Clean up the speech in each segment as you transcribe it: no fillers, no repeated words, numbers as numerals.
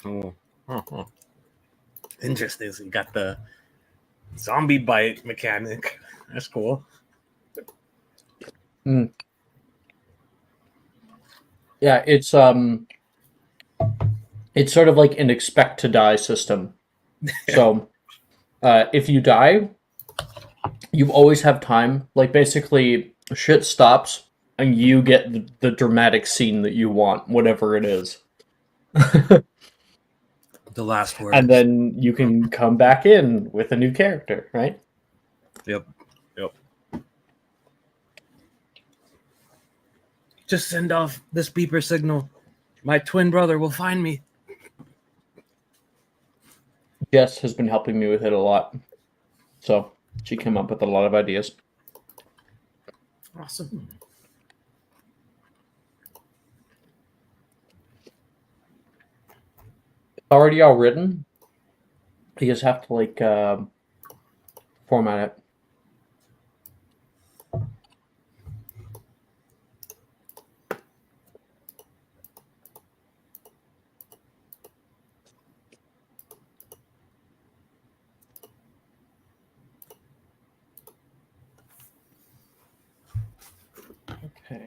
Oh, huh. Interesting. So you got the zombie bite mechanic. That's cool. Mm. Yeah, it's sort of like an expect to die system. So if you die, you always have time. Like basically, shit stops, and you get the dramatic scene that you want, whatever it is. The last And words. then you can come back in with a new character, right? Yep. Yep. Just send off this beeper signal. My twin brother will find me. Jess has been helping me with it a lot. So she came up with a lot of ideas. Awesome. Already all written. You just have to like format it. Okay.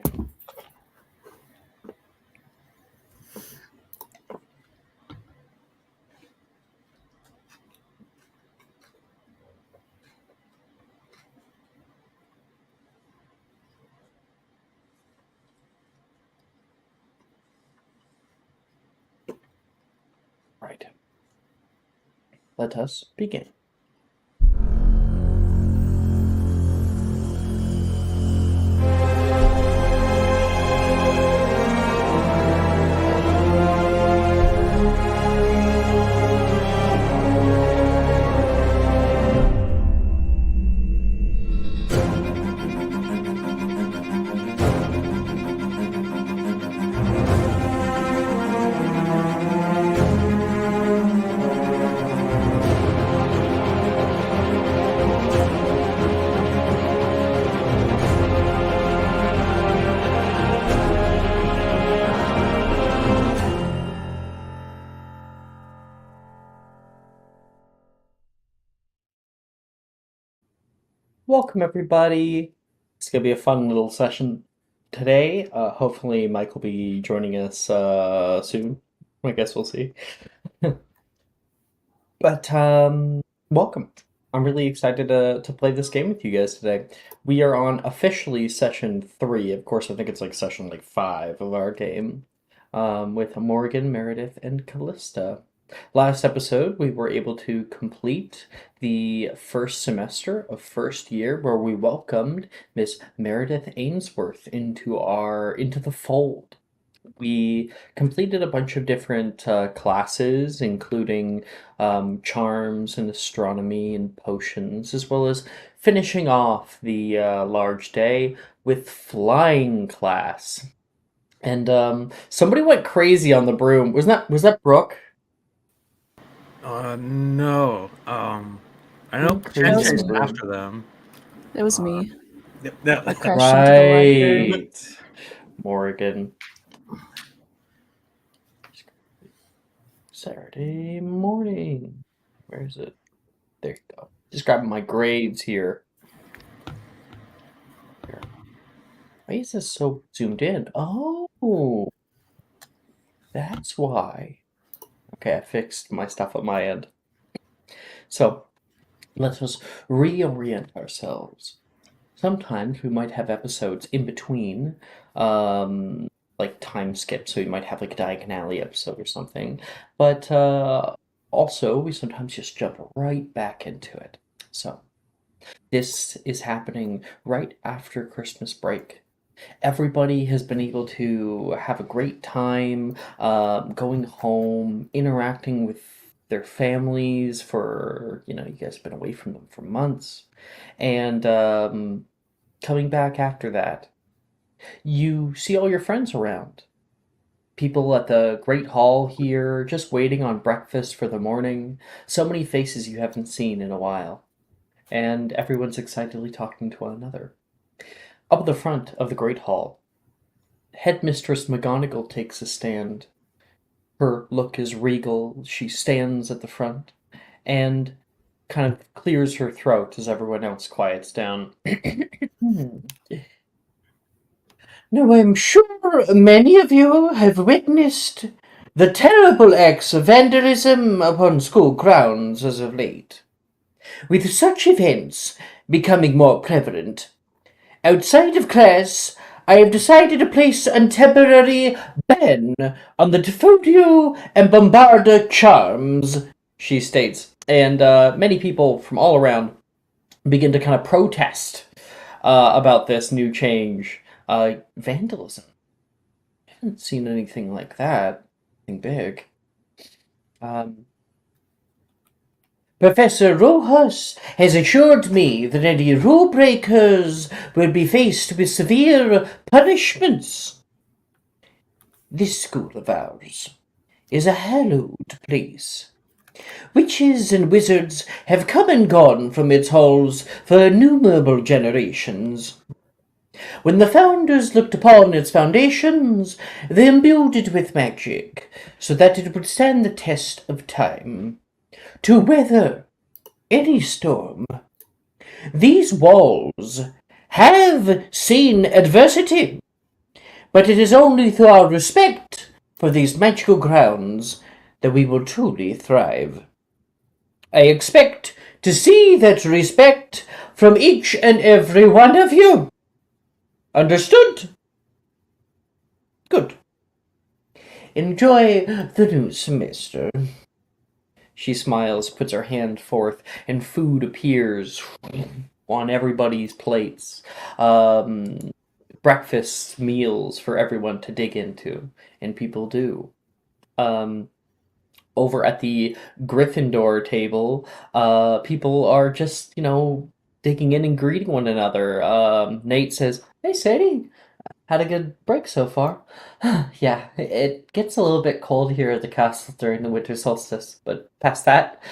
Right. Let us begin. Welcome, everybody. It's going to be a fun little session today. Hopefully, Mike will be joining us soon. I guess we'll see. But welcome. I'm really excited to play this game with you guys today. We are on officially session 3. Of course, I think it's like session like 5 of our game, with Morgan, Meredith, and Callista. Last episode, we were able to complete the first semester of first year, where we welcomed Miss Meredith Ainsworth into the fold. We completed a bunch of different classes, including charms and astronomy and potions, as well as finishing off the large day with flying class. And somebody went crazy on the broom. Was that Brooke? No. I Who know went Chen That crazy was on the Chen's me. broom? after them. It was Uh, me. no. I crashed into the library. Right, Morgan. Saturday morning. Where is it? There you go. Just grabbing my grades here. Here. Why is this so zoomed in? Oh, that's why. Okay, I fixed my stuff at my end. So let us reorient ourselves. Sometimes we might have episodes in between, um, like time skips, so we might have like a Diagon episode or something. But also, we sometimes just jump right back into it. So this is happening right after Christmas break. Everybody has been able to have a great time going home, interacting with their families for, you guys have been away from them for months. And coming back after that, you see all your friends around. People at the Great Hall here, just waiting on breakfast for the morning. So many faces you haven't seen in a while. And everyone's excitedly talking to one another. Up at the front of the Great Hall, Headmistress McGonagall takes a stand. Her look is regal. She stands at the front and kind of clears her throat as everyone else quiets down. Now, I'm sure many of you have witnessed the terrible acts of vandalism upon school grounds as of late. With such events becoming more prevalent, outside of class, I have decided to place a temporary ban on the Defodio and Bombarda charms, she states. And many people from all around begin to kind of protest about this new change. Vandalism. I haven't seen anything like that. Anything big. Professor Rojas has assured me that any rule breakers will be faced with severe punishments. This school of ours is a hallowed place. Witches and wizards have come and gone from its halls for innumerable generations. When the founders looked upon its foundations, they imbued it with magic, so that it would stand the test of time, to weather any storm. These walls have seen adversity, but it is only through our respect for these magical grounds that we will truly thrive. I expect to see that respect from each and every one of you. Understood? Good. Enjoy the new semester. She smiles, puts her hand forth, and food appears on everybody's plates. Breakfast meals for everyone to dig into, and people do. Over at the Gryffindor table, people are just, digging in and greeting one another. Nate says, "Hey, Sadie, had a good break so far." Yeah, it gets a little bit cold here at the castle during the winter solstice, but past that,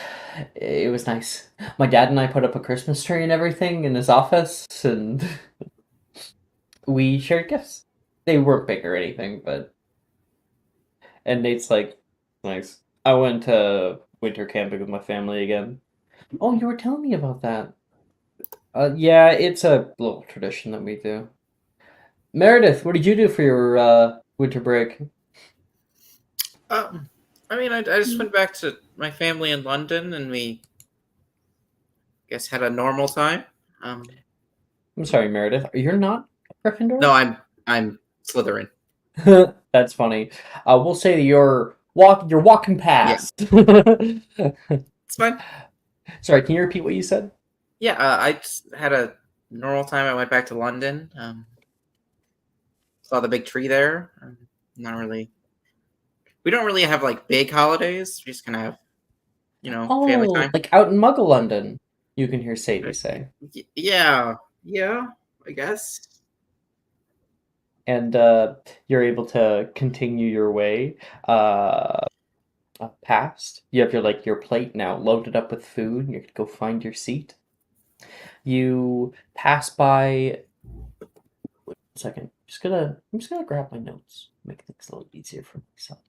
it was nice. My dad and I put up a Christmas tree and everything in his office, and we shared gifts. They weren't big or anything, but... And Nate's like, nice. I went to winter camping with my family again. Oh, you were telling me about that. Yeah, it's a little tradition that we do. Meredith, what did you do for your winter break? I just went back to my family in London, and we, guess, had a normal time. I'm sorry, Meredith. You're not a Gryffindor? No, I'm Slytherin. That's funny. We'll say that you're walking past. It's fine. Sorry, can you repeat what you said? Yeah, I just had a normal time. I went back to London. Saw the big tree there. Not really. We don't really have like big holidays. We just kind of have, family time. Like out in Muggle London, you can hear Sadie say. Yeah, I guess. And you're able to continue your way past. You have your plate now loaded up with food, and you can go find your seat. You pass by. Wait a second. I'm just gonna grab my notes. Make things a little easier for myself.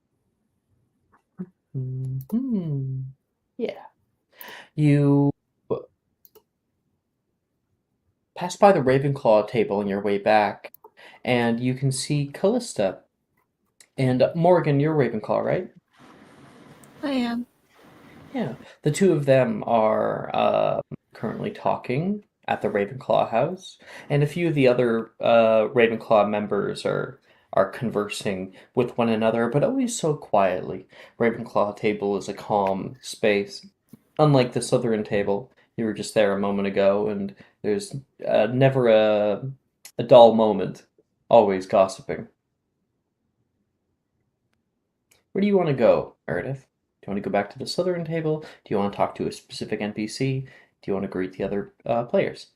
Yeah. You pass by the Ravenclaw table on your way back, and you can see Callista. And Morgan, you're Ravenclaw, right? I am. Yeah. The two of them are currently talking at the Ravenclaw house, and a few of the other Ravenclaw members are conversing with one another, but always so quietly. Ravenclaw table is a calm space. Unlike the Slytherin table, you were just there a moment ago, and there's never a dull moment. Always gossiping. Where do you want to go, Meredith? Do you want to go back to the Slytherin table? Do you want to talk to a specific NPC? Do you want to greet the other players?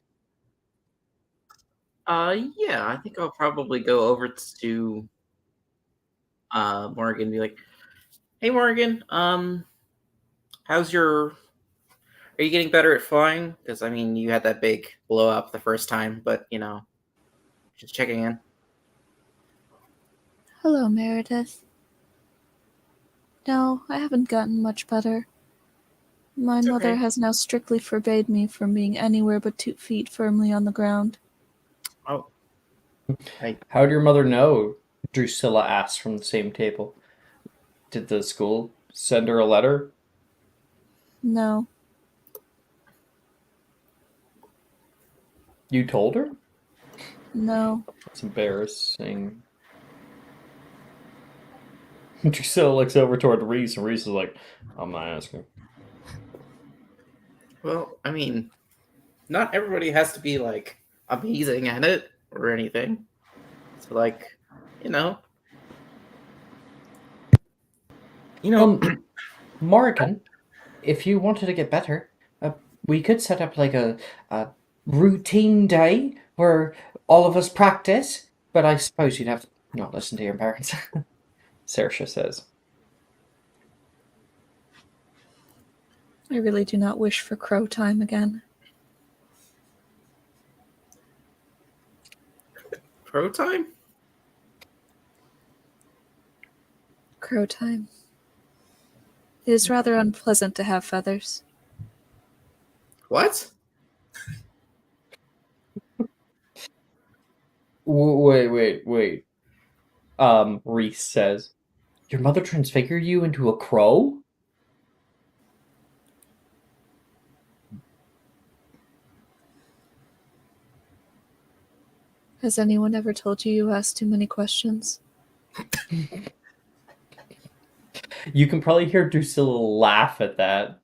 Yeah, I think I'll probably go over to Morgan and be like, "Hey, Morgan, how's your... Are you getting better at flying? Because, you had that big blow up the first time, but, just checking in." Hello, Meredith. No, I haven't gotten much better. My It's mother okay. has now strictly forbade me from being anywhere but 2 feet firmly on the ground. Oh, How did your mother know? Drusilla asked from the same table. Did the school send her a letter? No, You told her? no. That's embarrassing. Drusilla looks over toward Reese, and Reese is like, I'm not asking. well, I mean, not everybody has to be like amazing at it or anything. So, like, you know, You know, Morgan, if you wanted to get better, we could set up like a routine day where all of us practice, but I suppose you'd have to not listen to your parents. Saoirse says. I really do not wish for crow time again. pro time. Crow time. It is rather unpleasant to have feathers. What? Wait. Reese says, your mother transfigured you into a crow? Has anyone ever told you you ask too many questions? You can probably hear Drusilla laugh at that.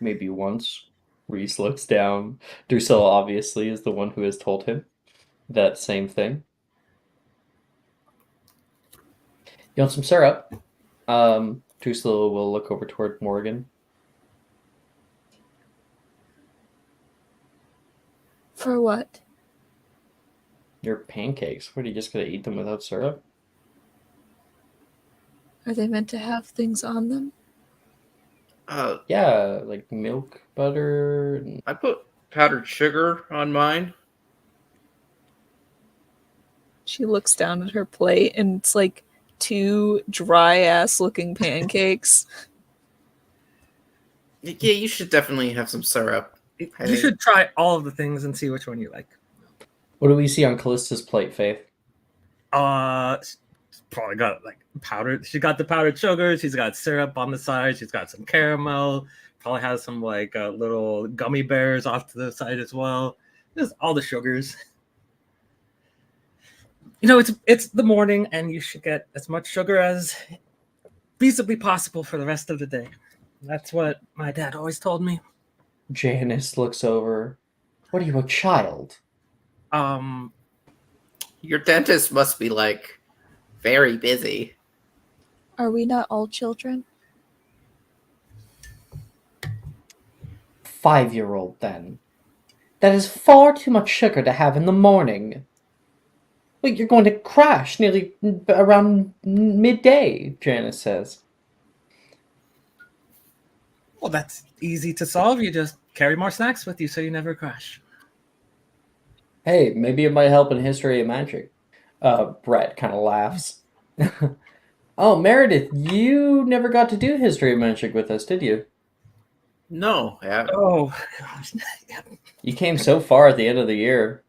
Maybe once. Reese looks down. Drusilla obviously is the one who has told him that same thing. You want some syrup? Drusilla will look over toward Morgan. For what? Your pancakes. What, are you just gonna eat them without syrup? Are they meant to have things on them? Yeah, like milk, butter. And... I put powdered sugar on mine. She looks down at her plate and it's like 2 dry ass looking pancakes. Yeah, you should definitely have some syrup. you should try all of the things and see which one you like. What do we see on Callista's plate, Faith? She's probably got like powdered. She got the powdered sugar. She's got syrup on the side. She's got some caramel. Probably has some like little gummy bears off to the side as well. Just all the sugars. You know, it's the morning, and you should get as much sugar as feasibly possible for the rest of the day. That's what my dad always told me. Janice looks over. What are you, a child? Your dentist must be like very busy. Are we not all children? 5-year-old, then. That is far too much sugar to have in the morning. Well, you're going to crash nearly around midday, Janice says. Well, that's easy to solve. You just carry more snacks with you so you never crash. Hey, maybe it might help in History of Magic. Brett kind of laughs. Oh, Meredith, you never got to do History of Magic with us, did you? No, yeah. Oh, gosh. You came so far at the end of the year,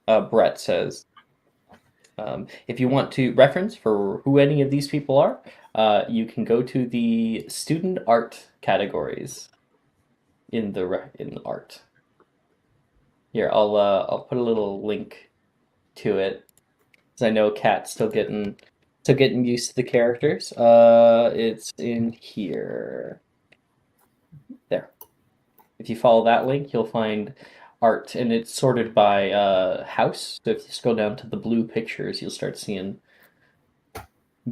Brett says. If you want to reference for who any of these people are, you can go to the student art categories in the art. Here, I'll put a little link to it, because I know Kat's still getting used to the characters. It's in here. There. If you follow that link, you'll find art, and it's sorted by house. So if you scroll down to the blue pictures, you'll start seeing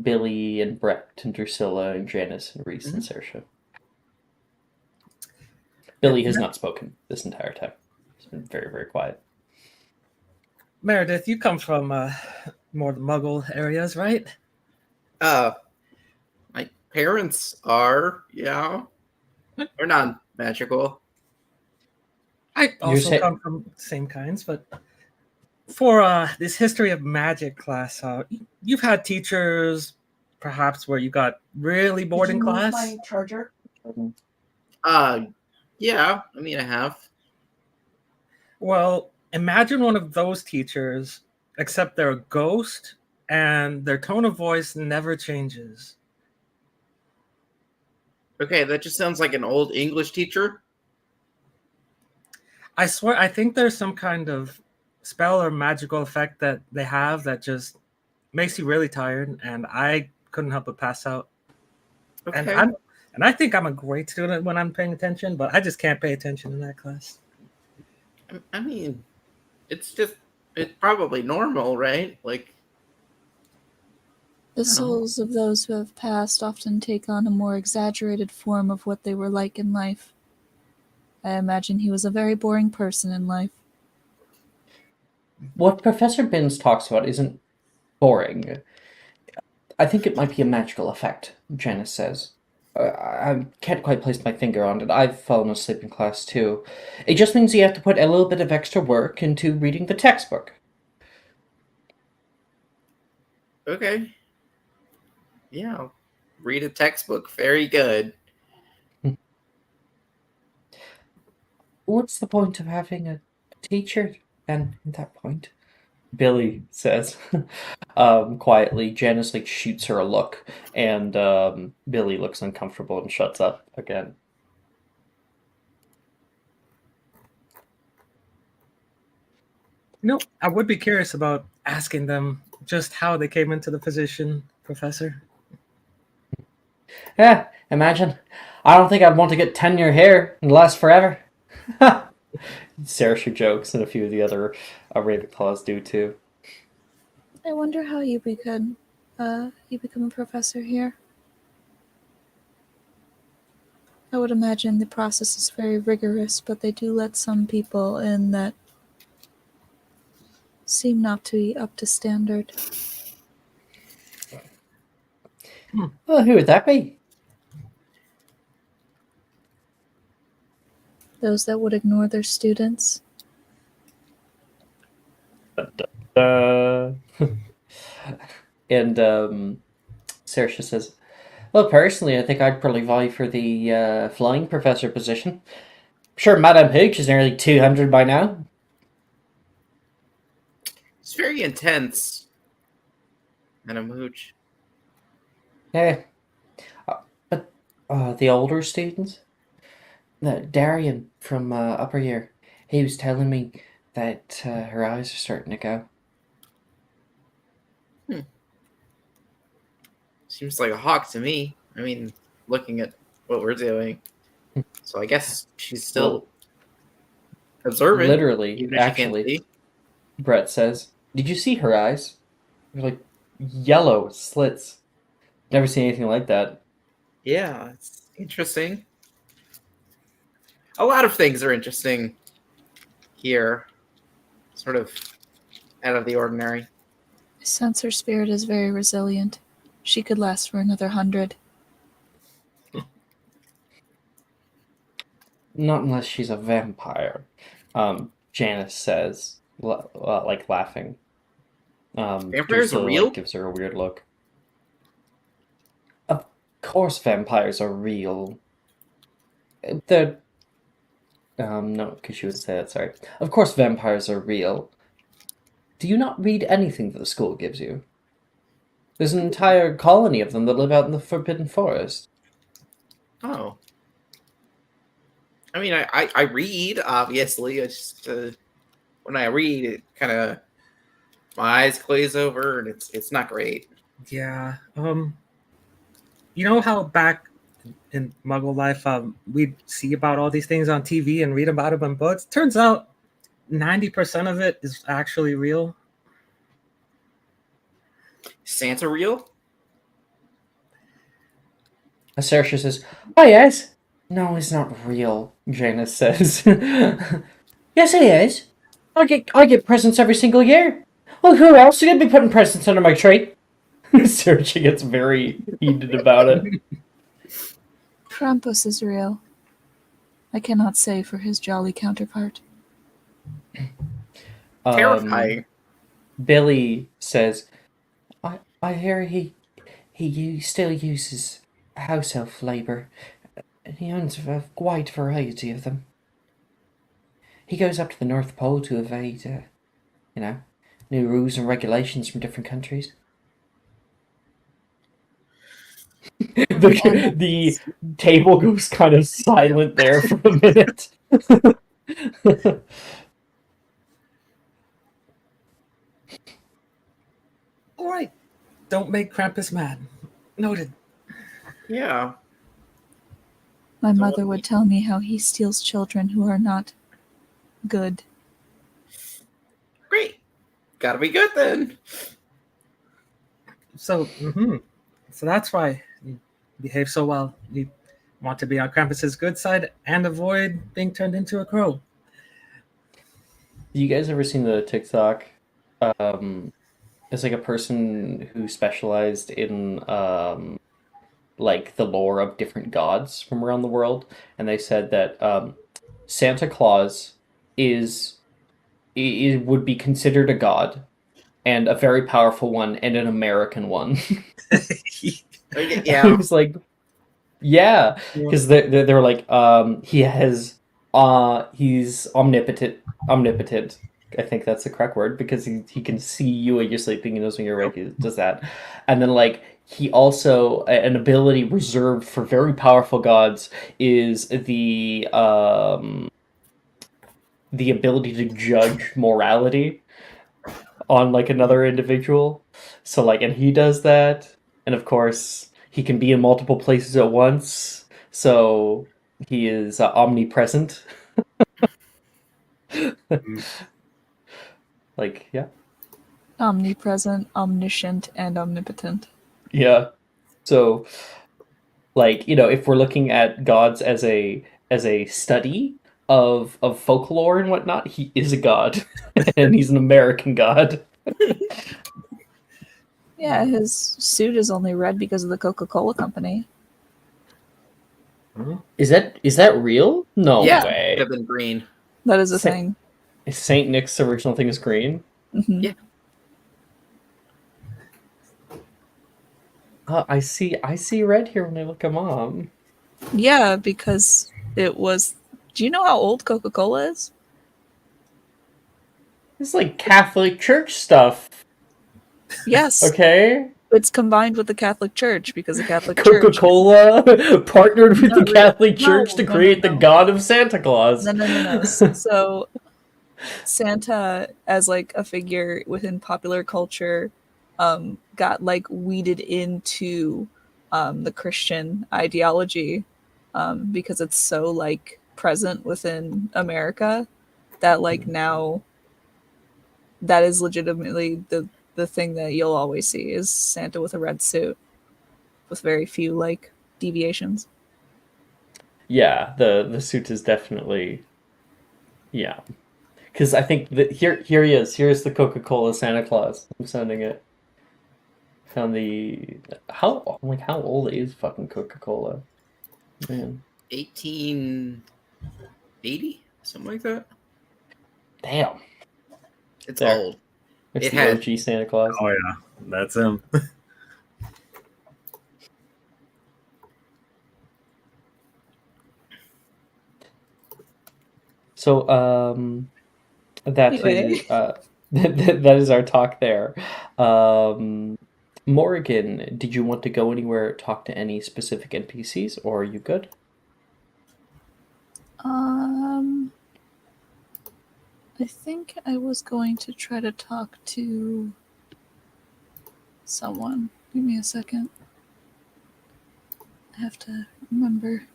Billy and Brett and Drusilla and Janice and Reese and Saoirse. Billy has not spoken this entire time. He's been very, very quiet. Meredith, you come from more the Muggle areas, right? My parents are, yeah. They're not magical. I also come from the same kinds, but for this History of Magic class, you've had teachers, perhaps where you got really bored in class. My charger. Yeah. I mean, I have. Well, imagine one of those teachers, except they're a ghost and their tone of voice never changes. Okay, that just sounds like an old English teacher. I swear, I think there's some kind of spell or magical effect that they have that just makes you really tired, and I couldn't help but pass out. Okay. And I think I'm a great student when I'm paying attention, but I just can't pay attention in that class. I mean, it's probably normal, right? Like, The No. souls of those who have passed often take on a more exaggerated form of what they were like in life. I imagine he was a very boring person in life. What Professor Binns talks about isn't boring. I think it might be a magical effect, Janice says. I can't quite place my finger on it. I've fallen asleep in class too. It just means you have to put a little bit of extra work into reading the textbook. okay. Yeah. Read a textbook. Very good. What's the point of having a teacher then at that point? Billy says quietly. Janice shoots her a look, and Billy looks uncomfortable and shuts up again. I would be curious about asking them just how they came into the position, Professor. Yeah, imagine. I don't think I'd want to get tenure here and last forever. Saoirse jokes, and a few of the other Ravenclaws do too. I wonder how you become a professor here. I would imagine the process is very rigorous, but they do let some people in that seem not to be up to standard. Well, who would that be? Those that would ignore their students. And Saoirse says, well, personally, I think I'd probably vie for the flying professor position. I'm sure Madame Hooch is nearly 200 by now. It's very intense. Madam Hooch. Yeah. But the older students? Darian from upper year, he was telling me that her eyes are starting to go. Seems like a hawk to me. I mean, looking at what we're doing. So I guess she's still observant. Literally, even if she can't actually, see. Brett says, did you see her eyes? They're like yellow slits. Never seen anything like that. Yeah, it's interesting. A lot of things are interesting here. Sort of out of the ordinary. I sense her spirit is very resilient. She could last for another 100. Not unless she's a vampire, Janice says, laughing. Vampires Drusilla, are real? gives her a weird look. Of course vampires are real. They're... no, because she wouldn't say that, sorry. Of course vampires are real. Do you not read anything that the school gives you? There's an entire colony of them that live out in the Forbidden Forest. Oh. I mean, I read, obviously. It's just, when I read, it kind of... my eyes glaze over, and it's not great. Yeah. You know how back in Muggle life, we'd see about all these things on TV and read about them in books? Turns out 90% of it is actually real. Santa real? Saoirse says, oh yes. No, it's not real, Janice says. Yes, it is. I get presents every single year. Well, who else is going to be putting presents under my tree? Saoirse gets very heated about it. Krampus is real. I cannot say for his jolly counterpart. Terrifying. Billy says, I hear he still uses house elf labor, and he owns a wide variety of them. He goes up to the North Pole to evade, new rules and regulations from different countries. The table goes kind of silent there for a minute. All right. Don't make Krampus mad. Noted. Yeah. My Don't mother let would me- tell me how he steals children who are not good. Great. Gotta be good then. So, so that's why you behave so well. You want to be on Krampus's good side and avoid being turned into a crow. You guys ever seen the TikTok? It's like a person who specialized in like the lore of different gods from around the world, and they said that Santa Claus is it would be considered a god and a very powerful one and an American one. Okay, It yeah. was like, yeah, because they're like, he's omnipotent. I think that's the correct word because he can see you and you're sleeping. He knows when you're awake. He does that, and then like he also an ability reserved for very powerful gods is the ability to judge morality on like another individual. So like, and he does that, and of course he can be in multiple places at once. So he is omnipresent. Like, yeah, Omnipresent, omniscient, and omnipotent. yeah. So like, if we're looking at gods as a study of folklore and whatnot, he is a god, and he's an American god. Yeah, his suit is only red because of the Coca-Cola company. Is that real? No Yeah. way. Could have been green. That is a Sa- thing. Saint Nick's original thing is green. Mhm. Yeah. I see red here when I look him up. Yeah, because it was. Do you know how old Coca-Cola is? It's like Catholic Church stuff. Yes. Okay. It's combined with the Catholic Church because the Catholic Church. Coca-Cola partnered with the Not really. Catholic Church to No, create the no. god of Santa Claus. No. So Santa, as like a figure within popular culture, got like weeded into the Christian ideology because it's so like present within America that like now that is legitimately the thing that you'll always see is Santa with a red suit with very few like deviations. Yeah, the suit is definitely, yeah. Because I think that here he is. Here's the Coca-Cola Santa Claus. I'm sending it. Found the how old is fucking Coca-Cola? Man, 1880, something like that. damn. It's There. old. It's It the had- OG Santa Claus. Oh yeah, that's him. So that Anyway. is that is our talk there. Morgan, did you want to go anywhere, talk to any specific NPCs, or are you good? I think I was going to try to talk to someone. Give me a second. I have to remember.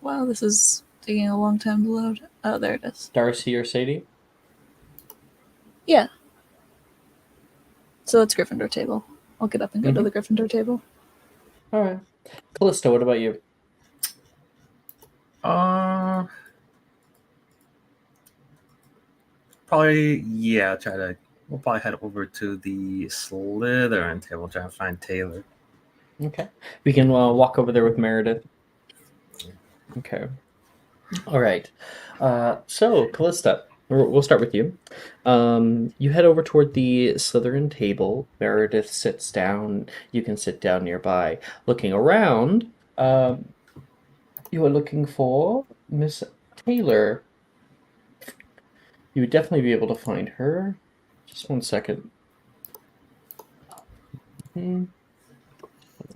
Wow, this is taking a long time to load. Oh, there it is. Darcy or Sadie? Yeah. So it's Gryffindor table. I'll get up and go to the Gryffindor table. All right. Callisto, what about you? Probably yeah. We'll probably head over to the Slytherin table, try to find Taylor. Okay. We can walk over there with Meredith. Okay. All right. So, Callista, We'll start with you. You head over toward the Slytherin table. Meredith sits down. You can sit down nearby. Looking around, you are looking for Miss Taylor. You would definitely be able to find her. Just one second. Pull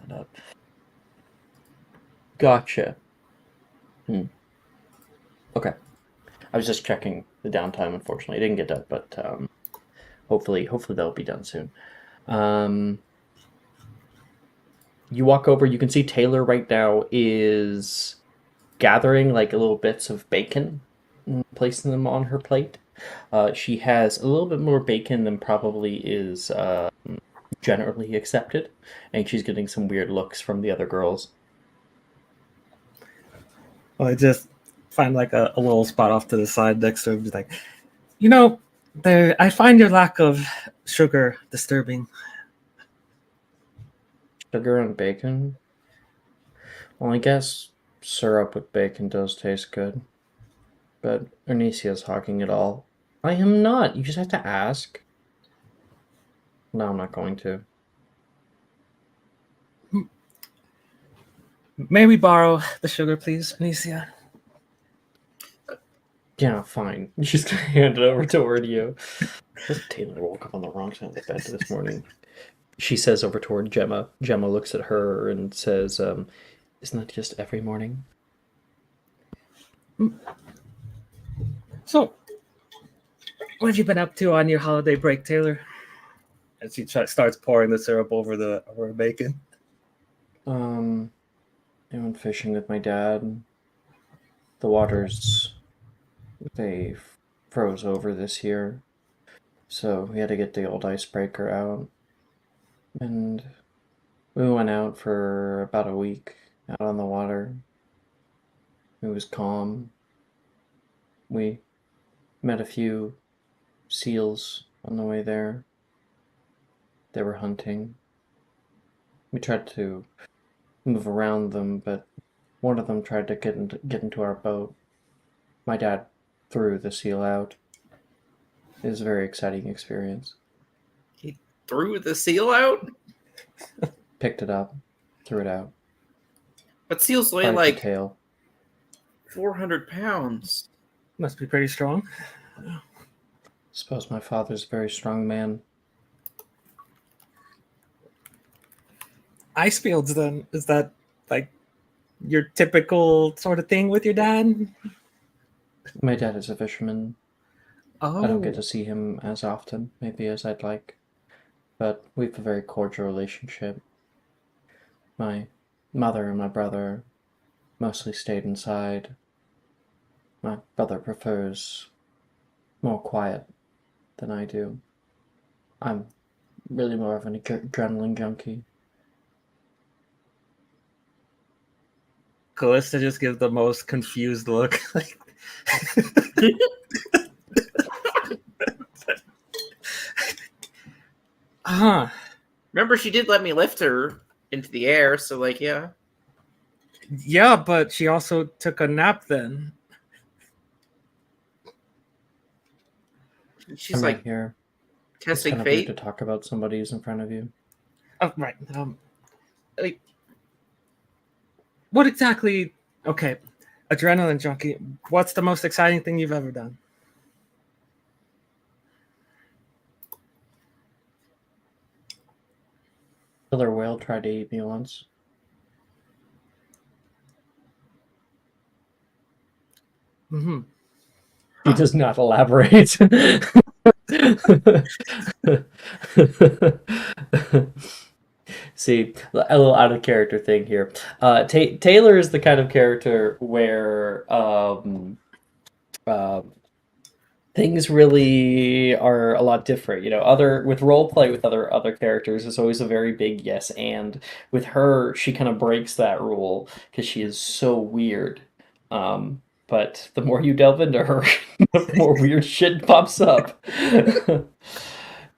that up. Gotcha. Okay. I was just checking the downtime. Unfortunately, I didn't get that, but hopefully that'll be done soon. You walk over. You can see Taylor right now is gathering like little bits of bacon and placing them on her plate. She has a little bit more bacon than probably is generally accepted, and she's getting some weird looks from the other girls. Well, I just find like a little spot off to the side next to him. Just like, you know, there. I find your lack of sugar disturbing. Sugar and bacon? Well, I guess syrup with bacon does taste good. But Anicia's hogging it all. I am not. You just have to ask. No, I'm not going to. May we borrow the sugar, please, Anicia? Yeah, fine. She's gonna hand it over toward you. Taylor woke up on the wrong side of the bed this morning. She says over toward Gemma. Gemma looks at her and says, isn't that just every morning? So, what have you been up to on your holiday break, Taylor? As she starts pouring the syrup over her bacon. I went fishing with my dad. The waters, they froze over this year. So we had to get the old icebreaker out. And we went out for about a week out on the water. It was calm. We met a few seals on the way there. They were hunting. We tried to move around them, but one of them tried to get into our boat. My dad threw the seal out. It was a very exciting experience. He threw the seal out? Picked it up, threw it out. But seals weigh Bite the like tail. 400 pounds. Must be pretty strong. Suppose my father's a very strong man. Ice fields, then, is that like your typical sort of thing with your dad? My dad is a fisherman. Oh, I don't get to see him as often, maybe as I'd like. But we have a very cordial relationship. My mother and my brother mostly stayed inside. My brother prefers more quiet than I do. I'm really more of an adrenaline junkie. Callista just gives the most confused look. Remember, she did let me lift her into the air, so like, yeah. Yeah, but she also took a nap then. She's I'm like right here. It's testing kind of weird fate. to talk about somebody who's in front of you. Oh, right. Like, what exactly? Okay, adrenaline junkie. What's the most exciting thing you've ever done? Killer whale tried to eat me once. Mm-hmm. He does not elaborate. See, a little out of character thing here. Taylor is the kind of character where things really are a lot different. You know, with role play with other characters, it's always a very big yes and. With her, she kind of breaks that rule because she is so weird. But the more you delve into her, the more weird shit pops up.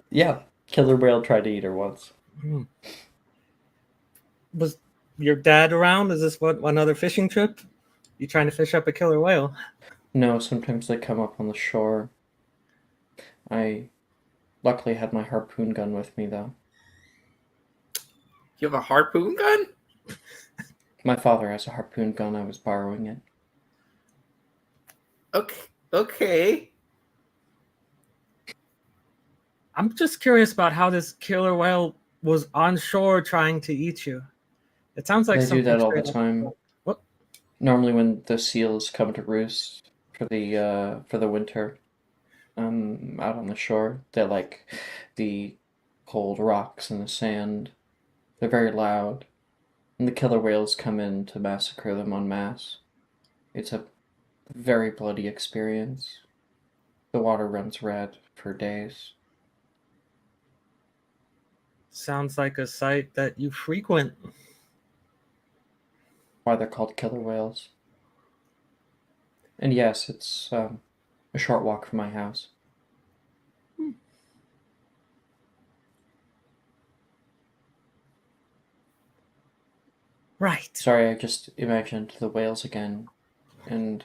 Yeah, killer whale tried to eat her once. Was your dad around? Is this one other fishing trip? You trying to fish up a killer whale? No, sometimes they come up on the shore. I luckily had my harpoon gun with me, though. You have a harpoon gun? My father has a harpoon gun. I was borrowing it. Okay. I'm just curious about how this killer whale was on shore trying to eat you. It sounds like They do something that all the straight up- time. What? Normally, when the seals come to roost for the winter, out on the shore, they like the cold rocks and the sand. They're very loud, and the killer whales come in to massacre them en masse. It's a very bloody experience. The water runs red for days. Sounds like a site that you frequent. Why they're called killer whales. And yes, it's a short walk from my house. Right. Sorry, I just imagined the whales again, and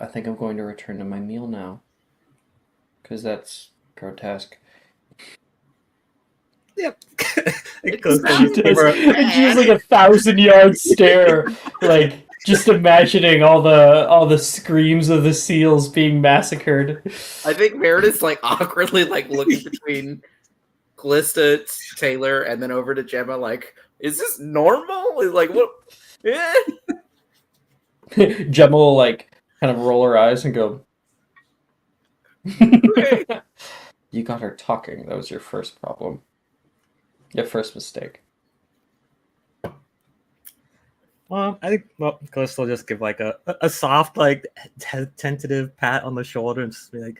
I think I'm going to return to my meal now. Because that's grotesque. Yep. It It goes to sounds give her- And she has like a 1,000-yard stare, like just imagining all the screams of the seals being massacred. I think Meredith's like awkwardly like looking between Callista, Taylor, and then over to Gemma. Like, is this normal? Like, what? Eh? Gemma will like kind of roll her eyes and go. Okay. You got her talking. That was your first problem. Your first mistake. Well, I think Calista will just give like a soft, like tentative pat on the shoulder and just be like,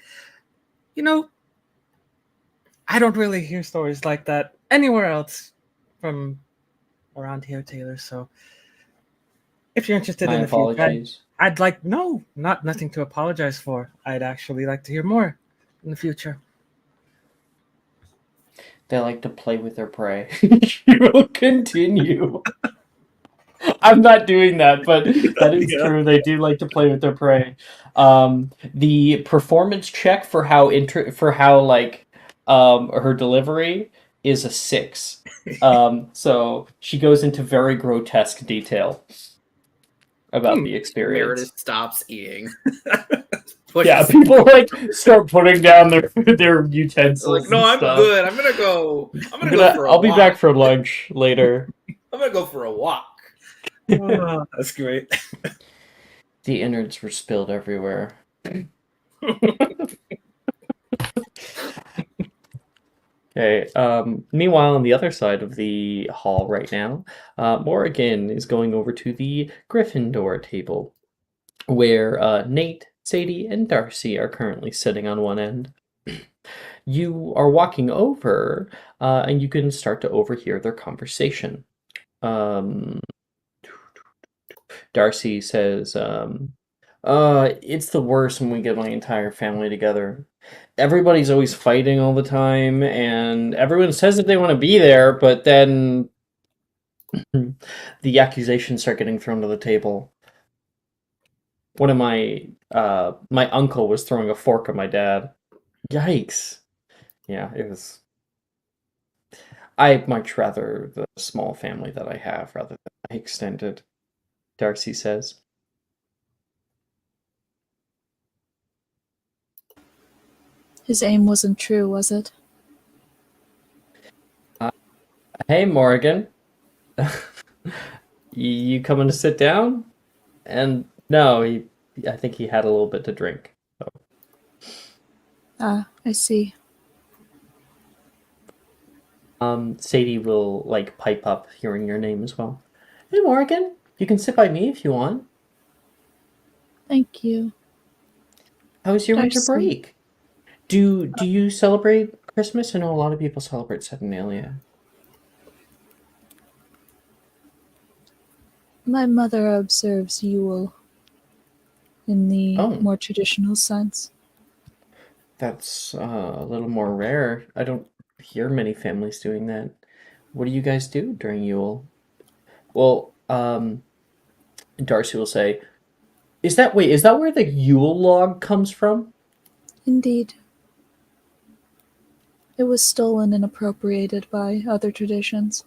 I don't really hear stories like that anywhere else from around here, Taylor. So if you're interested My in the future, apologies. I'd like nothing to apologize for. I'd actually like to hear more in the future. They like to play with their prey. She will continue. I'm not doing that, but that is Yeah. true. They do like to play with their prey. The performance check for how her delivery is a 6. So she goes into very grotesque detail about the experience. Meredith stops eating. Yeah, people like start putting down their utensils. Like, no, and I'm stuff. good. I'm gonna go. I'll be back for lunch later. I'm gonna go for a walk. Oh, that's great. The innards were spilled everywhere. Okay. Meanwhile, on the other side of the hall right now, Morrigan is going over to the Gryffindor table, where Nate, Sadie, and Darcy are currently sitting on one end. You are walking over, and you can start to overhear their conversation. Darcy says, it's the worst when we get my entire family together. Everybody's always fighting all the time, and everyone says that they want to be there, but then the accusations start getting thrown to the table. One of my uncle was throwing a fork at my dad. Yikes. Yeah, it was... I'd much rather the small family that I have rather than my extended, Darcy says. His aim wasn't true, was it? Hey, Morgan. You coming to sit down? And no, I think he had a little bit to drink. So. Ah, I see. Sadie will like pipe up hearing your name as well. Hey, Morgan, you can sit by me if you want. Thank you. How was your winter Darcy. break? Do you celebrate Christmas? I know a lot of people celebrate Saturnalia. My mother observes Yule in the Oh. more traditional sense. That's a little more rare. I don't hear many families doing that. What do you guys do during Yule? Well, Darcy will say, is that where the Yule log comes from? Indeed. It was stolen and appropriated by other traditions.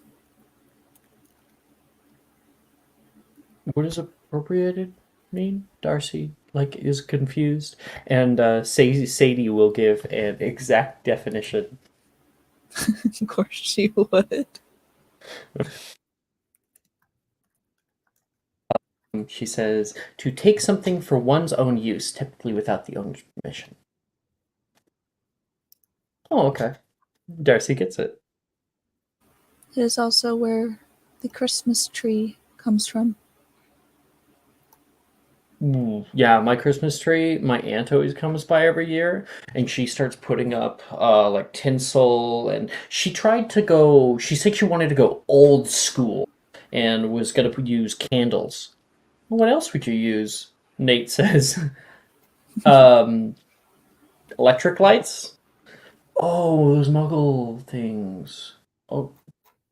What does appropriated mean? Darcy is confused, and Sadie will give an exact definition. Of course she would. She says to take something for one's own use, typically without the owner's permission. Oh, okay. Darcy gets it. It is also where the Christmas tree comes from. Yeah, my Christmas tree, my aunt always comes by every year, and she starts putting up like tinsel, and she said she wanted to go old school and was gonna use candles. Well, what else would you use? Nate says. um, Electric lights? Oh, those muggle things. Oh,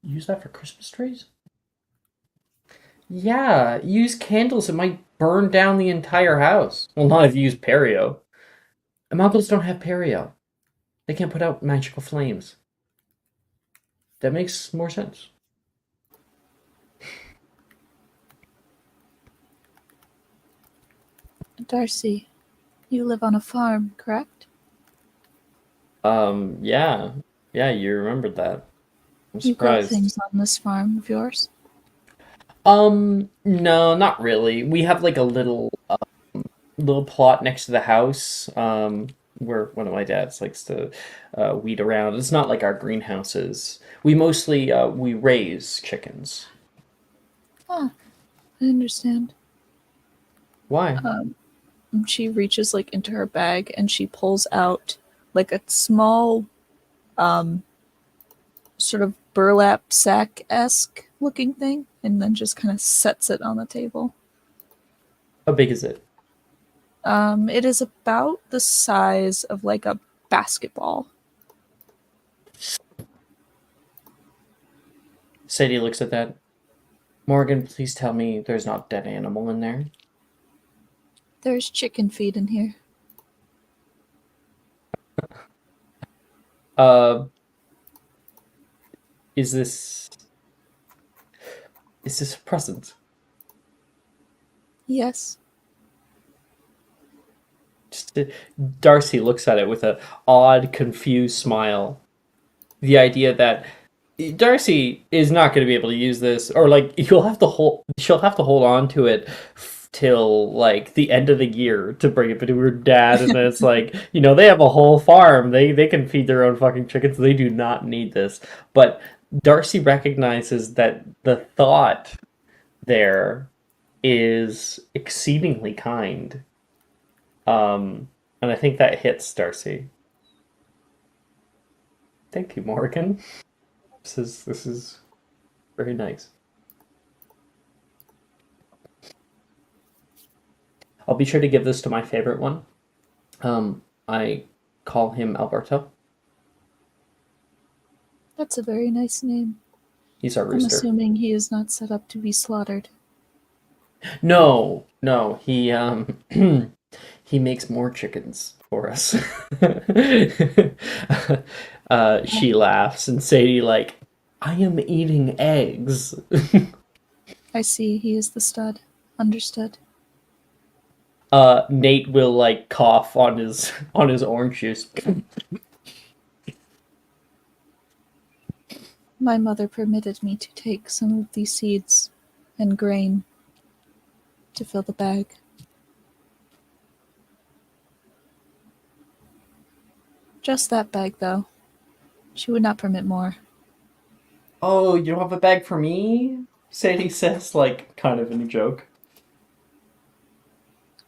use that for Christmas trees? Yeah, use candles. It might burn down the entire house. Well, not if you use Perio. Muggles don't have Perio. They can't put out magical flames. That makes more sense. Darcy, you live on a farm, correct? Yeah. Yeah, you remembered that. I'm You grow surprised. things on this farm of yours? No, not really. We have like a little plot next to the house, where one of my dads likes to weed around. It's not like our greenhouses. We mostly we raise chickens. Ah, I understand. Why? She reaches like into her bag and she pulls out like a small sort of burlap sack-esque looking thing and then just kind of sets it on the table. How big is it? It is about the size of like a basketball. Sadie looks at that. Morgan, please tell me there's not dead animal in there. There's chicken feed in here. Uh, is this a present? Yes. Darcy looks at it with a odd, confused smile. The idea that Darcy is not going to be able to use this, or like she'll have to hold on to it till like the end of the year to bring it to her dad, and then it's like they have a whole farm, they can feed their own fucking chickens, they do not need this. But Darcy recognizes that the thought there is exceedingly kind, and I think that hits Darcy. Thank you, Morgan. This is very nice. I'll be sure to give this to my favorite one. I call him Alberto. That's a very nice name. He's our I'm rooster. assuming he is not set up to be slaughtered. No, he he makes more chickens for us. She laughs, and Sadie I am eating eggs. I see, he is the stud. Understood. Nate will cough on his orange juice. My mother permitted me to take some of these seeds and grain to fill the bag. Just that bag, though. She would not permit more. Oh, you don't have a bag for me? Sadie says, kind of in a joke.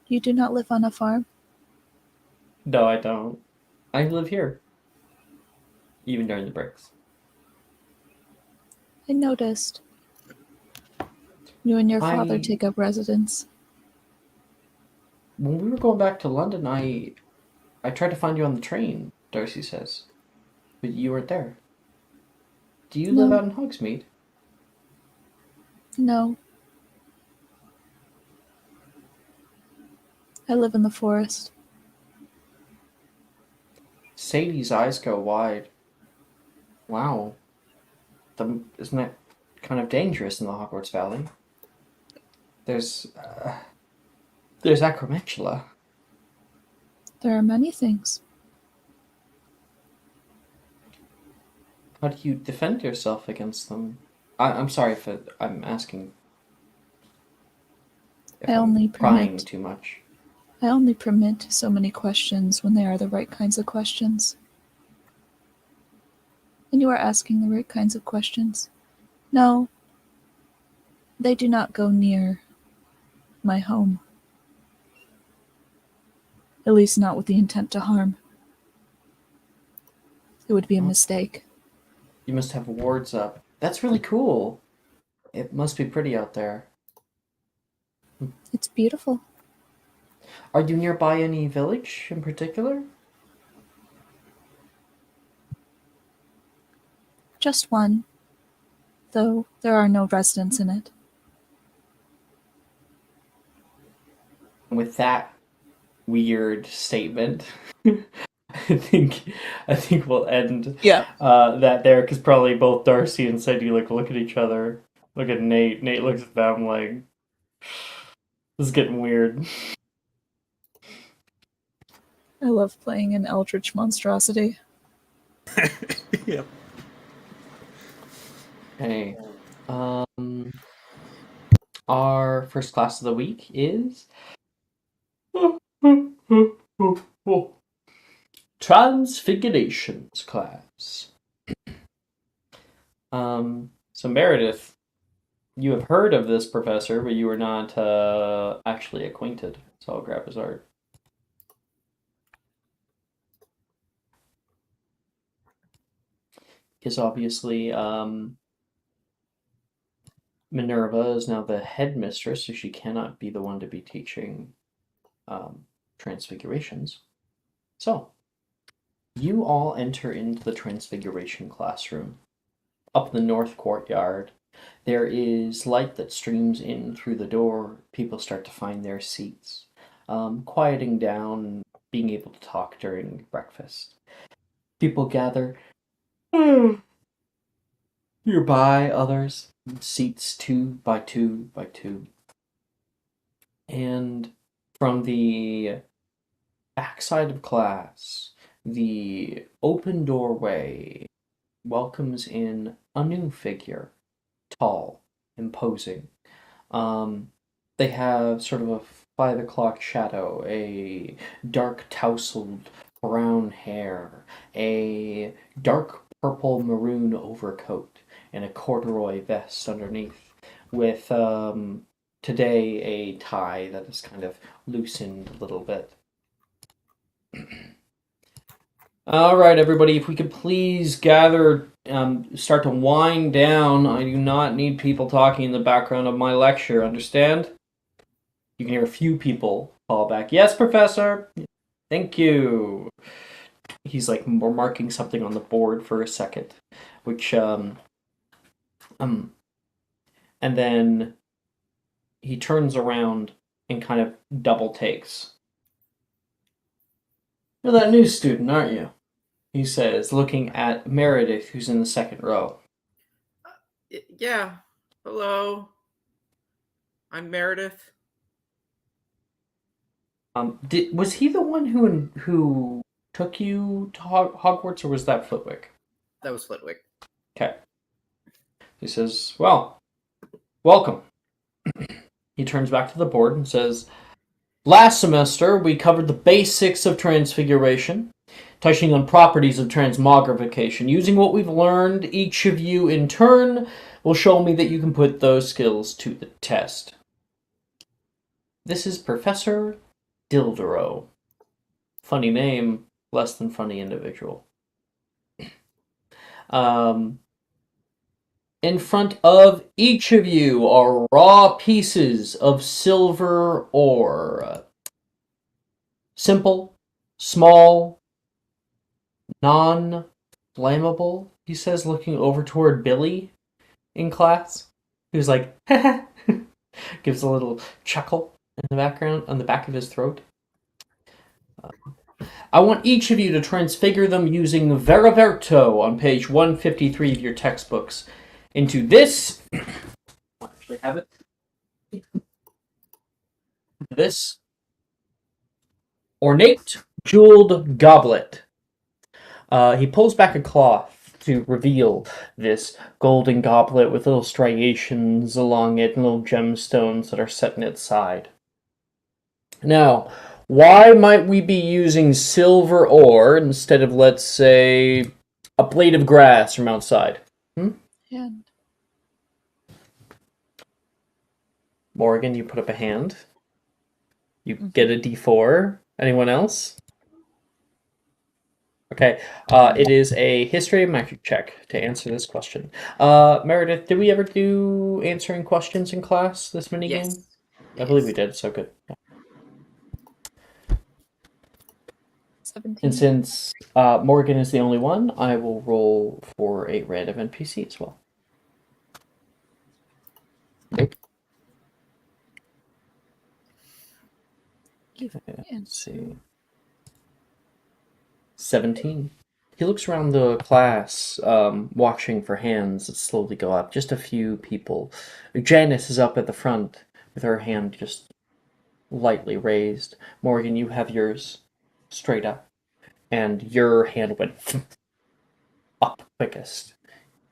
You do not live on a farm? No, I don't. I live here. Even during the breaks. I noticed. You and your father take up residence. When we were going back to London, I tried to find you on the train, Darcy says. But you weren't there. Do you live No. out in Hogsmeade? No. I live in the forest. Sadie's eyes go wide. Wow. Isn't that kind of dangerous in the Hogwarts Valley? There's acromantula. There are many things. How do you defend yourself against them? I'm sorry if I'm asking. If I I'm only prying permit. too much. I only permit so many questions when they are the right kinds of questions. And you are asking the right kinds of questions. No, they do not go near my home. At least not with the intent to harm. It would be a mistake. You must have wards up. That's really cool. It must be pretty out there. It's beautiful. Are you nearby any village in particular? Just one, though there are no residents in it. With that weird statement, I think we'll end that there, because probably both Darcy and Sadie look at each other, look at Nate. Nate looks at them like, this is getting weird. I love playing an eldritch monstrosity. Yep. Okay. Our first class of the week is Transfigurations class. So Meredith, you have heard of this professor, but you are not actually acquainted. So I'll grab his art. Because obviously, Minerva is now the headmistress, so she cannot be the one to be teaching transfigurations. So, you all enter into the transfiguration classroom. Up in the north courtyard, there is light that streams in through the door. People start to find their seats, quieting down, being able to talk during breakfast. People gather nearby, others seats 2 by 2 by 2. And from the backside of class, the open doorway welcomes in a new figure, tall, imposing. They have sort of a 5 o'clock shadow, a dark tousled brown hair, a dark purple maroon overcoat, and a corduroy vest underneath, with today a tie that is kind of loosened a little bit. All right, everybody, if we could please gather, start to wind down. I do not need people talking in the background of my lecture, understand? You can hear a few people call back, yes, Professor, thank you. He's like marking something on the board for a second, which, and then he turns around and kind of double takes. You're that new student, aren't you? He says, looking at Meredith, who's in the second row. Yeah. Hello. I'm Meredith. Was he the one who took you to Hogwarts, or was that Flitwick? That was Flitwick. Okay. He says, well, welcome. He turns back to the board and says, last semester we covered the basics of transfiguration, touching on properties of transmogrification. Using what we've learned, each of you in turn will show me that you can put those skills to the test. This is Professor Dildero. Funny name, less than funny individual. In front of each of you are raw pieces of silver ore. Simple, small, non-flammable, he says, looking over toward Billy in class, who's like, gives a little chuckle in the background, on the back of his throat. I want each of you to transfigure them using Veriverto on page 153 of your textbooks into this. I actually have it. This ornate jeweled goblet. He pulls back a cloth to reveal this golden goblet with little striations along it and little gemstones that are set in its side. Now, why might we be using silver ore instead of, let's say, a blade of grass from outside? And Morgan, you put up a hand. You get a D4. Anyone else? Okay, it is a history and magic check to answer this question. Meredith, did we ever do answering questions in class, this minigame? yes. I believe we did, so good. Yeah. 17. And since Morgan is the only one, I will roll for a random NPC as well. Nope. Let's see. 17. He looks around the class, watching for hands that slowly go up. Just a few people. Janice is up at the front with her hand just lightly raised. Morgan, you have yours straight up. And your hand went up quickest.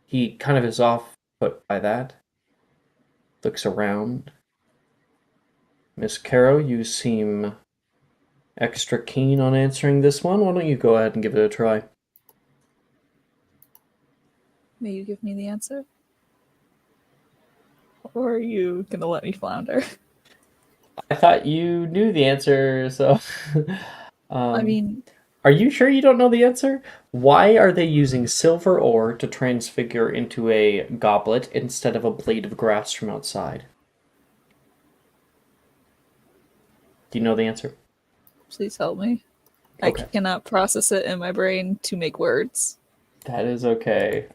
He kind of is off put by that. Looks around. Miss Caro, you seem extra keen on answering this one. Why don't you go ahead and give it a try? May you give me the answer? Or are you gonna let me flounder? I thought you knew the answer, so... I mean... Are you sure you don't know the answer? Why are they using silver ore to transfigure into a goblet instead of a blade of grass from outside? Do you know the answer? Please help me. Okay. I cannot process it in my brain to make words. That is okay.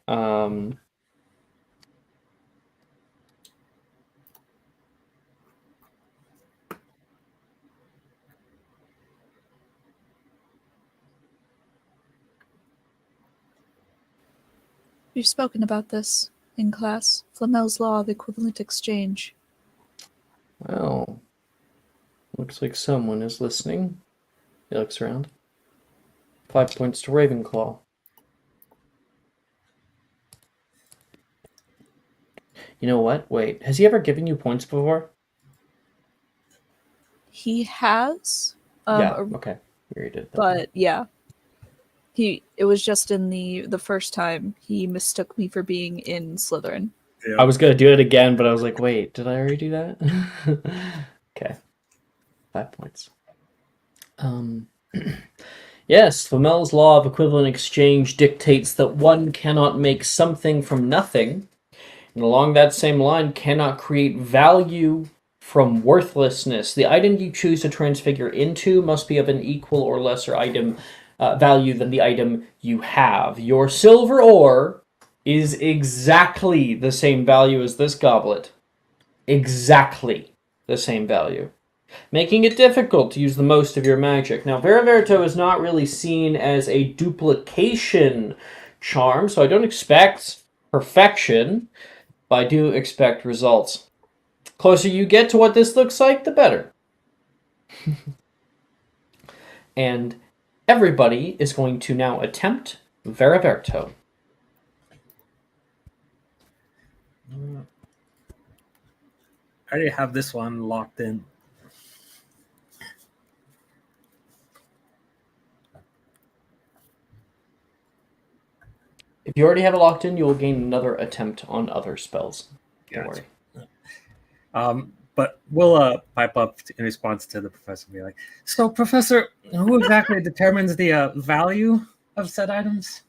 We've spoken about this in class. Flamel's law of equivalent exchange. Well, looks like someone is listening. He looks around. 5 points to Ravenclaw. You know what? Wait, has he ever given you points before? He has. Yeah, okay. We already did that. But yeah. It was just in the first time he mistook me for being in Slytherin. Yeah. I was gonna do it again, but I was like, wait, did I already do that? Okay. 5 points. Yes, Flamel's law of equivalent exchange dictates that one cannot make something from nothing, and along that same line cannot create value from worthlessness. The item you choose to transfigure into must be of an equal or lesser item value than the item you have. Your silver ore is exactly the same value as this goblet. Exactly the same value, making it difficult to use the most of your magic. Now, Veriverto is not really seen as a duplication charm, so I don't expect perfection, but I do expect results. Closer you get to what this looks like, the better. And everybody is going to now attempt Veriverto. I already have this one locked in. If you already have it locked in, you will gain another attempt on other spells. Don't Gotcha. worry. But we'll pipe up in response to the professor and be like, so Professor, who exactly determines the value of said items?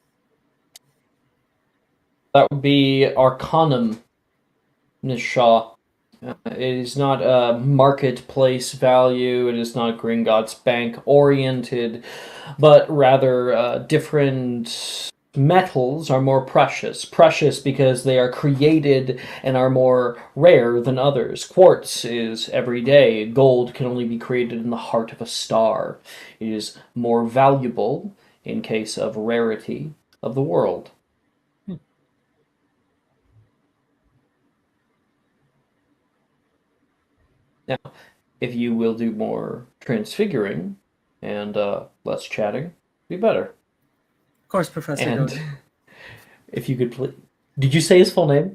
That would be Arcanum, Ms. Shaw. It is not a marketplace value, it is not Gringotts Bank oriented, but rather different metals are more precious. Precious because they are created and are more rare than others. Quartz is everyday. Gold can only be created in the heart of a star. It is more valuable in case of rarity of the world. Now, if you will do more transfiguring and less chatting, be better. Of course, Professor And Dodo. if you could please... Did you say his full name?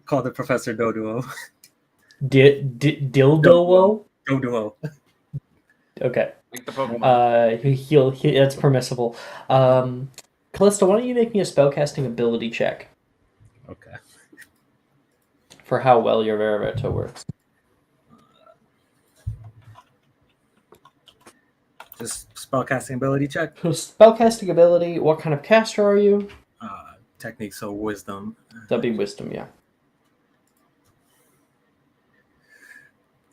Call the Professor Doduo. Dildo? Doduo. Okay. Like the Pokemon. That's permissible. Callista, why don't you make me a spellcasting ability check Okay. for how well your Veriveto works? Just spellcasting ability check. So spellcasting ability, what kind of caster are you? Technique, so wisdom. That'd be wisdom, yeah.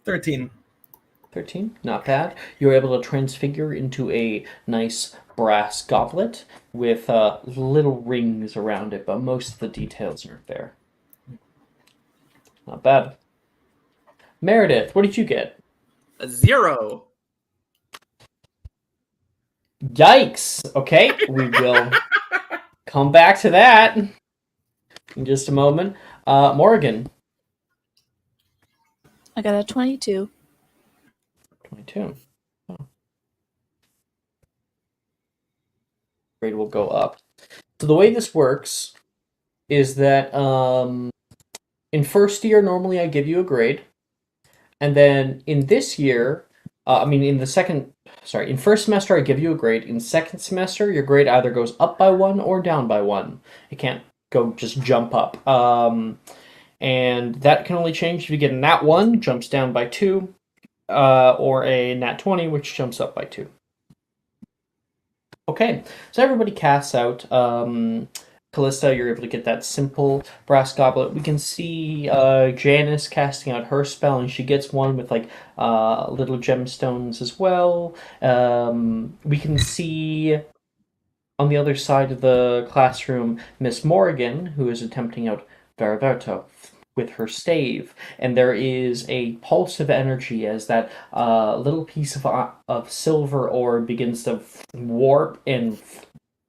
13. 13, not bad. You're able to transfigure into a nice brass goblet with little rings around it, but most of the details aren't there. Not bad. Meredith, what did you get? A 0. Yikes! Okay, we will come back to that in just a moment. Morgan. I got a 22. 22. Oh. Grade will go up. So the way this works is that in first year, normally I give you a grade. And then in this year, in first semester I give you a grade. In second semester, your grade either goes up by 1 or down by 1. It can't go just jump up. And that can only change if you get a nat 1, jumps down by 2, or a nat 20, which jumps up by 2. Okay, so everybody casts out. Callista, you're able to get that simple brass goblet. We can see Janice casting out her spell, and she gets one with like little gemstones as well. We can see on the other side of the classroom Miss Morgan, who is attempting out Veriverto with her stave, and there is a pulse of energy as that little piece of silver ore begins to warp and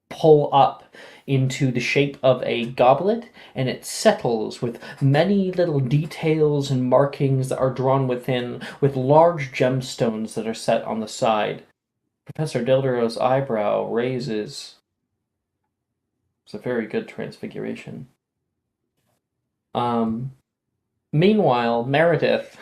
pull up into the shape of a goblet, and it settles with many little details and markings that are drawn within, with large gemstones that are set on the side. Professor Dildero's eyebrow raises. It's a very good transfiguration. Meanwhile, Meredith,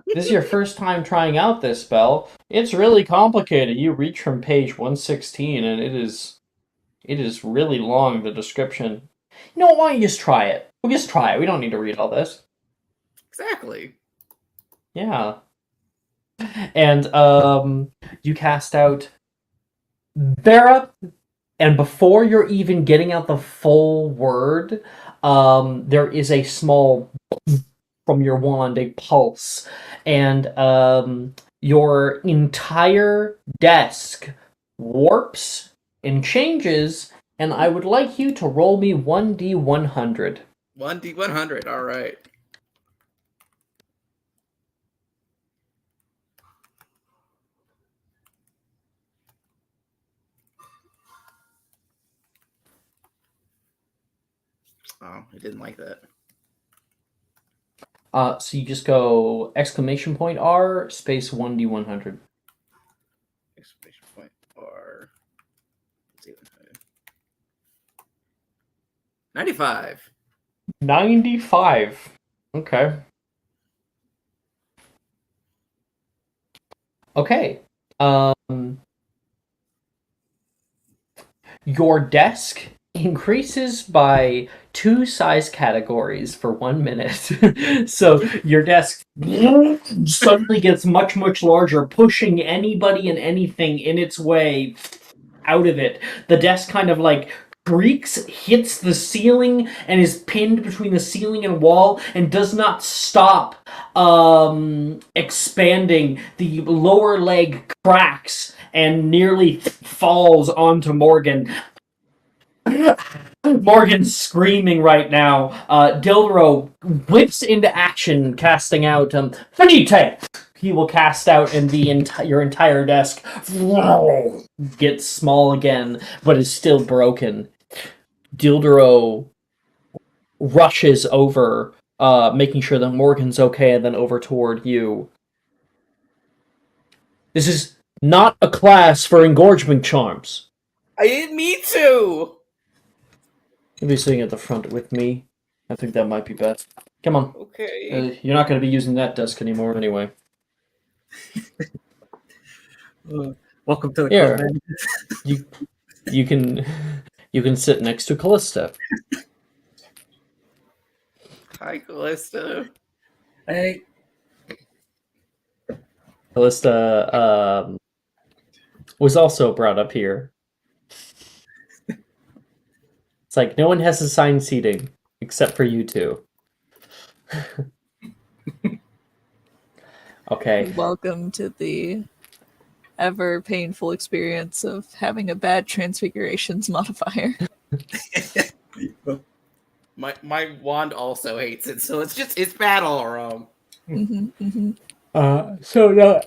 this is your first time trying out this spell. It's really complicated. You reach from page 116, and it is really long, the description. You know what, why don't you just try it? We'll just try it. We don't need to read all this. Exactly. Yeah. And you cast out Vera, and before you're even getting out the full word, there is a small from your wand, a pulse, and your entire desk warps and changes, and I would like you to roll me 1d100. 1d100, all right. Oh, I didn't like that. So you just go exclamation point R space 1d100. Exclamation point R. Let's see what 95. 95. Okay. Okay. Your desk increases by 2 size categories for 1 minute. So your desk suddenly gets much, much larger, pushing anybody and anything in its way out of it. The desk kind of like creaks, hits the ceiling, and is pinned between the ceiling and wall, and does not stop expanding. The lower leg cracks and nearly falls onto Morgan. Morgan's screaming right now. Dildro whips into action, casting out Finite! He will cast out, and your entire desk gets small again, but is still broken. Dildro rushes over, making sure that Morgan's okay, and then over toward you. This is not a class for engorgement charms. I didn't mean to. You'll be sitting at the front with me. I think that might be best. Come on. Okay. You're not going to be using that desk anymore anyway. Welcome to the Here. club, man. You can sit next to Callista. Hi, Callista. Hey, Callista was also brought up here. It's like no one has assigned seating except for you two. Okay. Welcome to the ever painful experience of having a bad transfigurations modifier. My wand also hates it, so it's bad all around. So now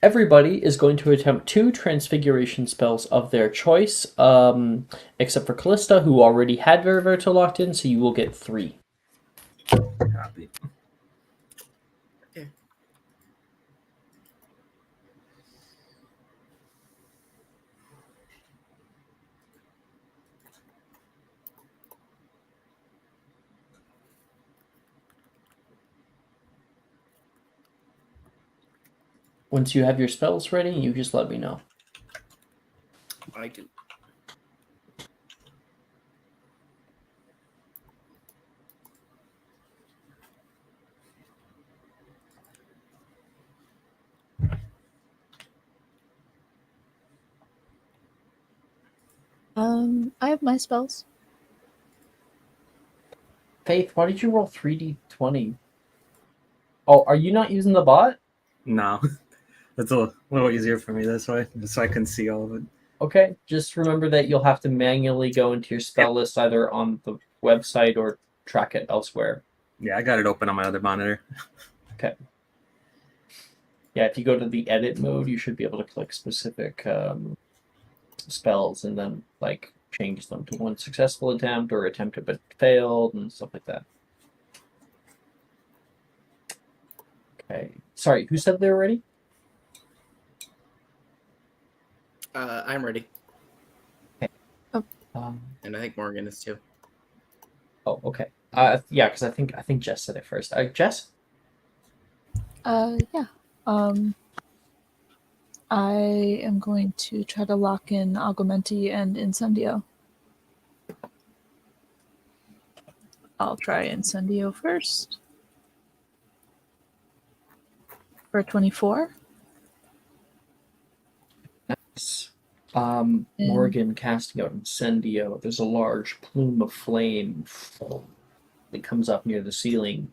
everybody is going to attempt 2 transfiguration spells of their choice, except for Callista, who already had Veriverto locked in, so you will get 3. Copy. Once you have your spells ready, you just let me know. I do. I have my spells. Faith, why did you roll 3d20? Oh, are you not using the bot? No, it's a little easier for me this way, so I can see all of it. Okay, just remember that you'll have to manually go into your spell list either on the website or track it elsewhere. Yeah, I got it open on my other monitor. Okay. Yeah, if you go to the edit mode, you should be able to click specific spells and then like change them to one successful attempt or attempt but failed and stuff like that. Okay. Sorry, who said they were ready? I'm ready, and I think Morgan is too. Oh, okay. Yeah, because I think Jess said it first. Jess? Yeah. I am going to try to lock in Augmenti and Incendio. I'll try Incendio first. For 24. Nice. Morgan casting out Incendio. There's a large plume of flame that comes up near the ceiling.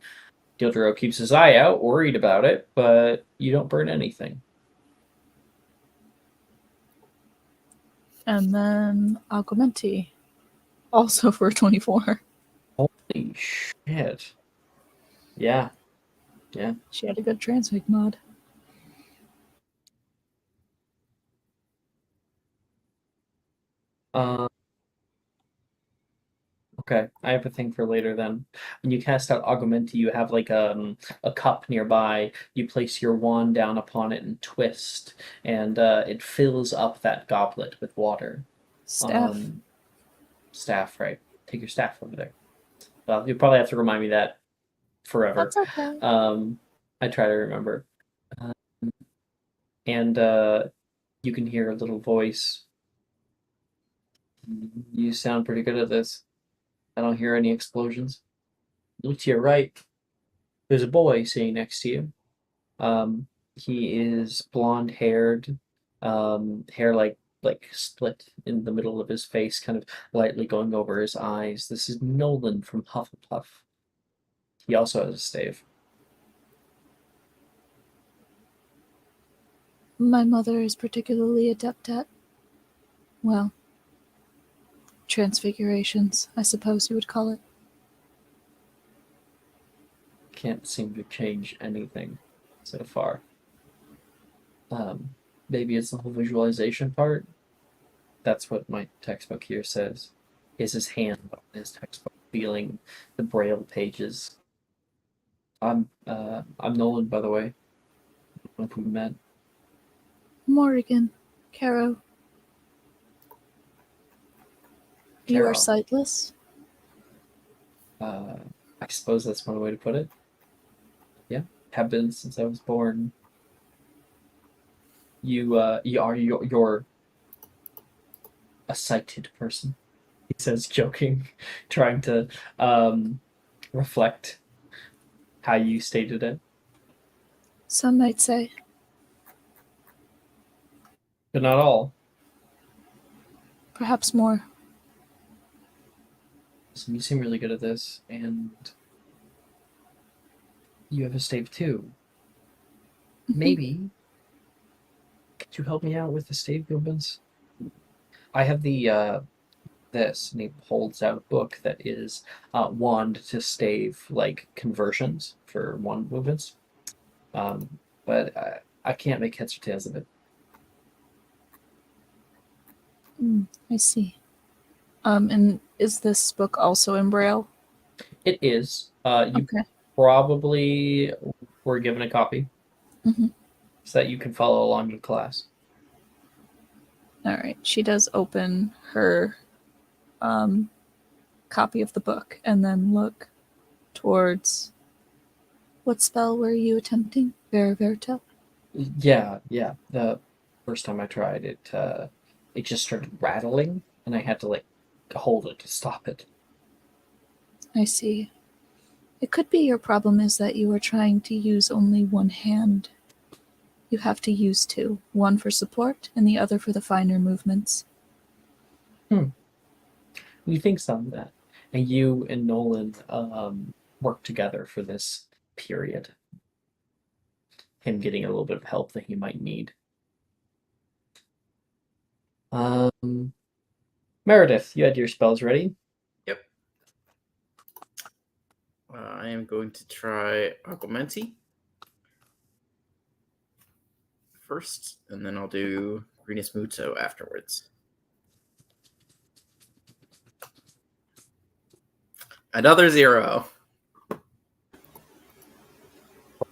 Dildro keeps his eye out, worried about it, but you don't burn anything. And then Augmenti. Also for 24. Holy shit. Yeah. Yeah. She had a good transfig mod. Okay, I have a thing for later then. When you cast out Augmenti, you have like a cup nearby. You place your wand down upon it and twist, and it fills up that goblet with water. Staff. Staff, right. Take your staff over there. Well, you'll probably have to remind me that forever. That's okay. I try to remember. And you can hear a little voice. You sound pretty good at this. I don't hear any explosions. Look to your right. There's a boy sitting next to you. He is blonde haired, hair like split in the middle of his face, kind of lightly going over his eyes. This is Nolan from Hufflepuff. He also has a stave. My mother is particularly adept at, well, transfigurations, I suppose you would call it. Can't seem to change anything so far. Maybe it's the whole visualization part. That's what my textbook here says. Is his hand on his textbook, feeling the braille pages. I'm Nolan, by the way. I don't know if we met. Morrigan, Caro. You Caro. are sightless? I suppose that's one way to put it. Yeah, have been since I was born. You're a sighted person, he says, joking, trying to reflect how you stated it. Some might say. But not all. Perhaps more. So you seem really good at this, and you have a stave too. Maybe. Could you help me out with the stave movements? I have the this, and he holds out a book that is wand to stave like conversions for wand movements. But I can't make heads or tails of it. I see. And is this book also in Braille? It is. You Okay. probably were given a copy Mhm. so that you can follow along in class. All right. She does open her copy of the book and then look towards. What spell were you attempting? Verito? Yeah. The first time I tried it, it just started rattling, and I had to like hold it to stop it. I see. It could be your problem is that you are trying to use only one hand. You have to use two, one for support and the other for the finer movements. You think some of that, and you and Nolan work together for this period. Him getting a little bit of help that he might need. Meredith, you had your spells ready. Yep. I am going to try Augmenti first, and then I'll do Greenest Muto afterwards. Another 0.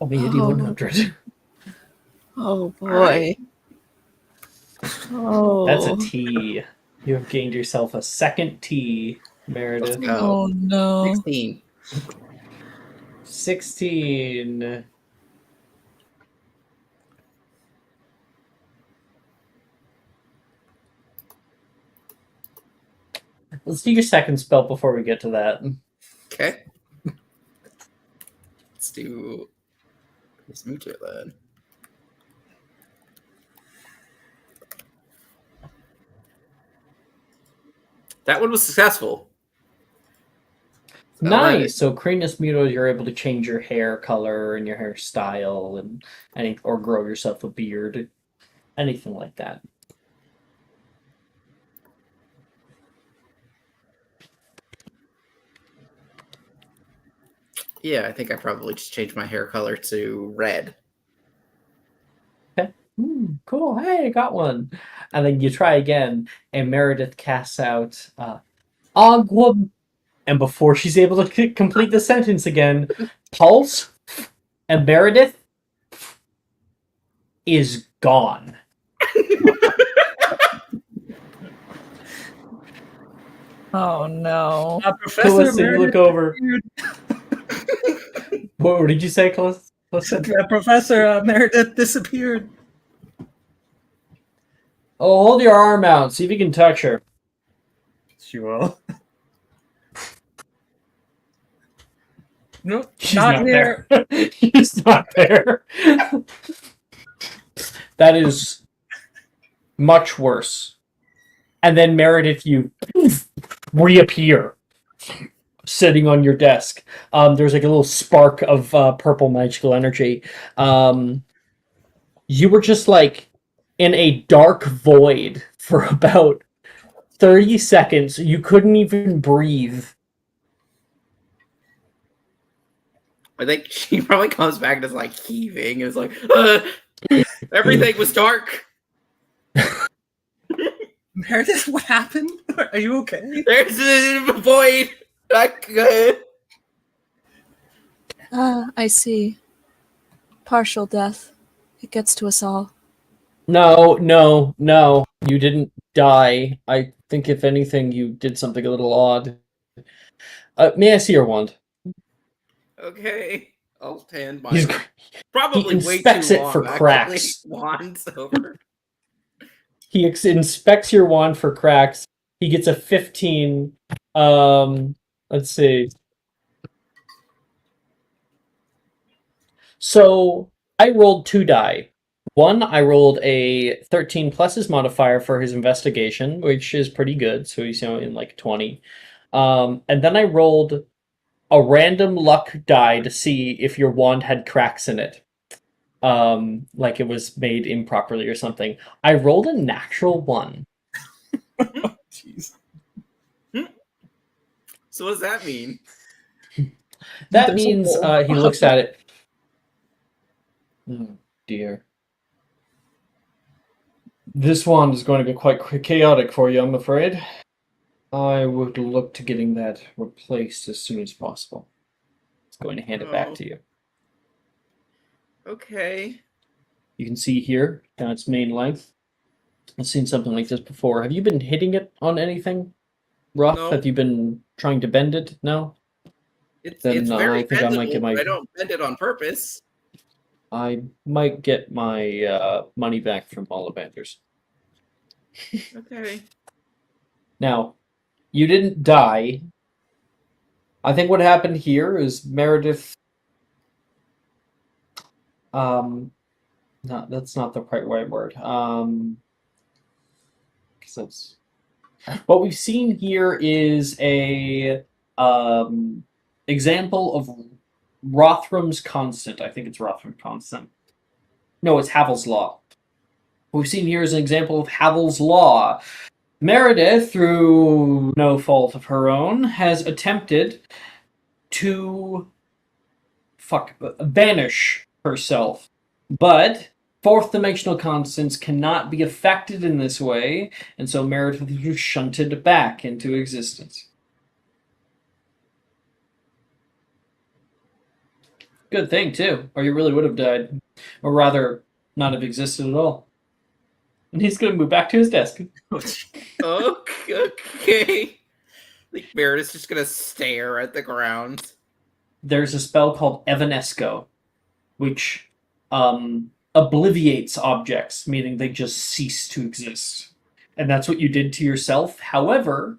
Oh, me, 100. Oh boy. Alright. Oh. That's a T. You have gained yourself a second T, Meredith. Let's go. Oh no. 16. 16. Let's do your second spell before we get to that. Okay. Let's do this Muto then. That one was successful. Nice. So Cranus Muto, you're able to change your hair color and your hairstyle and or grow yourself a beard. Anything like that. Yeah, I think I probably just changed my hair color to red. Okay. Cool. Hey, I got one. And then you try again, and Meredith casts out Agua. And before she's able to complete the sentence again, Pulse and Meredith is gone. Oh no. Professor Calista, you look Meredith over. disappeared. What did you say, Calista? Professor Meredith disappeared. Oh, hold your arm out. See if you can touch her. She will. Nope, She's not here. there. She's not there. That is much worse. And then Meredith, you reappear sitting on your desk. There's like a little spark of purple magical energy. You were just like in a dark void for about 30 seconds, you couldn't even breathe. I think she probably comes back and is like heaving. It's like, everything was dark. Meredith, what happened? Are you okay? There's a void. Not good. I see. Partial death. It gets to us all. No. You didn't die. I think if anything, you did something a little odd. May I see your wand? Okay. I'll hand my He probably way inspects too it long, for actually, cracks. wands over. He inspects your wand for cracks. He gets a 15. Let's see. So I rolled 2 die. One, I rolled a 13 plus his modifier for his investigation, which is pretty good. So he's in like 20. And then I rolled a random luck die to see if your wand had cracks in it. Like it was made improperly or something. I rolled a natural 1. Jeez. So what does that mean? That There's a means wall. he looks at it. Oh dear. This wand is going to be quite chaotic for you, I'm afraid. I would look to getting that replaced as soon as possible. It's going to hand it back to you. Okay. You can see here, down its main length. I've seen something like this before. Have you been hitting it on anything rough? No. Have you been trying to bend it? No? It's Then very I think I might bendable, get my... but I don't bend it on purpose. I might get my money back from Ollivanders. Okay. Now, you didn't die. I think what happened here is Meredith... no, that's not the right word. Because that's... What we've seen here is a example of Rothrum's Constant. I think it's Rothrum's Constant. No, it's Havel's Law. What we've seen here is an example of Havel's Law. Meredith, through no fault of her own, has attempted to banish herself. But fourth dimensional constants cannot be affected in this way, and so Meredith was shunted back into existence. Good thing, too, or you really would have died. Or rather, not have existed at all. And he's going to move back to his desk. Okay. I think Meredith's just gonna stare at the ground. There's a spell called Evanesco, which obliviates objects, meaning they just cease to exist. And that's what you did to yourself. However,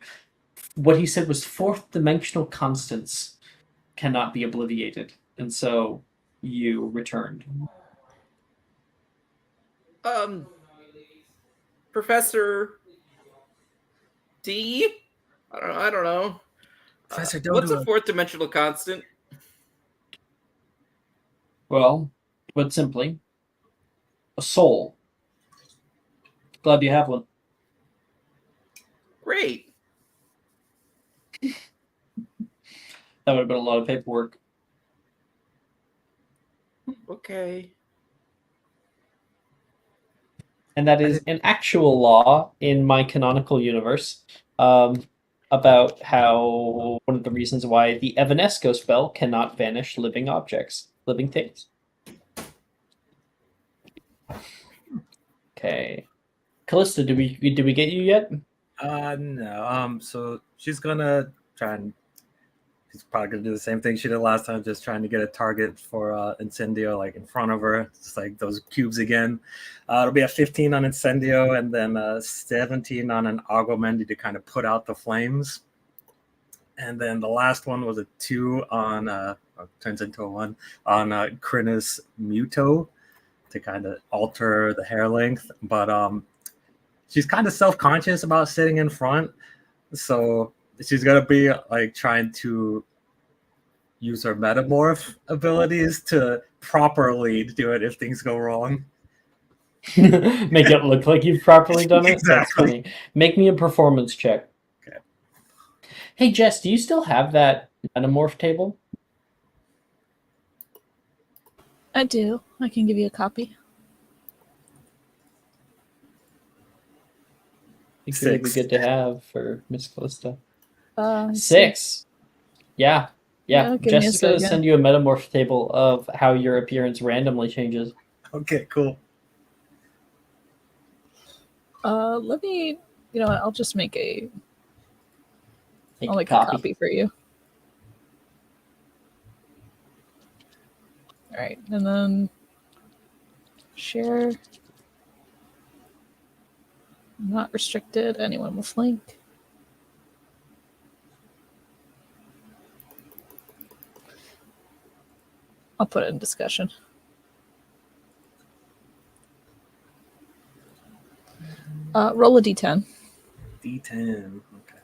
what he said was fourth dimensional constants cannot be obliviated. And so you returned. Professor D? I don't know. Professor What's a Dodo. fourth dimensional constant? Well, put simply, a soul. Glad you have one. Great. That would have been a lot of paperwork. Okay. And that is an actual law in my canonical universe about how one of the reasons why the Evanesco spell cannot banish living objects, living things. Okay. Callista, did we get you yet? No. So she's gonna try and she's probably gonna do the same thing she did last time, just trying to get a target for Incendio, like in front of her, just like those cubes again. It'll be a 15 on Incendio, and then 17 on an Aguamendi to kind of put out the flames. And then the last one was a 2 on turns into a 1 on Crinus Muto to kind of alter the hair length, but she's kind of self-conscious about sitting in front, so she's gonna be like trying to use her metamorph abilities to properly do it if things go wrong. Make it look like you've properly done it. That's Exactly. funny. Make me a performance check. Okay. Hey Jess, do you still have that metamorph table? I do. I can give you a copy. I think it would be 6. good to have for Miss Callista. Let's see. 6. Yeah. Yeah, give me a Jessica's gonna second. send you a metamorph table of how your appearance randomly changes. Okay, cool. Let me. You know what? I'll just make a. Make I'll a make a copy for you. All right, and then share. Not restricted. Anyone with link. I'll put it in discussion. Roll a d10. D10. Okay.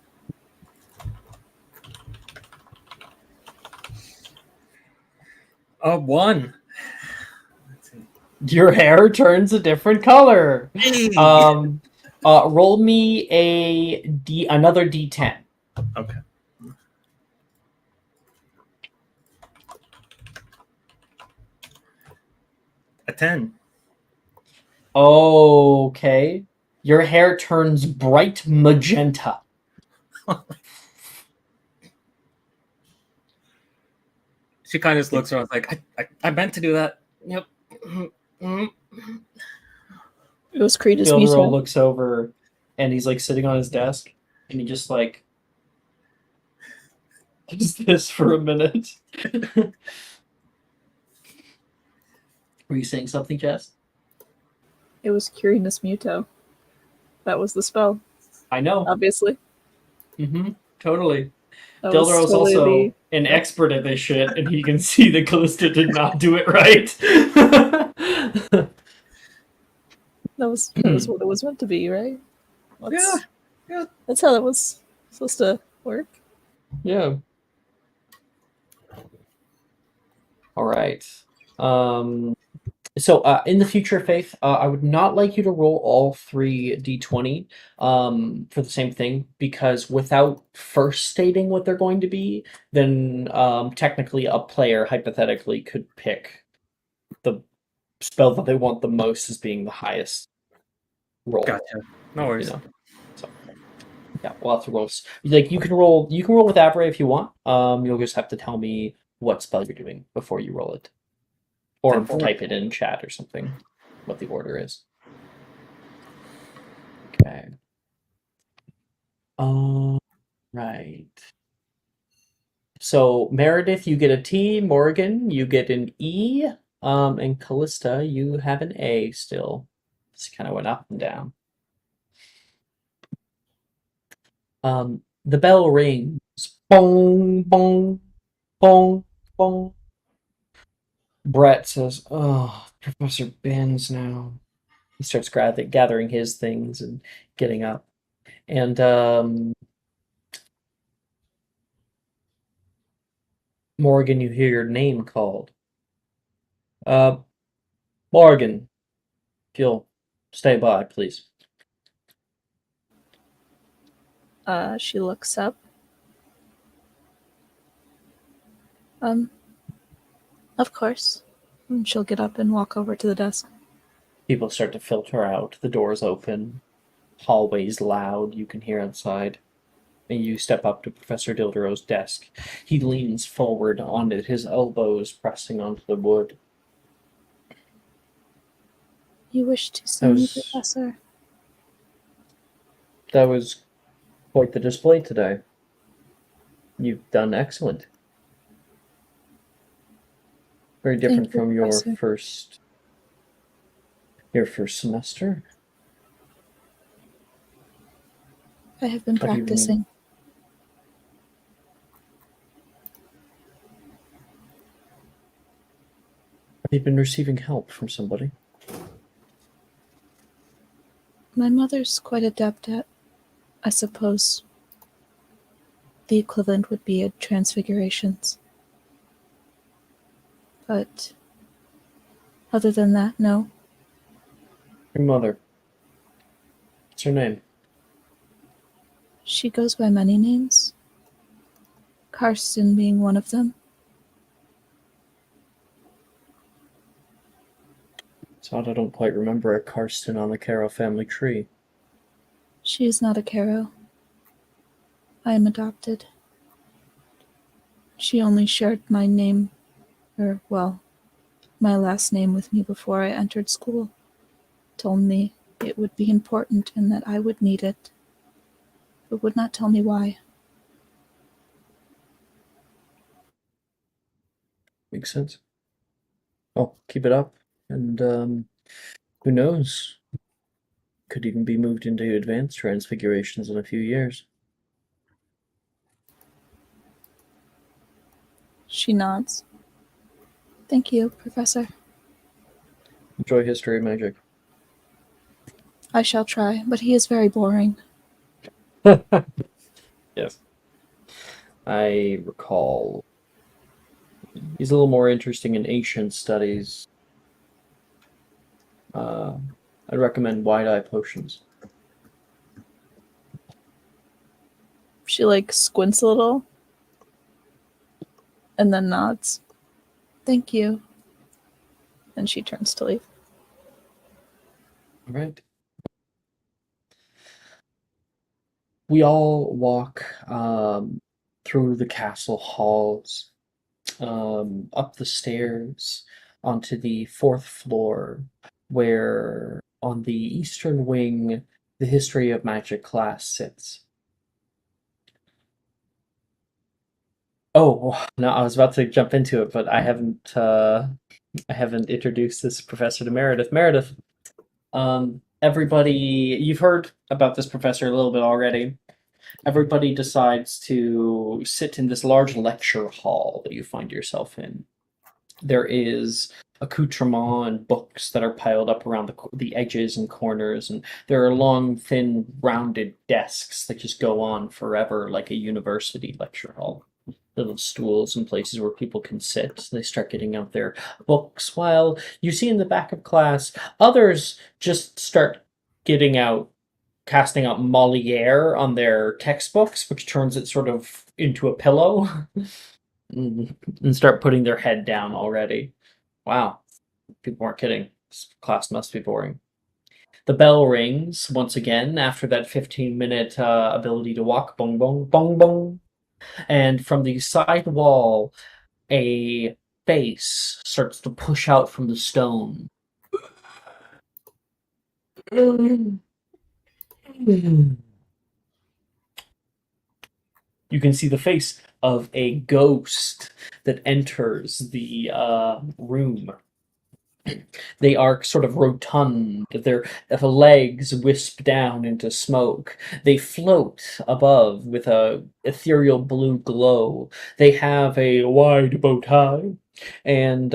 A 1. Let's see. Your hair turns a different color. Hey! Roll me another D10. Okay. A 10. Okay. Your hair turns bright magenta. She kind of just looks around like, I meant to do that. Yep. It was Cretus Gildero Muto. looks over and he's like sitting on his desk and he just like does this for a minute. Were you saying something, Jess? It was Curinus Muto. That was the spell, I know. obviously. Totally. That was Dildero's totally also an expert at this shit, and he can see that Callista did not do it right. that was what it was meant to be, right? Yeah. That's how that was supposed to work. Yeah. All right. So in the future, Faith, I would not like you to roll all 3 d20 for the same thing, because without first stating what they're going to be, then technically a player hypothetically could pick the spell that they want the most as being the highest roll. Gotcha. No worries. You know? So yeah, we'll have to roll. Like you can roll with Avray if you want. You'll just have to tell me what spell you're doing before you roll it. Or type it in chat or something, what the order is. Okay. Right. So Meredith, you get a T. Morgan, you get an E. And Callista, you have an A still. This kind of went up and down. The bell rings. Bong, bong, bong, bong. Brett says, "Oh, Professor Ben's now." He starts gathering his things and getting up. And Morgan, you hear your name called. Morgan, if you'll stay by, please. She looks up. Of course. And she'll get up and walk over to the desk. People start to filter out. The doors open. Hallways loud. You can hear outside. And you step up to Professor Dildero's desk. He leans forward on it, his elbows pressing onto the wood. You wish to see me, Professor? That was quite the display today. You've done excellent. Very different from your first semester. I have been practicing. Have you been receiving help from somebody? My mother's quite adept at, I suppose, the equivalent would be at transfigurations. But other than that, no. Your mother. What's her name? She goes by many names, Karsten being one of them. It's odd I don't quite remember a Karsten on the Caro family tree. She is not a Caro. I am adopted. She only shared my name, my last name with me before I entered school. Told me it would be important and that I would need it, but would not tell me why. Makes sense. Oh, keep it up. And, who knows? Could even be moved into advanced transfigurations in a few years. She nods. Thank you, Professor. Enjoy history of magic. I shall try, but he is very boring. Yes. I recall. He's a little more interesting in ancient studies. I'd recommend wide-eye potions. She squints a little and then nods. Thank you. And she turns to leave. All right. We all walk through the castle halls, up the stairs, onto the fourth floor, where on the eastern wing the history of magic class sits. Oh, no, I was about to jump into it, but I haven't introduced this professor to Meredith. Meredith, everybody, you've heard about this professor a little bit already. Everybody decides to sit in this large lecture hall that you find yourself in. There is accoutrement and books that are piled up around the edges and corners, and there are long, thin, rounded desks that just go on forever like a university lecture hall. Little stools and places where people can sit. They start getting out their books, while you see in the back of class, others just start getting out casting out Moliere on their textbooks, which turns it sort of into a pillow, and start putting their head down already. Wow, people aren't kidding. This class must be boring. The bell rings once again after that 15-minute ability to walk. Bong, bong, bong, bong. And from the side wall, a face starts to push out from the stone. You can see the face of a ghost that enters the room. They are sort of rotund. Their legs wisp down into smoke. They float above with a ethereal blue glow. They have a wide bow tie and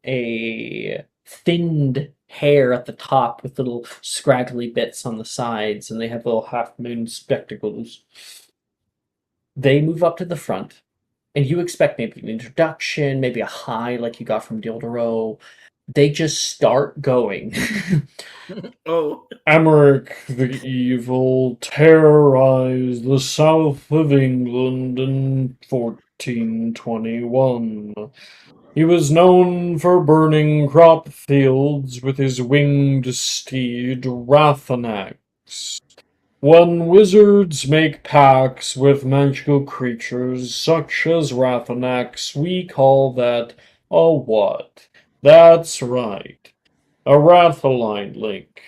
a thinned hair at the top with little scraggly bits on the sides, and they have little half moon spectacles. They move up to the front, and you expect maybe an introduction, maybe a hi like you got from Dildero. They just start going. Oh, Emmerich the Evil terrorized the south of England in 1421. He was known for burning crop fields with his winged steed Rathanax. When wizards make pacts with magical creatures such as Rathanax, we call that a what? That's right, a Rathaline link.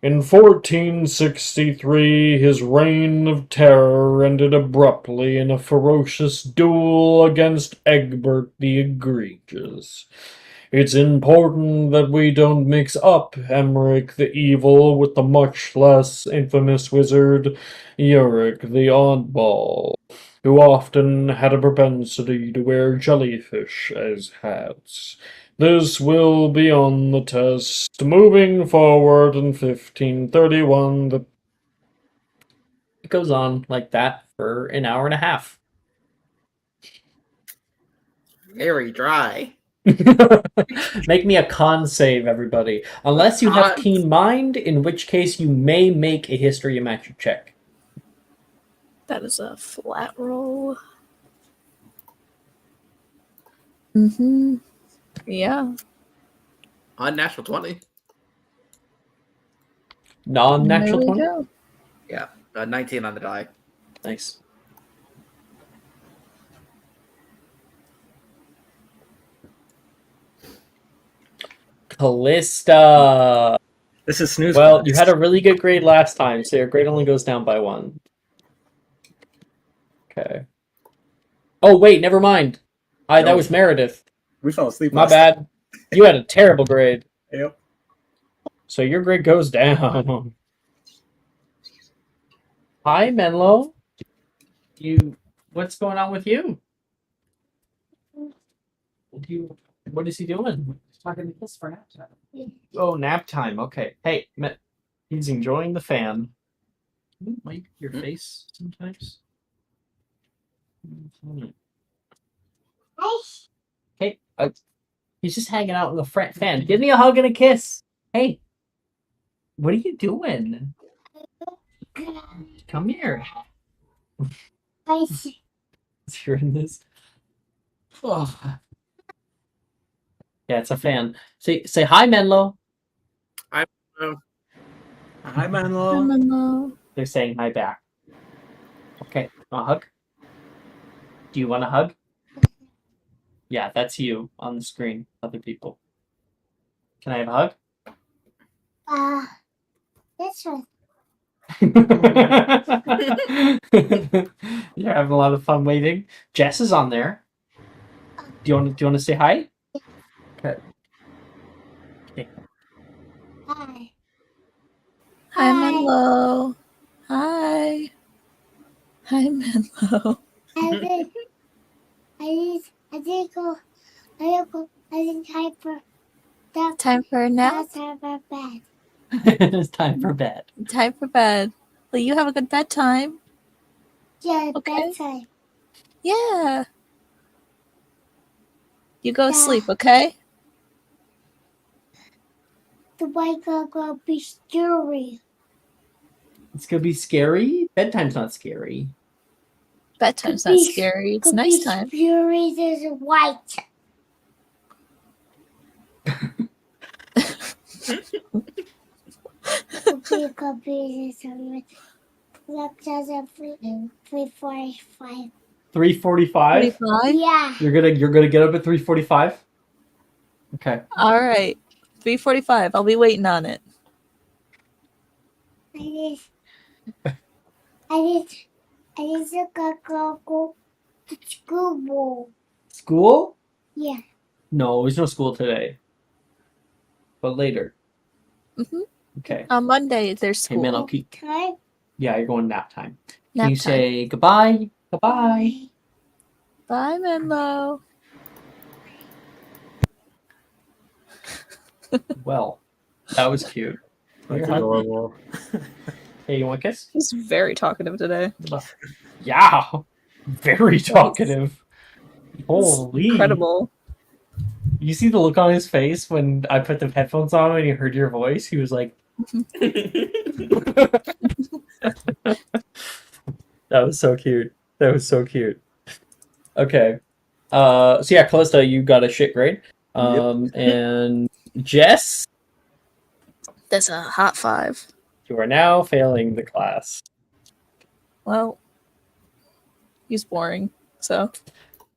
In 1463, his reign of terror ended abruptly in a ferocious duel against Egbert the Egregious. It's important that we don't mix up Emmerich the Evil with the much less infamous wizard Yorick the Oddball, who often had a propensity to wear jellyfish as hats. This will be on the test. Moving forward in 1531, it goes on like that for an hour and a half. very dry. Make me a con save, everybody. Unless you have keen mind, in which case you may make a history and magic check. That is a flat roll. Mm-hmm. Yeah. Unnatural 20. Non-natural There we 20? go. Yeah, 19 on the die. Nice. Callista. This is snooze. Well, fest. you had a really good grade last time, so your grade only goes down by 1. Okay. Oh, wait, never mind. That was Meredith. We fell asleep. My last bad. You had a terrible grade. Yep. So your grade goes down. Hi, Menlo. What's going on with you? What is he doing? He's talking to Kiss for nap time. Oh, nap time. Okay. Hey, he's enjoying the fan. Can you wipe your face sometimes? Okay. He's just hanging out in the fan. Give me a hug and a kiss. Hey. What are you doing? Come here. You're in this. Oh. Yeah, it's a fan. Say hi, Menlo. Hi, Hi, Menlo. Menlo. They're saying hi back. Okay, want a hug? Do you want a hug? Yeah, that's you on the screen. Other people. Can I have a hug? This one. You're having a lot of fun waiting. Jess is on there. Do you want to say hi? Okay. Hi. Hi, Menlo. Hi. Hi, Menlo. I did go. I didn't type for that. Time for a nap? Time for bed. It's time for bed. Time for bed. Will you have a good bedtime? Yeah, Okay. bedtime. Yeah. You go Yeah. sleep, okay? The white girl will be scary. It's gonna be scary. Bedtime's not scary. Bedtime's Could not be- scary. It's Could nice be time. Scary is white. Could be something. Look, there's a 345. 3:45. 45? Yeah. You're gonna get up at 3:45. Okay. All right. 3:45. I'll be waiting on it. I just go to school. School? Yeah. No, there's no school today. But later. Mhm. Okay. On Monday, there's Hey, school. man, I'll keep. Time. Yeah, you're going nap time. Nap Can you time. say goodbye? Goodbye. Bye, Menlo. Well, that was cute. That's adorable. Hey, you want a kiss? He's very talkative today. Yeah. Very talkative. Holy. Incredible. You see the look on his face when I put the headphones on and he heard your voice? He was like, that was so cute. That was so cute. Okay. So yeah, Callista, you got a shit grade. And Jess, That's a hot 5. you are now failing the class. Well, he's boring. So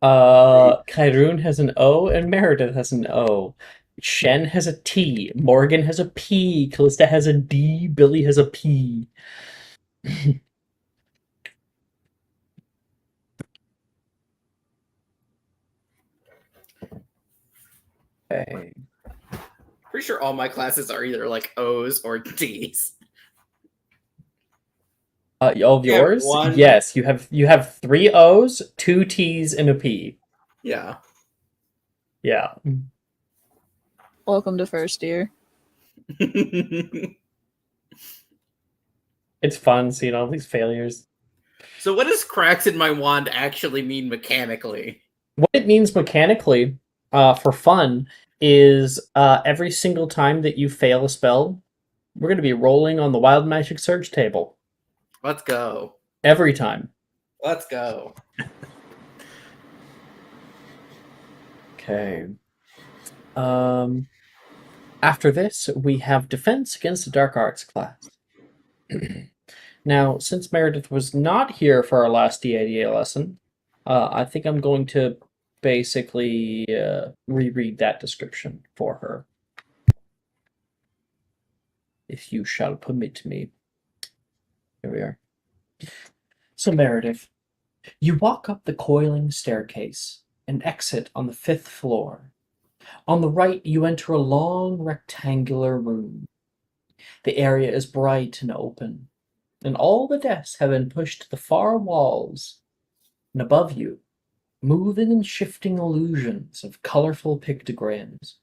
Kyrune has an O and Meredith has an O. Shen has a T. Morgan has a P. Callista has a D. Billy has a P. Okay. Pretty sure all my classes are either like O's or D's. All of You have yours? one. Yes, you have 3 O's, 2 T's, and a P. Yeah. Yeah. welcome to first year. It's fun seeing all these failures. So what does cracks in my wand actually mean mechanically? What it means mechanically, for fun is every single time that you fail a spell, we're going to be rolling on the Wild Magic Surge table. Let's go. Every time. Let's go. Okay. After this, we have Defense against the Dark Arts class. Now, since Meredith was not here for our last DIDA lesson, I think I'm going to basically reread that description for her. If you shall permit me. Here we are. So, Meredith, you walk up the coiling staircase and exit on the 5th floor. On the right, you enter a long rectangular room. The area is bright and open, and all the desks have been pushed to the far walls. And above you, moving and shifting illusions of colorful pictograms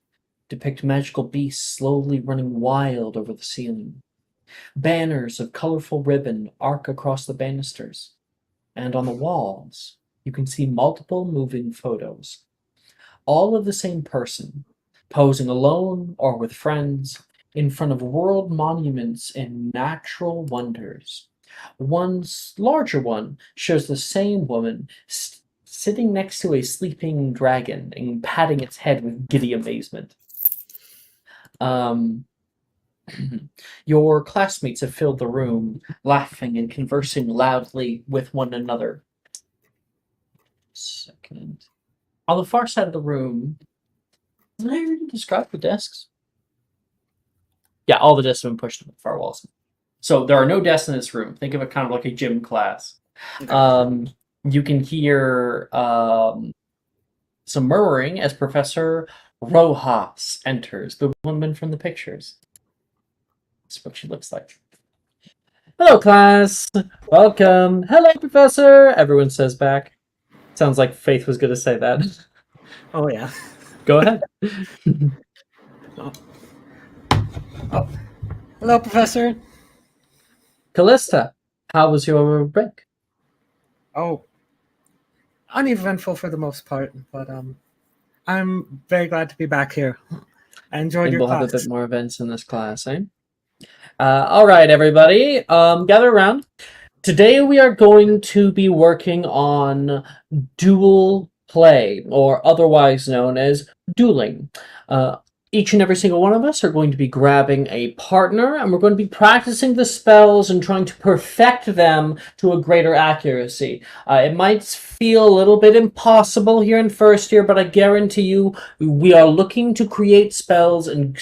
depict magical beasts slowly running wild over the ceiling. Banners of colorful ribbon arc across the banisters, and on the walls, you can see multiple moving photos, all of the same person, posing alone or with friends in front of world monuments and natural wonders. One larger one shows the same woman sitting next to a sleeping dragon and patting its head with giddy amazement. Your classmates have filled the room, laughing and conversing loudly with one another. Second. On the far side of the room, did I already describe the desks? Yeah, all the desks have been pushed to the far walls. So there are no desks in this room. Think of it kind of like a gym class. Okay. You can hear some murmuring as Professor Rojas enters, the woman from the pictures. That's what she looks like. Hello, class. Welcome. Hello, Professor. Everyone says back. Sounds like Faith was going to say that. Oh yeah. Go ahead. Oh, hello, Professor. Callista, how was your break? Oh, uneventful for the most part, but I'm very glad to be back here. I enjoyed And your we'll class. have a bit more events in this class, eh? All right, everybody, gather around. Today we are going to be working on dual play, or otherwise known as dueling. Each and every single one of us are going to be grabbing a partner, and we're going to be practicing the spells and trying to perfect them to a greater accuracy. It might feel a little bit impossible here in first year, but I guarantee you we are looking to create spells and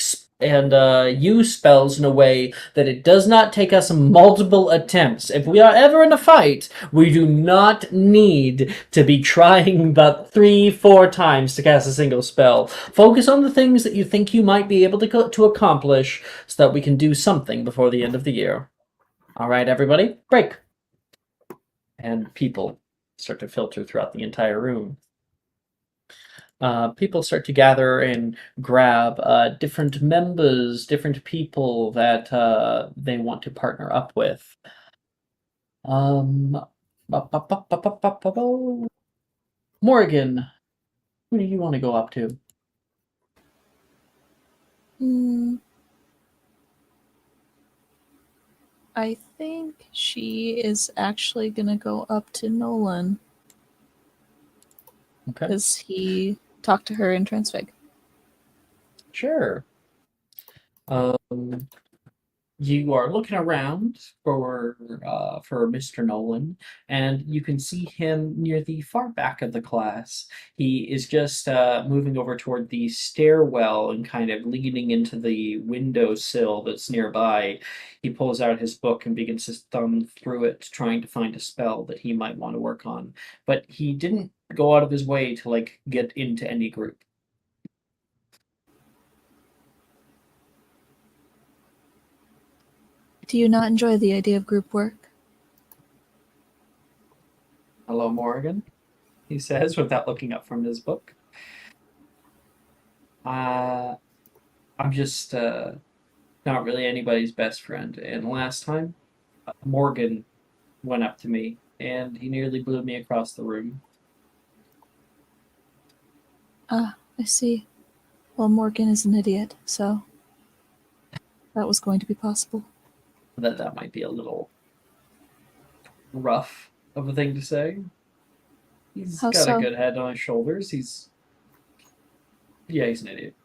use spells in a way that it does not take us multiple attempts. If we are ever in a fight, we do not need to be trying about 3-4 times to cast a single spell. Focus on the things that you think you might be able to accomplish so that we can do something before the end of the year. All right, everybody, break. And people start to filter throughout the entire room. People start to gather and grab different members, different people that they want to partner up with. Morgan, who do you want to go up to? I think she is actually gonna go up to Nolan Okay, because he talked to her in Transfig. sure. You are looking around for Mr. Nolan, and you can see him near the far back of the class. He is just moving over toward the stairwell and kind of leaning into the windowsill that's nearby. He pulls out his book and begins to thumb through it, trying to find a spell that he might want to work on. But he didn't go out of his way to get into any group. Do you not enjoy the idea of group work? Hello, Morgan, he says without looking up from his book. I'm just not really anybody's best friend. And last time, Morgan went up to me and he nearly blew me across the room. I see. Well, Morgan is an idiot, so that was going to be possible. That might be a little rough of a thing to say. He's How got a so? good head on his shoulders. He's an idiot.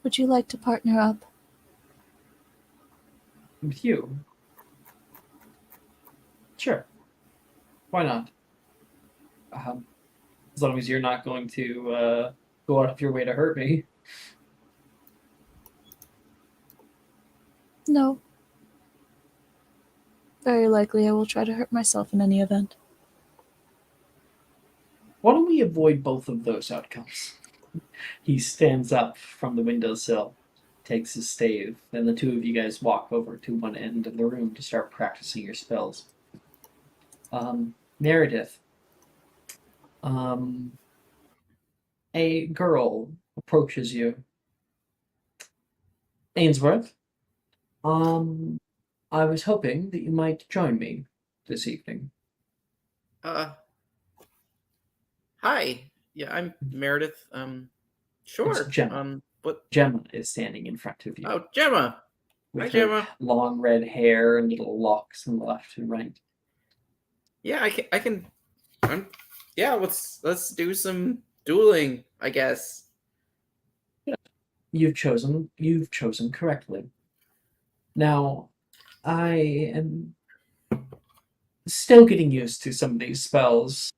Would you like to partner up? With you? Sure. Why not? As long as you're not going to go out of your way to hurt me. No. Very likely I will try to hurt myself in any event. Why don't we avoid both of those outcomes? He stands up from the windowsill, takes his stave, and the two of you guys walk over to one end of the room to start practicing your spells. Meredith, a girl approaches you. Ainsworth, I was hoping that you might join me this evening. Hi. Yeah, I'm Meredith. Sure. It's Gemma. What? Gemma is standing in front of you. Oh, Gemma. With Hi, her Gemma. long red hair and little locks on the left and right. Yeah, I can. Yeah, let's do some dueling, I guess. You've chosen correctly. Now, I am still getting used to some of these spells.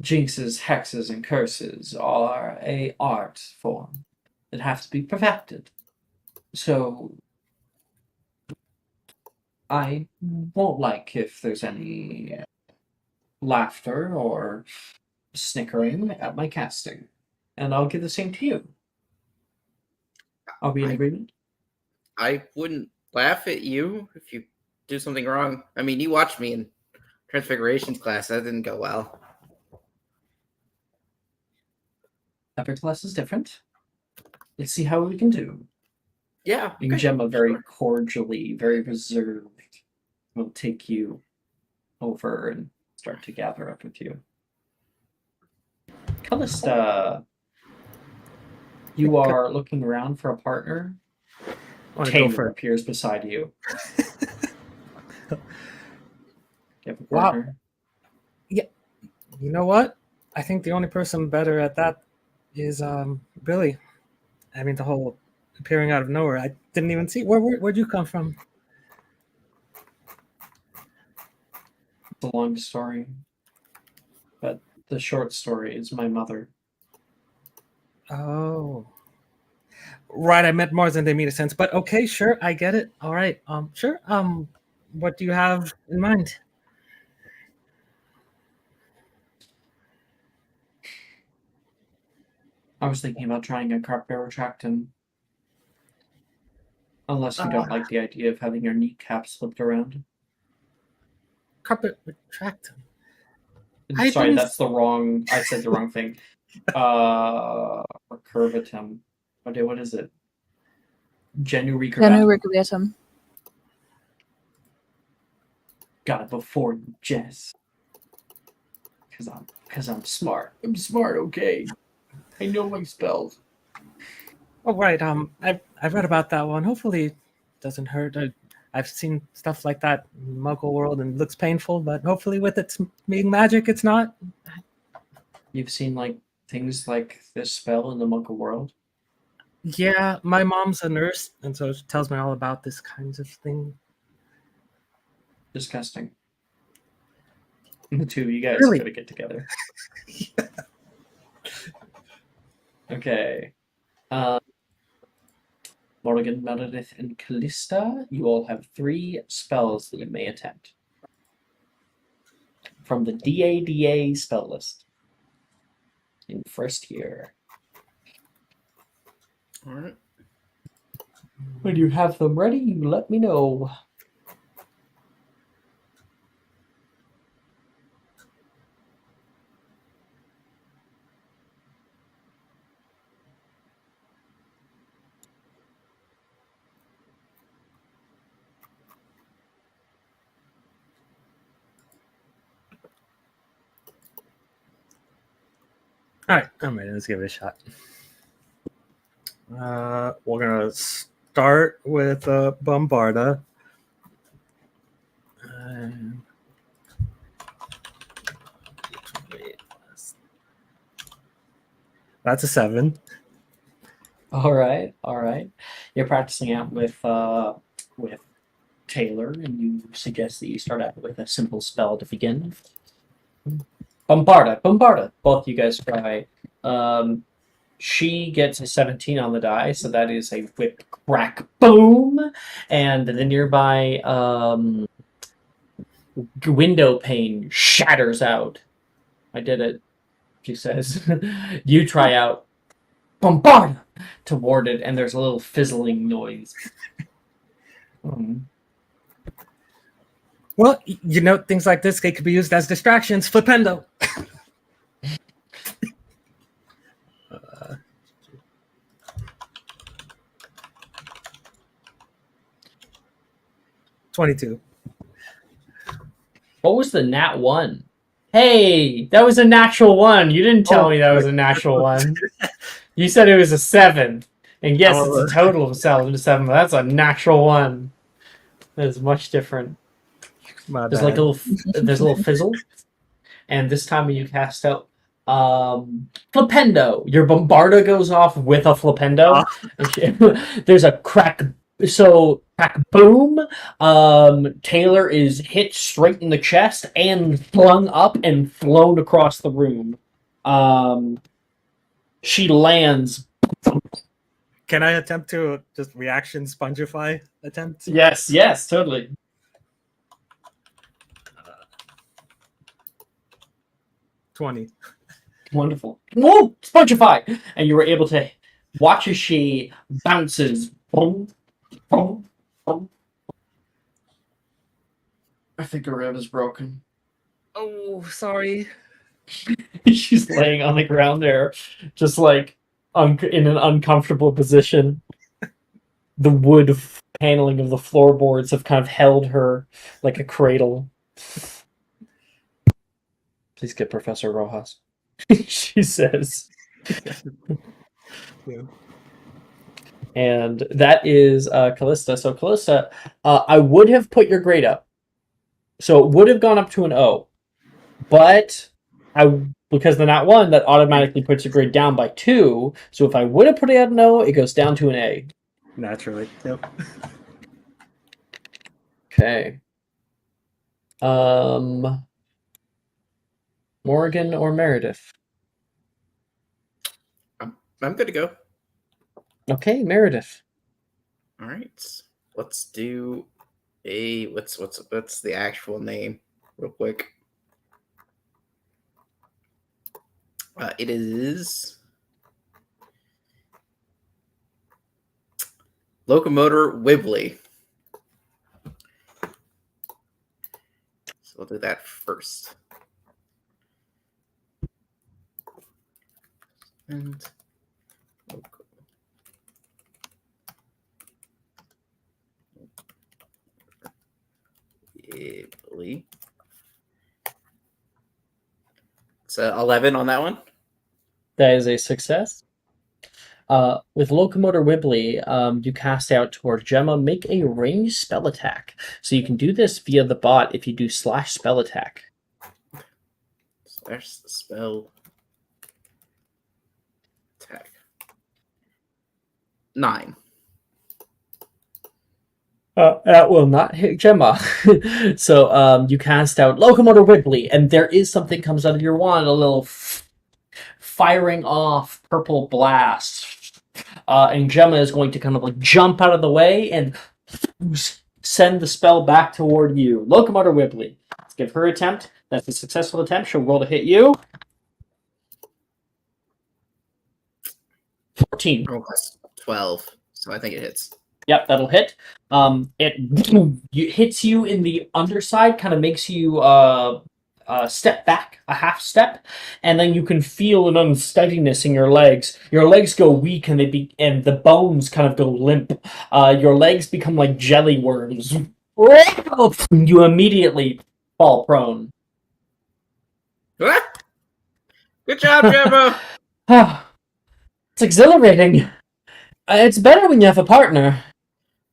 Jinxes, hexes, and curses are a art form that have to be perfected. So I won't like if there's any laughter or snickering at my casting. And I'll give the same to you. Are we in agreement? I wouldn't laugh at you if you do something wrong. I mean, you watched me in Transfigurations class. That didn't go well. Every class is different. Let's see how we can do. Yeah. And Okay, Gemma, very sure. cordially, very reserved, will take you over and start to gather up with you. Callista, you are looking around for a partner. Taylor appears beside you. You have a partner? Wow. Yeah. You know what? I think the only person better at that is Billy. I mean, the whole appearing out of nowhere. I didn't even see. Where'd you come from? It's a long story, but the short story is my mother. Oh. Right, I meant more than they made sense. But okay, sure, I get it. All right. Sure. What do you have in mind? I was thinking about trying a carpet retractum. Unless you don't like the idea of having your kneecap slipped around. Carpet retractum. Sorry, that's the wrong. I said the wrong thing. Recurvatum. What is it? Genu recurvatum. Got it before you, Jess. Because I'm smart. I'm smart, okay? I know my spells. Oh right. I've read about that one. Hopefully, it doesn't hurt. I've seen stuff like that in Muggle world and it looks painful, but hopefully with it being magic, it's not. You've seen like things like this spell in the Muggle world? Yeah, my mom's a nurse, and so she tells me all about this kinds of thing. Disgusting. The two of you guys Really? gotta get together. Okay. Morgan, Meredith, and Callista, you all have 3 spells that you may attempt from the DADA spell list in first year. All right. When you have them ready, you let me know. All right, I'm ready. Let's give it a shot. We're gonna start with Bombarda. That's a 7. All right. You're practicing out with Taylor, and you suggest that you start out with a simple spell to begin. Bombarda. Both you guys try. She gets a 17 on the die, so that is a whip crack boom, and the nearby window pane shatters out. I did it, she says. You try out Bombarda toward it, and there's a little fizzling noise. Well, you know, things like this, they could be used as distractions. Flipendo. 22. What was the nat 1? Hey, that was a natural 1. You didn't tell me that was a natural 1. You said it was a 7. And yes, it's a total of a 7, but that's a natural 1. That is much different. There's like there's a little fizzle. And this time when you cast out Flipendo, your Bombarda goes off with a Flipendo. There's a crack. So crack boom. Taylor is hit straight in the chest and flung up and flown across the room. She lands. Can I attempt to just reaction spongify attempt? Yes, totally. Uh, 20. Wonderful. Whoa! Spongify! And you were able to watch as she bounces. Boom, boom, boom. I think her rib is broken. Oh, sorry. She's laying on the ground there, just like in an uncomfortable position. The wood paneling of the floorboards have kind of held her like a cradle. Please get Professor Rojas. She says. Yeah. And that is Callista. So Callista, I would have put your grade up. So it would have gone up to an O. But because the nat 1, that automatically puts your grade down by 2. So if I would have put it at an O, it goes down to an A. Naturally. Yep. Okay. Morgan or Meredith? I'm good to go. Okay, Meredith. All right. Let's do a what's the actual name real quick. It is Locomotor Wibbly. So we'll do that first. And Wibbly. It's 11 on that one. That is a success. With Locomotor Wibbly, you cast out toward Gemma, make a ranged spell attack. So you can do this via the bot if you do /spell attack. /spell attack. 9. That will not hit Gemma. So you cast out Locomotor Wibbly, and there is something comes out of your wand, a little firing off purple blast. And Gemma is going to kind of like jump out of the way and send the spell back toward you. Locomotor Wibbly. Let's give her attempt. That's a successful attempt. She'll roll to hit you. 14. Oh, that's 12. So I think it hits. Yep, that'll hit. It hits you in the underside, kind of makes you step back a half step, and then you can feel an unsteadiness in your legs. Your legs go weak, and and the bones kind of go limp. Your legs become like jelly worms. You immediately fall prone. Good job, Gemma. It's exhilarating. It's better when you have a partner.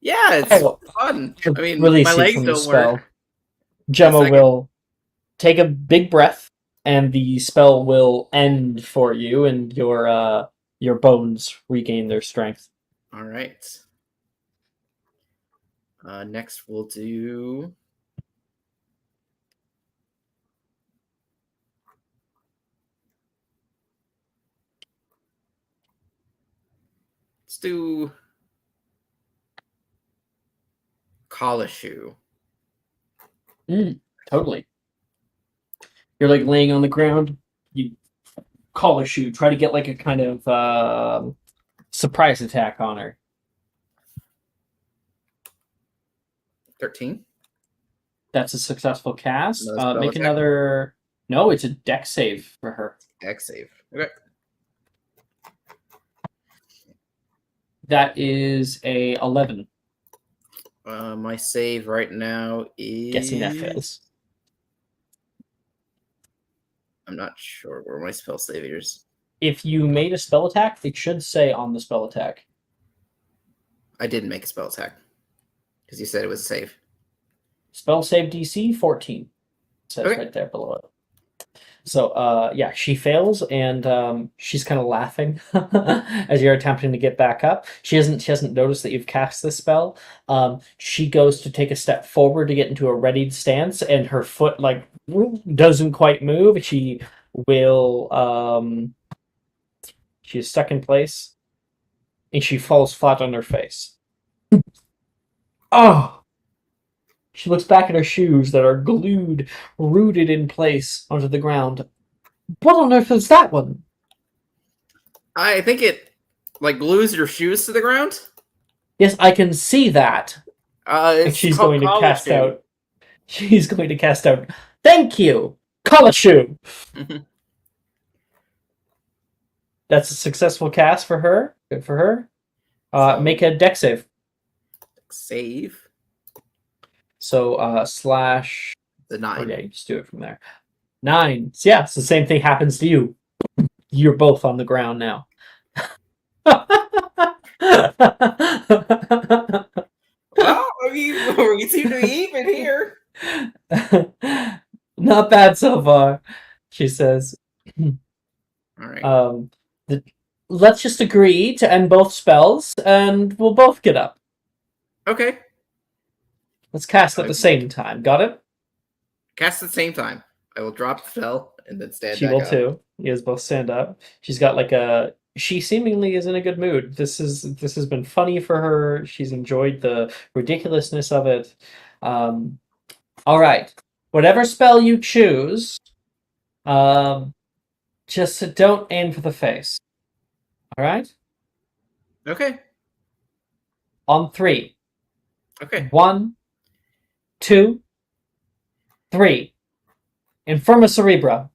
Yeah, it's Oh, fun. I mean, my release you legs from the don't spell. work. Gemma second. will take a big breath, and the spell will end for you, and your bones regain their strength. All right. Next, we'll do. Let's do collar shoe. Totally. You're like laying on the ground. You collar shoot, try to get like a kind of surprise attack on her. 13. That's a successful cast. Another spell Make attack? another. No, it's a dex save for her. X save. Okay. That is a 11. My save right now is. Guessing that fails. I'm not sure where my spell saviors. If you made a spell attack, it should say on the spell attack. I didn't make a spell attack because you said it was a save. Spell save DC 14. It says Okay. right there below it. So, yeah, she fails, and she's kind of laughing as you're attempting to get back up. She hasn't noticed that you've cast this spell. She goes to take a step forward to get into a readied stance, and her foot like doesn't quite move. She will. She's stuck in place, and she falls flat on her face. Oh! She looks back at her shoes that are glued, rooted in place onto the ground. What on earth is that one? I think it like glues your shoes to the ground. Yes, I can see that. And It's she's called going to collar cast shoe. out. She's going to cast out. Thank you, collar shoe. That's a successful cast for her. Good for her. So- Make a dex save. Save So slash. the 9. Oh yeah, you just do it from there. 9. So, yeah, so the same thing happens to you. You're both on the ground now. Well, I mean, we seem to be even here. Not bad so far, she says. All right. Let's just agree to end both spells, and we'll both get up. Okay. Let's cast at the same time. Got it? Cast at the same time. I will drop the spell and then stand She back will up. too. You guys both stand up. She's got like a. She seemingly is in a good mood. This has been funny for her. She's enjoyed the ridiculousness of it. All right, whatever spell you choose, just don't aim for the face. All right. Okay. On 3. Okay. 1, 2, 3. Infirma Cerebra.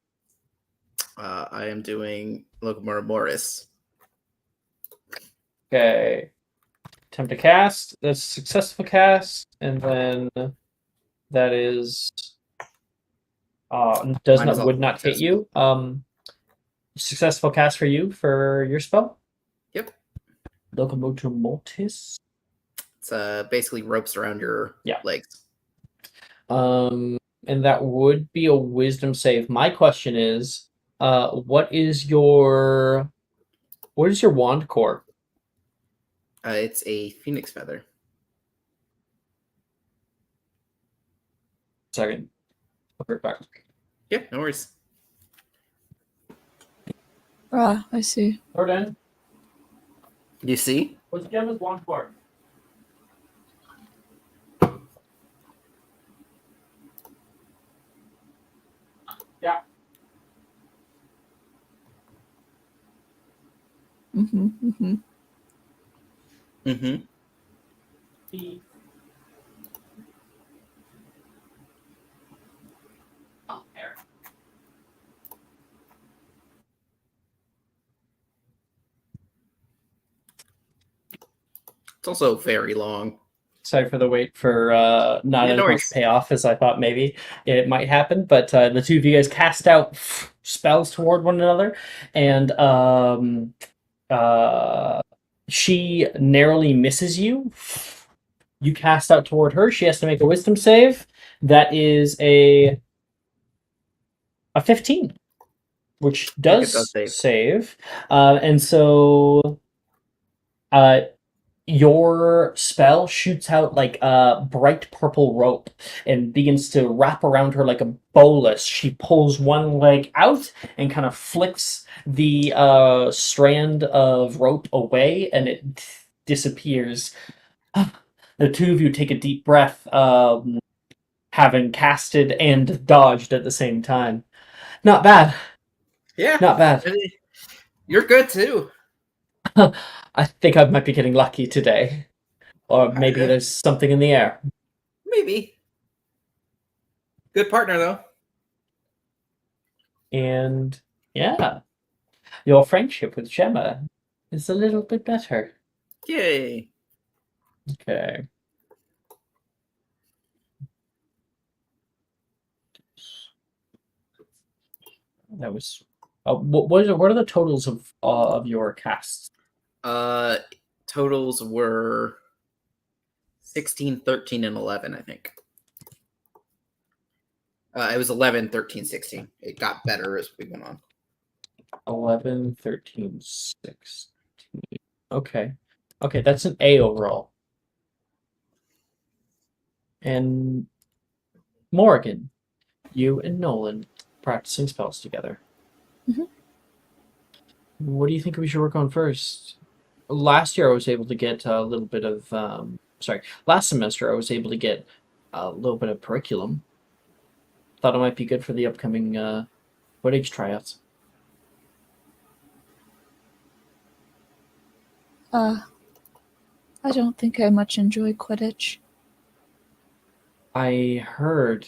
I am doing Locomora Mortis. Okay. Attempt to cast. That's a successful cast, and then that is would not hit you. Successful cast for you for your spell. Yep. Locomotor Mortis. It's basically ropes around your legs. And that would be a wisdom save. My question is, what is your wand core? It's a phoenix feather. Second. I'll be right back. Yeah, no worries. Ah, I see. Jordan, You see? what's Gemma's wand core? Yeah. Mm-hmm. Mm-hmm. Mm-hmm. Oh, there. It's also very long. Sorry for the wait for not Yeah, as no much worries. payoff as I thought maybe it might happen, but the two of you guys cast out spells toward one another, and she narrowly misses you. You cast out toward her. She has to make a wisdom save. That is a 15, which I think it does does save. save. And so your spell shoots out like a bright purple rope and begins to wrap around her like a bolus. She pulls one leg out and kind of flicks the strand of rope away, and it disappears. The two of you take a deep breath, having casted and dodged at the same time. Not bad. Yeah. Not bad. You're good too. I think I might be getting lucky today. Or maybe Yeah. there's something in the air. Maybe. Good partner though. And yeah, your friendship with Gemma is a little bit better. Yay. Okay. That was. What are the totals of your casts? Totals were 16, 13, and 11, I think. It was 11, 13, 16. It got better as we went on. 11, 13, 16. Okay. Okay, that's an A overall. And Morgan, you and Nolan practicing spells together. Mhm. What do you think we should work on first? Last year I was able to get a little bit of last semester I was able to get a little bit of curriculum. Thought it might be good for the upcoming Quidditch tryouts. I don't think I much enjoy Quidditch. I heard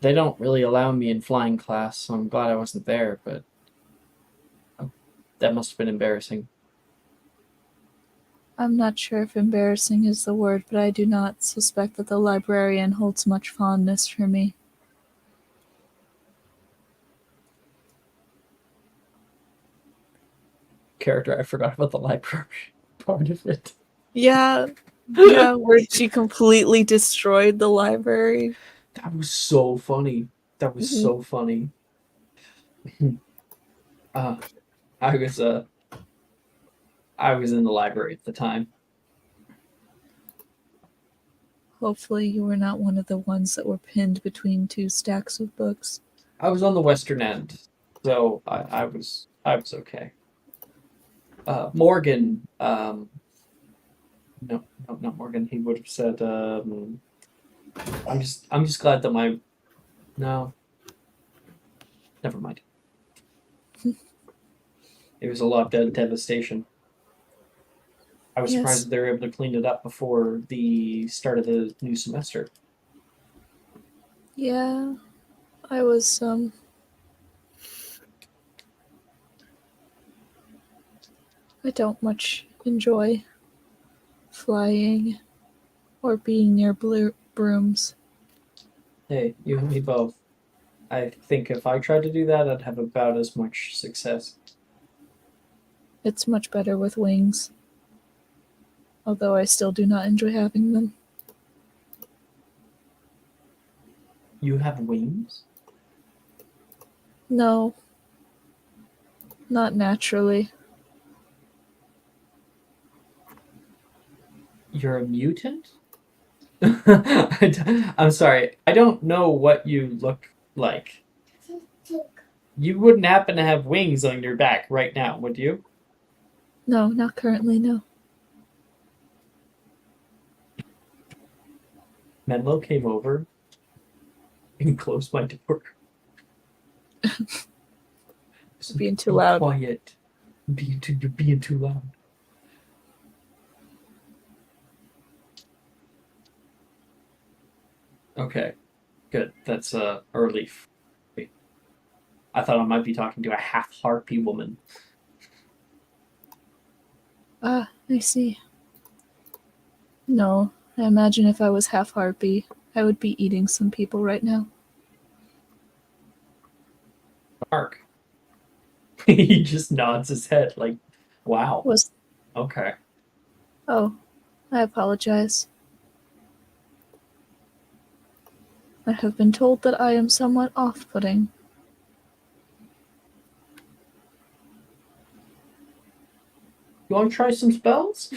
they don't really allow me in flying class, so I'm glad I wasn't there, but that must have been embarrassing. I'm not sure if embarrassing is the word, but I do not suspect that the librarian holds much fondness for me. Character, I forgot about the library part of it. Yeah, where she completely destroyed the library. That was so funny. That was so funny. I was I was in the library at the time. Hopefully you were not one of the ones that were pinned between two stacks of books. I was on the western end, so I was okay. Morgan, no, not Morgan. He would have said, I'm just glad that no, never mind. It was a lot of devastation. I was surprised that they were able to clean it up before the start of the new semester. Yeah, I was, I don't much enjoy flying or being near brooms. Hey, you and me both. I think if I tried to do that, I'd have about as much success. It's much better with wings. Although I still do not enjoy having them. You have wings? No. Not naturally. You're a mutant? I'm sorry. I don't know what you look like. You wouldn't happen to have wings on your back right now, would you? No, not currently, no. Menlo came over and closed my door. Being too loud. Quiet. You're being too loud. Okay, good. That's a relief. I thought I might be talking to a half-harpy woman. Ah, I see. No, I imagine if I was half harpy, I would be eating some people right now. Mark. He just nods his head like, wow. Was Okay. Oh, I apologize. I have been told that I am somewhat off-putting. You want to try some spells?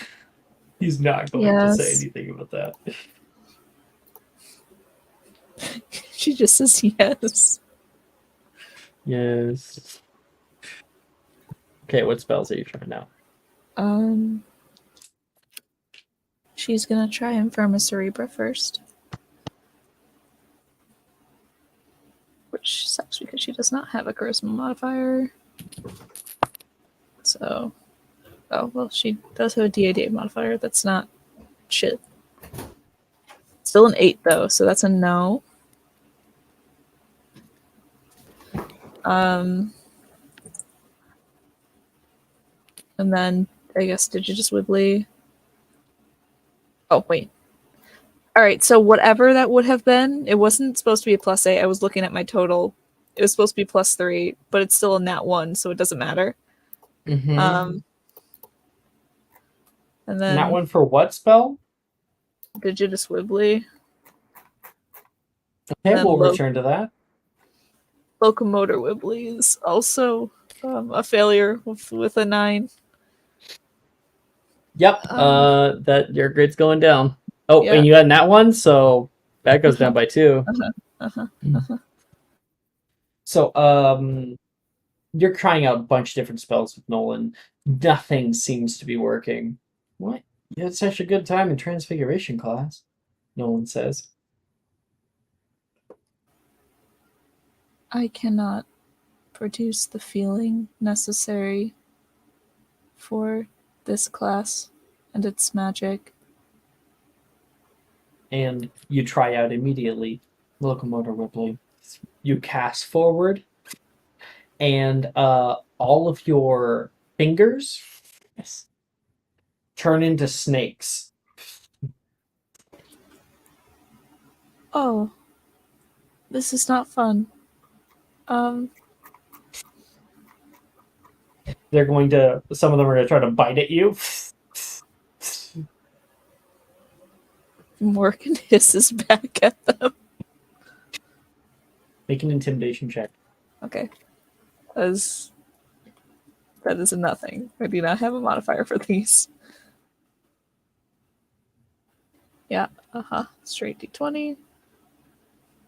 He's not going to say Yes. anything about that. She just says yes. Yes. Okay, what spells are you trying now? She's gonna try Infirma Cerebra first. Which sucks because she does not have a charisma modifier. So, oh, well, she does have a DAD modifier. That's not shit. Still an 8, though, so that's a no. And then, I guess, did you just Wibbly? Oh, wait. Alright, so whatever that would have been, it wasn't supposed to be a +8. I was looking at my total. It was supposed to be +3, but it's still a nat 1, so it doesn't matter. Mm-hmm. And then That one for what spell? Digitus Wibbly. Okay, we'll return to that. Locomotor Wibbly is also a failure with a 9. Yep, that your grade's going down. Oh, Yeah. and you had that one, so that goes down by 2. So, you're trying out a bunch of different spells with Nolan. Nothing seems to be working. What? You had such a good time in Transfiguration class, Nolan says. I cannot produce the feeling necessary for this class and its magic. And you try out immediately Locomotor Wibbly. You cast forward, and all of your fingers turn into snakes. Oh, this is not fun. They're going to, some of them are going to try to bite at you. Morgan hisses back at them. Make an intimidation check. Okay. That is a nothing. I do not have a modifier for these. Yeah, straight D20.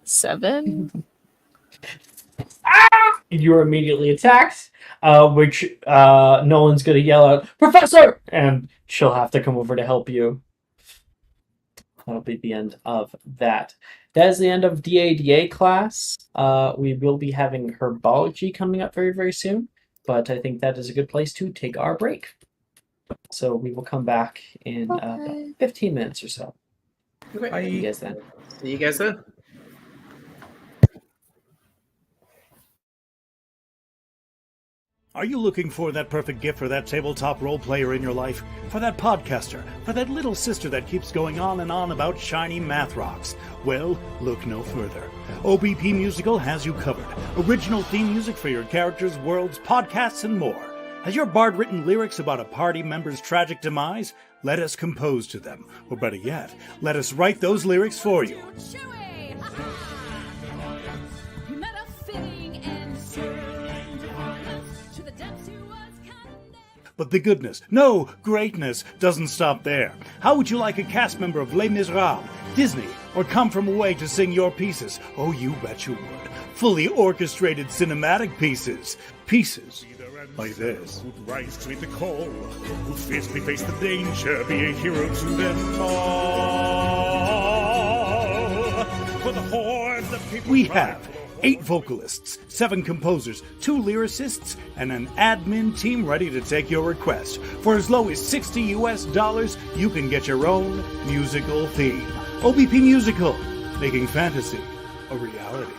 7. You're immediately attacked, which Nolan's going to yell out, "Professor!" And she'll have to come over to help you. That'll be the end of that. That is the end of DADA class. We will be having Herbology coming up very, very soon, but I think that is a good place to take our break. So we will come back in about 15 minutes or so. Okay. Bye. See you guys then. See you guys then. Are you looking for that perfect gift for that tabletop role player in your life? For that podcaster? For that little sister that keeps going on and on about shiny math rocks? Well, look no further. OBP Musical has you covered. Original theme music for your characters, worlds, podcasts, and more. Has your bard written lyrics about a party member's tragic demise? Let us compose to them. Or better yet, let us write those lyrics for you. But the goodness, no, greatness doesn't stop there. How would you like a cast member of Les Miserables, Disney, or Come From Away to sing your pieces? Oh, you bet you would. Fully orchestrated cinematic pieces. Pieces like this. Who'd rise to meet the call, who'd fiercely face the danger, be a hero to them all. For the hordes of people we have 8 vocalists, 7 composers, 2 lyricists, and an admin team ready to take your request. For as low as $60 US, you can get your own musical theme. OBP Musical, making fantasy a reality.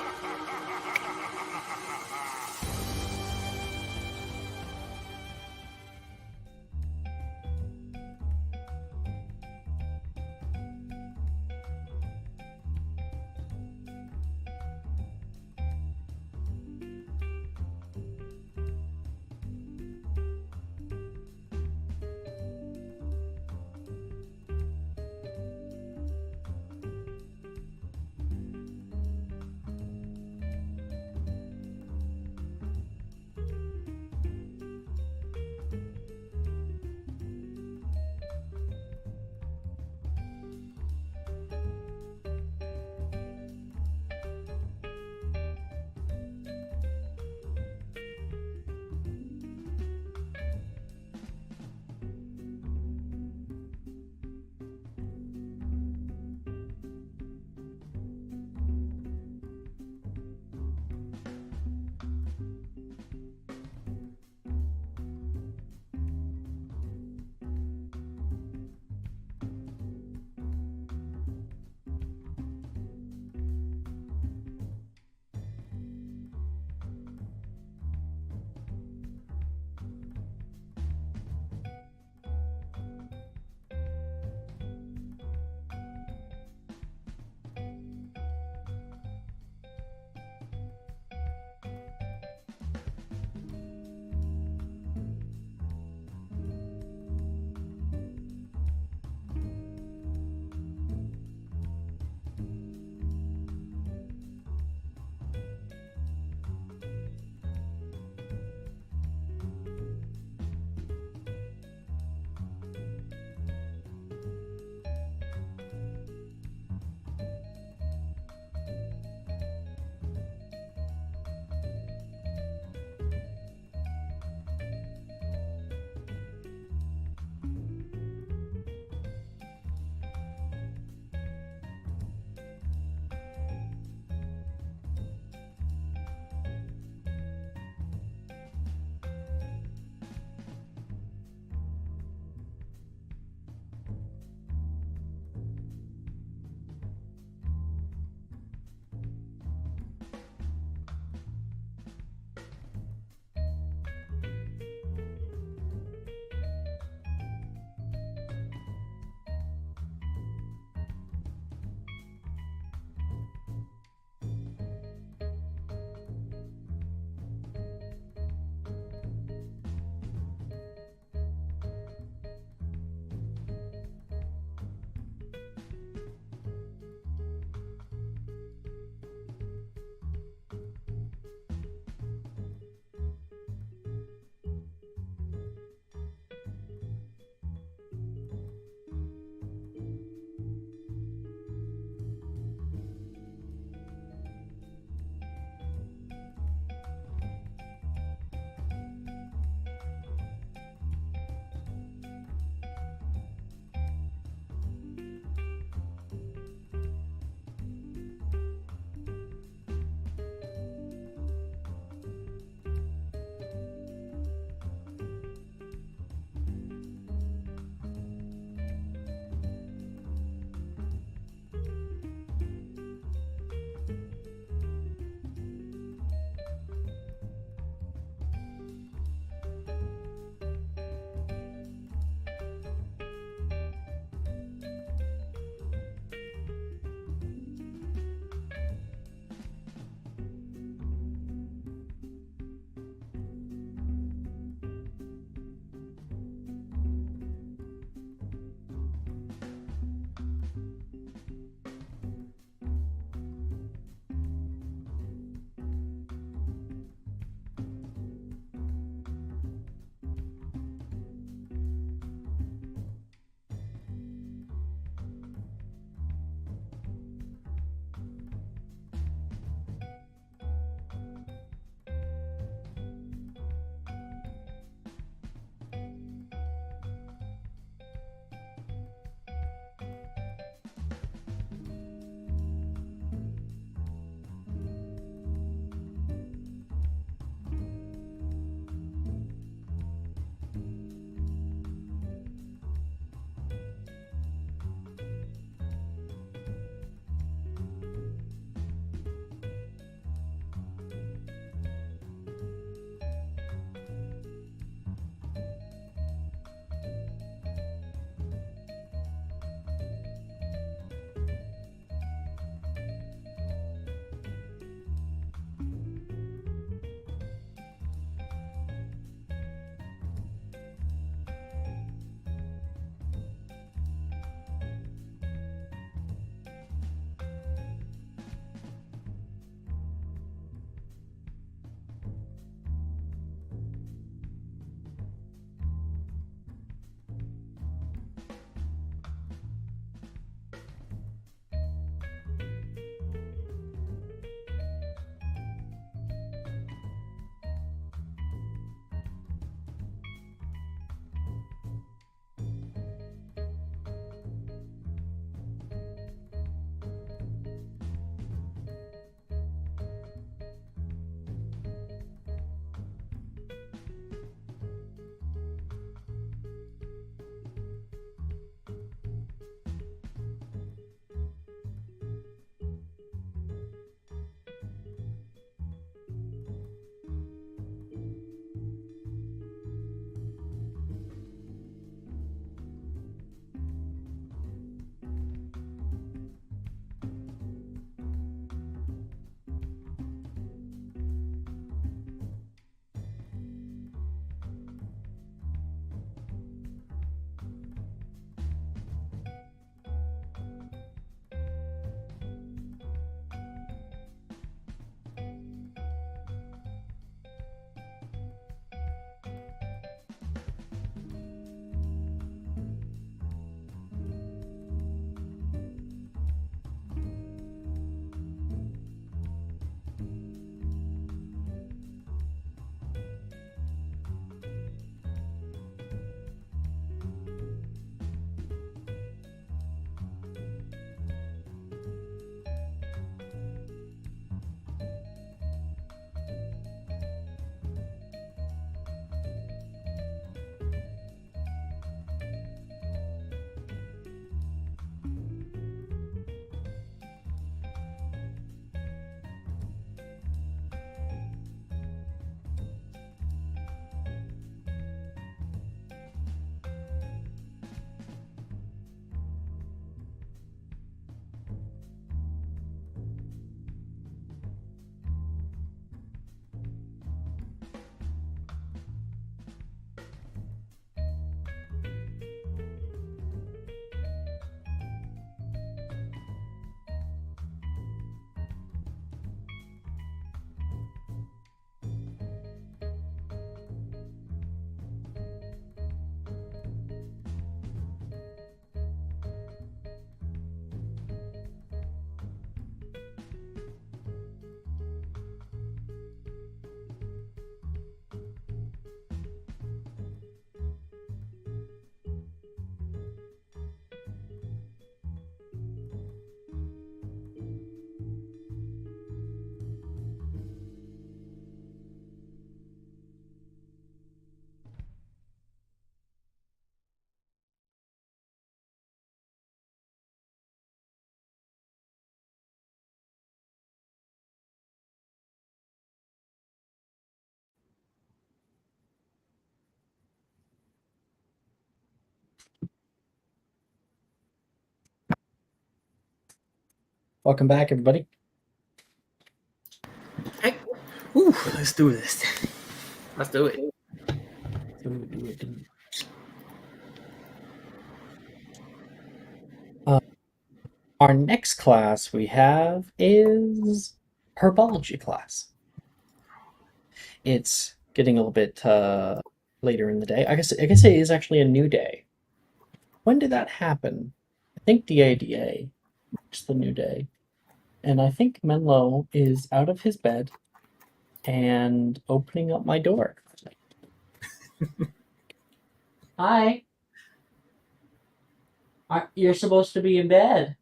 Welcome back, everybody. Hey, Ooh, let's do this. let's do it. Our next class we have is herbology class. It's getting a little bit later in the day. I guess it is actually a new day. When did that happen? I think the ADA. It's the new day. And I think Menlo is out of his bed and opening up my door. Hi. You're supposed to be in bed.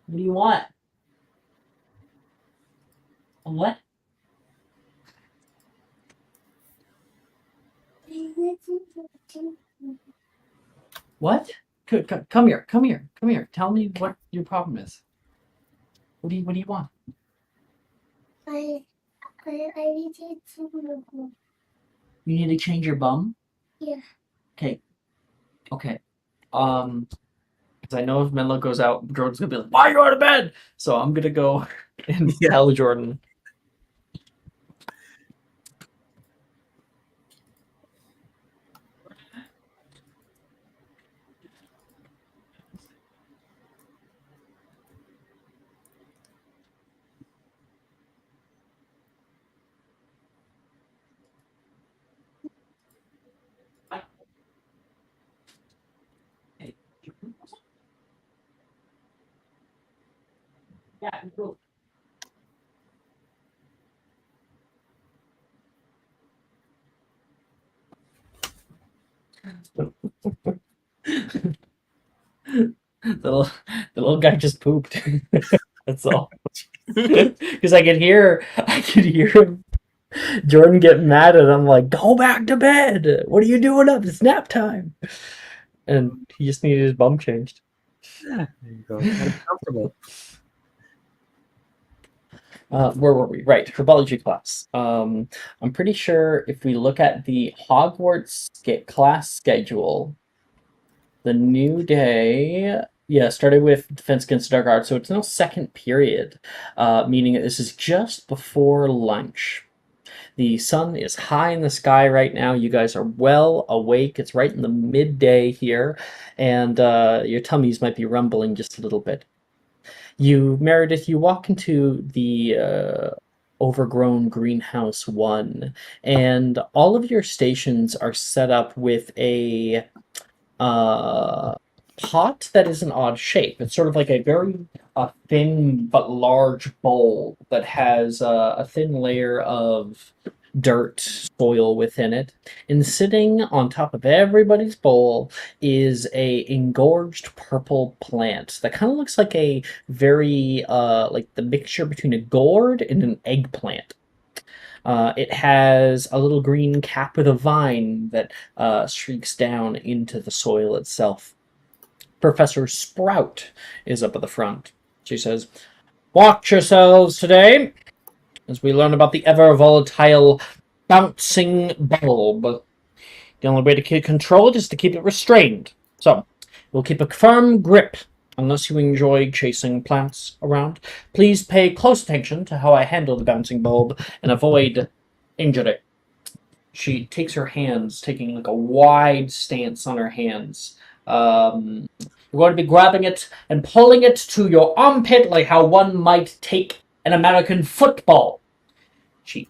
What do you want? What? What? Come here. Come here. Come here. Tell me what your problem is. What do you want? I need to go. You need to change your bum? Yeah. Okay. Okay. Because I know if Menlo goes out, Jordan's gonna be like, "Why are you out of bed?" So I'm gonna go and Yeah. tell Jordan. Hey. Yeah, cool. The little guy just pooped. That's all. Because I could hear him, Jordan get mad at him like, "Go back to bed. What are you doing up? It's nap time." And he just needed his bum changed. Yeah, there you go. Gotta be comfortable. Where were we? Right, herbology class. I'm pretty sure if we look at the Hogwarts class schedule, the new day, started with Defense Against the Dark Arts, so it's now second period, meaning that this is just before lunch. The sun is high in the sky right now. You guys are well awake. It's right in the midday here, and your tummies might be rumbling just a little bit. Meredith, you walk into the overgrown greenhouse 1, and all of your stations are set up with a pot that is an odd shape. It's sort of like a very thin but large bowl that has a thin layer of dirt soil within it, and sitting on top of everybody's bowl is a engorged purple plant that kind of looks like a very like the mixture between a gourd and an eggplant. It has a little green cap with a vine that streaks down into the soil itself. Professor Sprout is up at the front. She says, "Watch yourselves today as we learn about the ever-volatile bouncing bulb. The only way to control it is to keep it restrained. So, we'll keep a firm grip unless you enjoy chasing plants around. Please pay close attention to how I handle the bouncing bulb and avoid injury." She takes her hands, taking like a wide stance on her hands. You're going to be grabbing it and pulling it to your armpit like how one might take an American football. She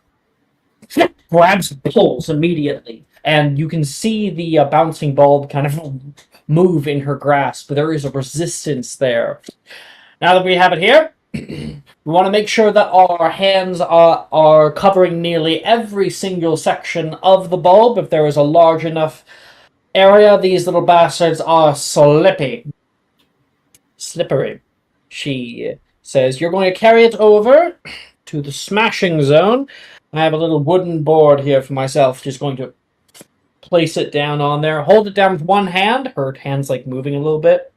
grabs and pulls immediately, and you can see the bouncing bulb kind of move in her grasp, but there is a resistance there. Now that we have it here, we want to make sure that our hands are covering nearly every single section of the bulb. If there is a large enough area, these little bastards are slippery. She says, "You're going to carry it over to the smashing zone. I have a little wooden board here for myself. Just going to place it down on there. Hold it down with one hand." Her hand's like moving a little bit.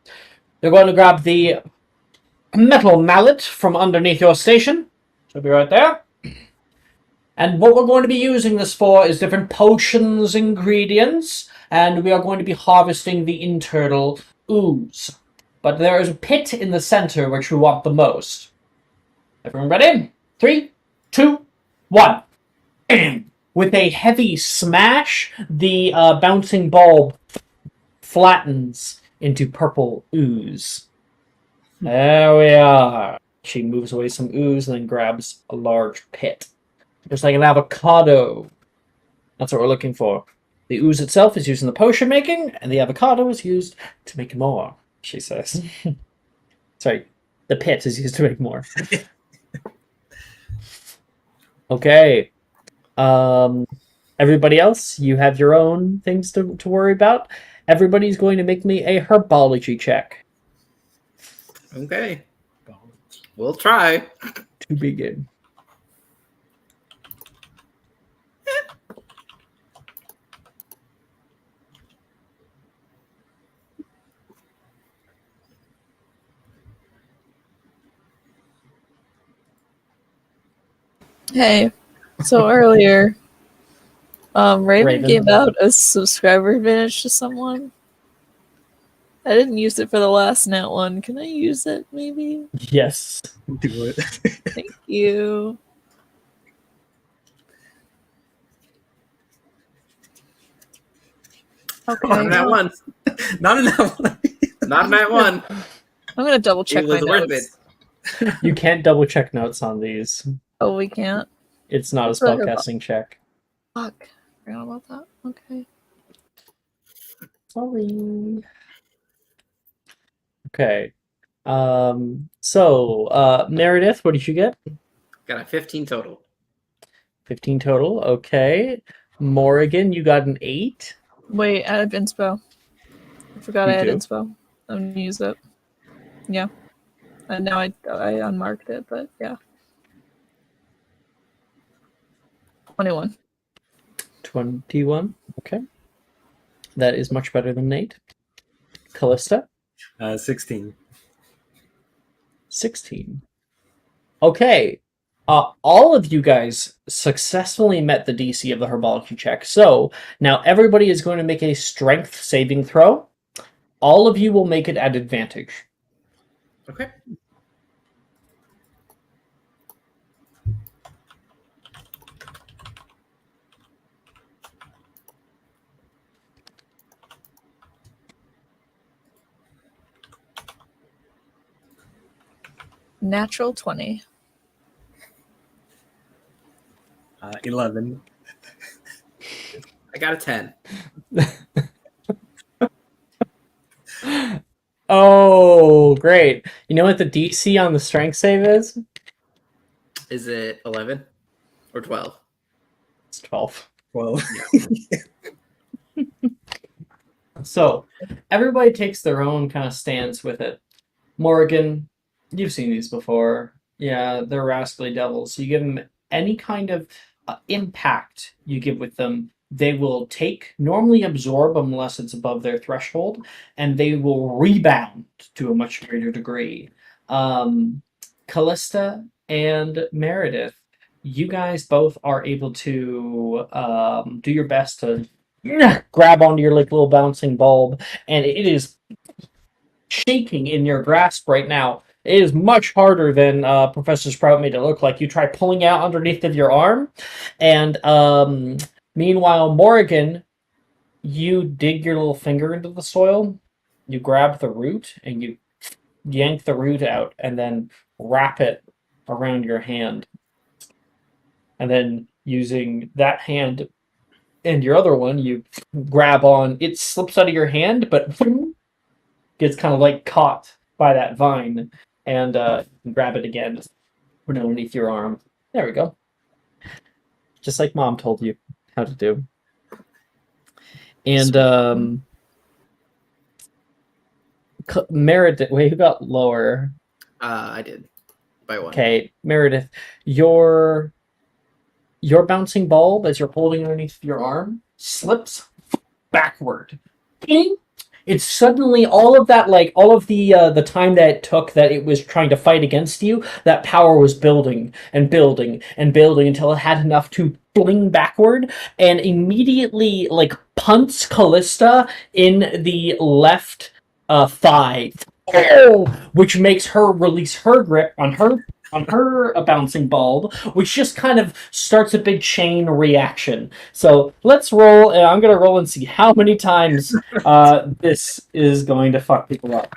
"You're going to grab the metal mallet from underneath your station. She'll be right there. And what we're going to be using this for is different potions ingredients, and we are going to be harvesting the internal ooze. but there is a pit in the center which we want the most. Everyone ready? 3, 2, 1. Bam! With a heavy smash, the bouncing bulb flattens into purple ooze. There we are. She moves away some ooze and then grabs a large pit. Just like an avocado. That's what we're looking for. The ooze itself is used in the potion making, and the avocado is used to make more, she says. Sorry, the pit is used to make more. Okay. Everybody else, you have your own things to worry about. Everybody's going to make me a herbology check. Okay. We'll try. To begin. Hey, so earlier, Raven Raven. gave out a subscriber advantage to someone. I didn't use it for the last net one. Can I use it, maybe? Yes. Do it. Thank you. Okay. Not in that one. Not in that one. Not in that one. I'm gonna double check It my was worth notes. You can't double check notes on these. Oh, we can't? It's not a That's what I spellcasting check. Fuck. Forgot about that. Okay. Sorry. Okay. So, Meredith, what did you get? Got a 15 total. 15 total. Okay. Morrigan, you got an 8. Wait, I have inspo. I forgot You I had do? inspo. I'm gonna use it. Yeah. And now I unmarked it, but yeah. 21. 21. Okay. That is much better than Nate. Callista, 16. 16. Okay. All of you guys successfully met the DC of the herbology check. So now everybody is going to make a strength saving throw. All of you will make it at advantage. Okay. Natural 20. 11. I got a 10. Oh, great. You know what the DC on the strength save is? Is it 11 or 12? It's 12. Well, So, everybody takes their own kind of stance with it. Morgan, you've seen these before. Yeah, they're rascally devils. You give them any kind of impact you give with them, they will take, normally absorb unless it's above their threshold, and they will rebound to a much greater degree. Callista and Meredith, you guys both are able to do your best to grab onto your like little bouncing bulb, and it is shaking in your grasp right now. It is much harder than Professor Sprout made it look like. You try pulling out underneath of your arm, and meanwhile, Morrigan, you dig your little finger into the soil, you grab the root, and you yank the root out, and then wrap it around your hand. And then using that hand and your other one, you grab on. It slips out of your hand, but gets kind of like caught by that vine, and grab it again, put it underneath your arm. There we go. Just like Mom told you how to do. And Meredith, wait, who got lower? I did. By 1. Okay, Meredith, your bouncing bulb, as you're holding underneath your arm, slips backward. Ding! It's suddenly all of the time that it took that it was trying to fight against you, that power was building and building and building until it had enough to fling backward and immediately punts Callista in the left thigh. oh, which makes her release her grip on her bouncing bulb, which just kind of starts a big chain reaction. So let's roll, and I'm gonna roll and see how many times this is going to fuck people up.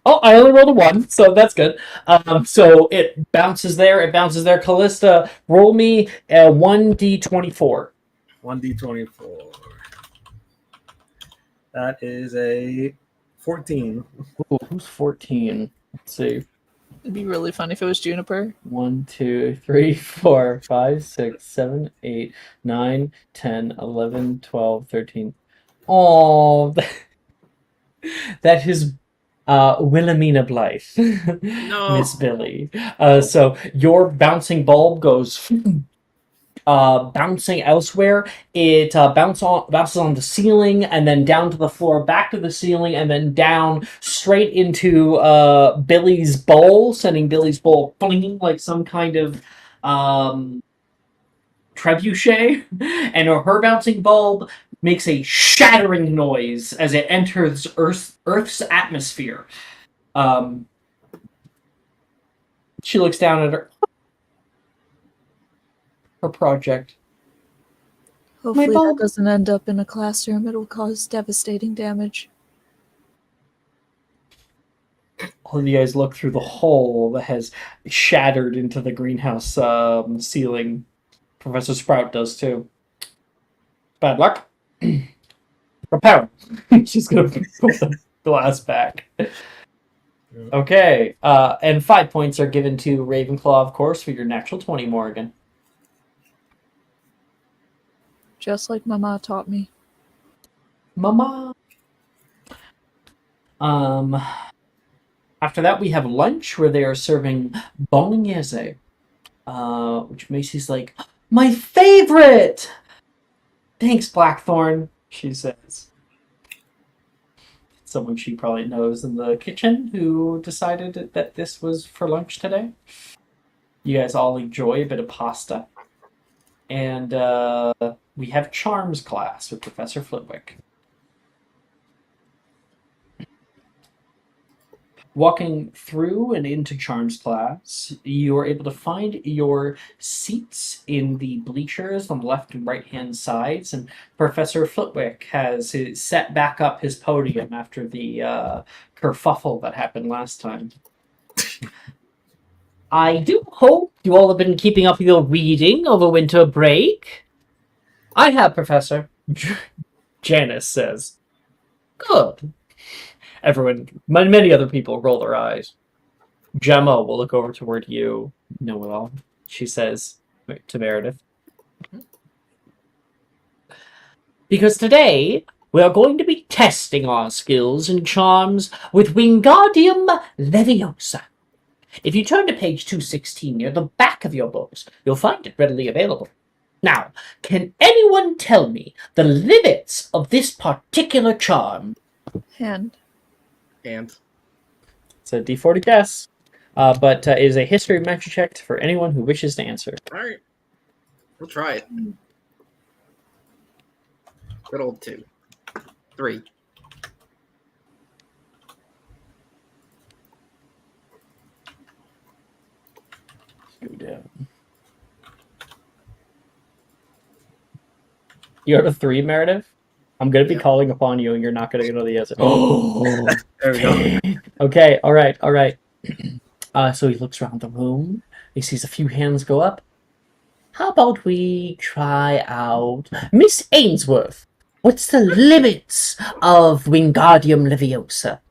Oh, I only rolled a 1, so that's good. So it bounces there. It bounces there. Callista, roll me a 1d24. 1d24. That is a 14. Ooh, who's 14? Let's see. It'd be really fun if it was Juniper. 1, 2, 3, 4, 5, 6, 7, 8, 9, 10, 11, 12, 13. Oh, that is Wilhelmina Blythe, No. Miss Billy. So your bouncing bulb goes bouncing elsewhere. It bounces on the ceiling and then down to the floor, back to the ceiling, and then down straight into Billy's bowl, sending Billy's bowl flinging like some kind of trebuchet. And her bouncing bulb makes a shattering noise as it enters Earth's atmosphere. She looks down at her project. Hopefully bulb. that doesn't end up in a classroom. It'll cause devastating damage. All of you guys look through the hole that has shattered into the greenhouse ceiling. Professor Sprout does too. Bad luck. Repair. She's gonna put the glass back. Okay, and 5 points are given to Ravenclaw, of course, for your natural 20, Morgan. Just like Mama taught me. Mama. After that, we have lunch where they are serving bolognese, which Macy's like, my favorite. Thanks, Blackthorn, she says. Someone she probably knows in the kitchen who decided that this was for lunch today. You guys all enjoy a bit of pasta. And we have Charms class with Professor Flitwick. Walking through and into Charms class, you are able to find your seats in the bleachers on the left and right hand sides, and Professor Flitwick has set back up his podium after the kerfuffle that happened last time. I do hope you all have been keeping up with your reading over winter break. I have, Professor. Janice says. Good. Everyone, many other people roll their eyes. Gemma will look over toward you. Know it all. She says to Meredith. Because today, we are going to be testing our skills and charms with Wingardium Leviosa. If you turn to page 216 near the back of your books, you'll find it readily available. Now, can anyone tell me the limits of this particular charm? Hand. And It's a D40 guess, but it is a history magic check for anyone who wishes to answer. All right. We'll try it. Good old 2. 3. Go down. You got a 3, Meredith? I'm going to be calling upon you, and you're not going to know the answer. Oh, there we go. Okay, all right. So he looks around the room. He sees a few hands go up. How about we try out Miss Ainsworth? What's the limits of Wingardium Leviosa?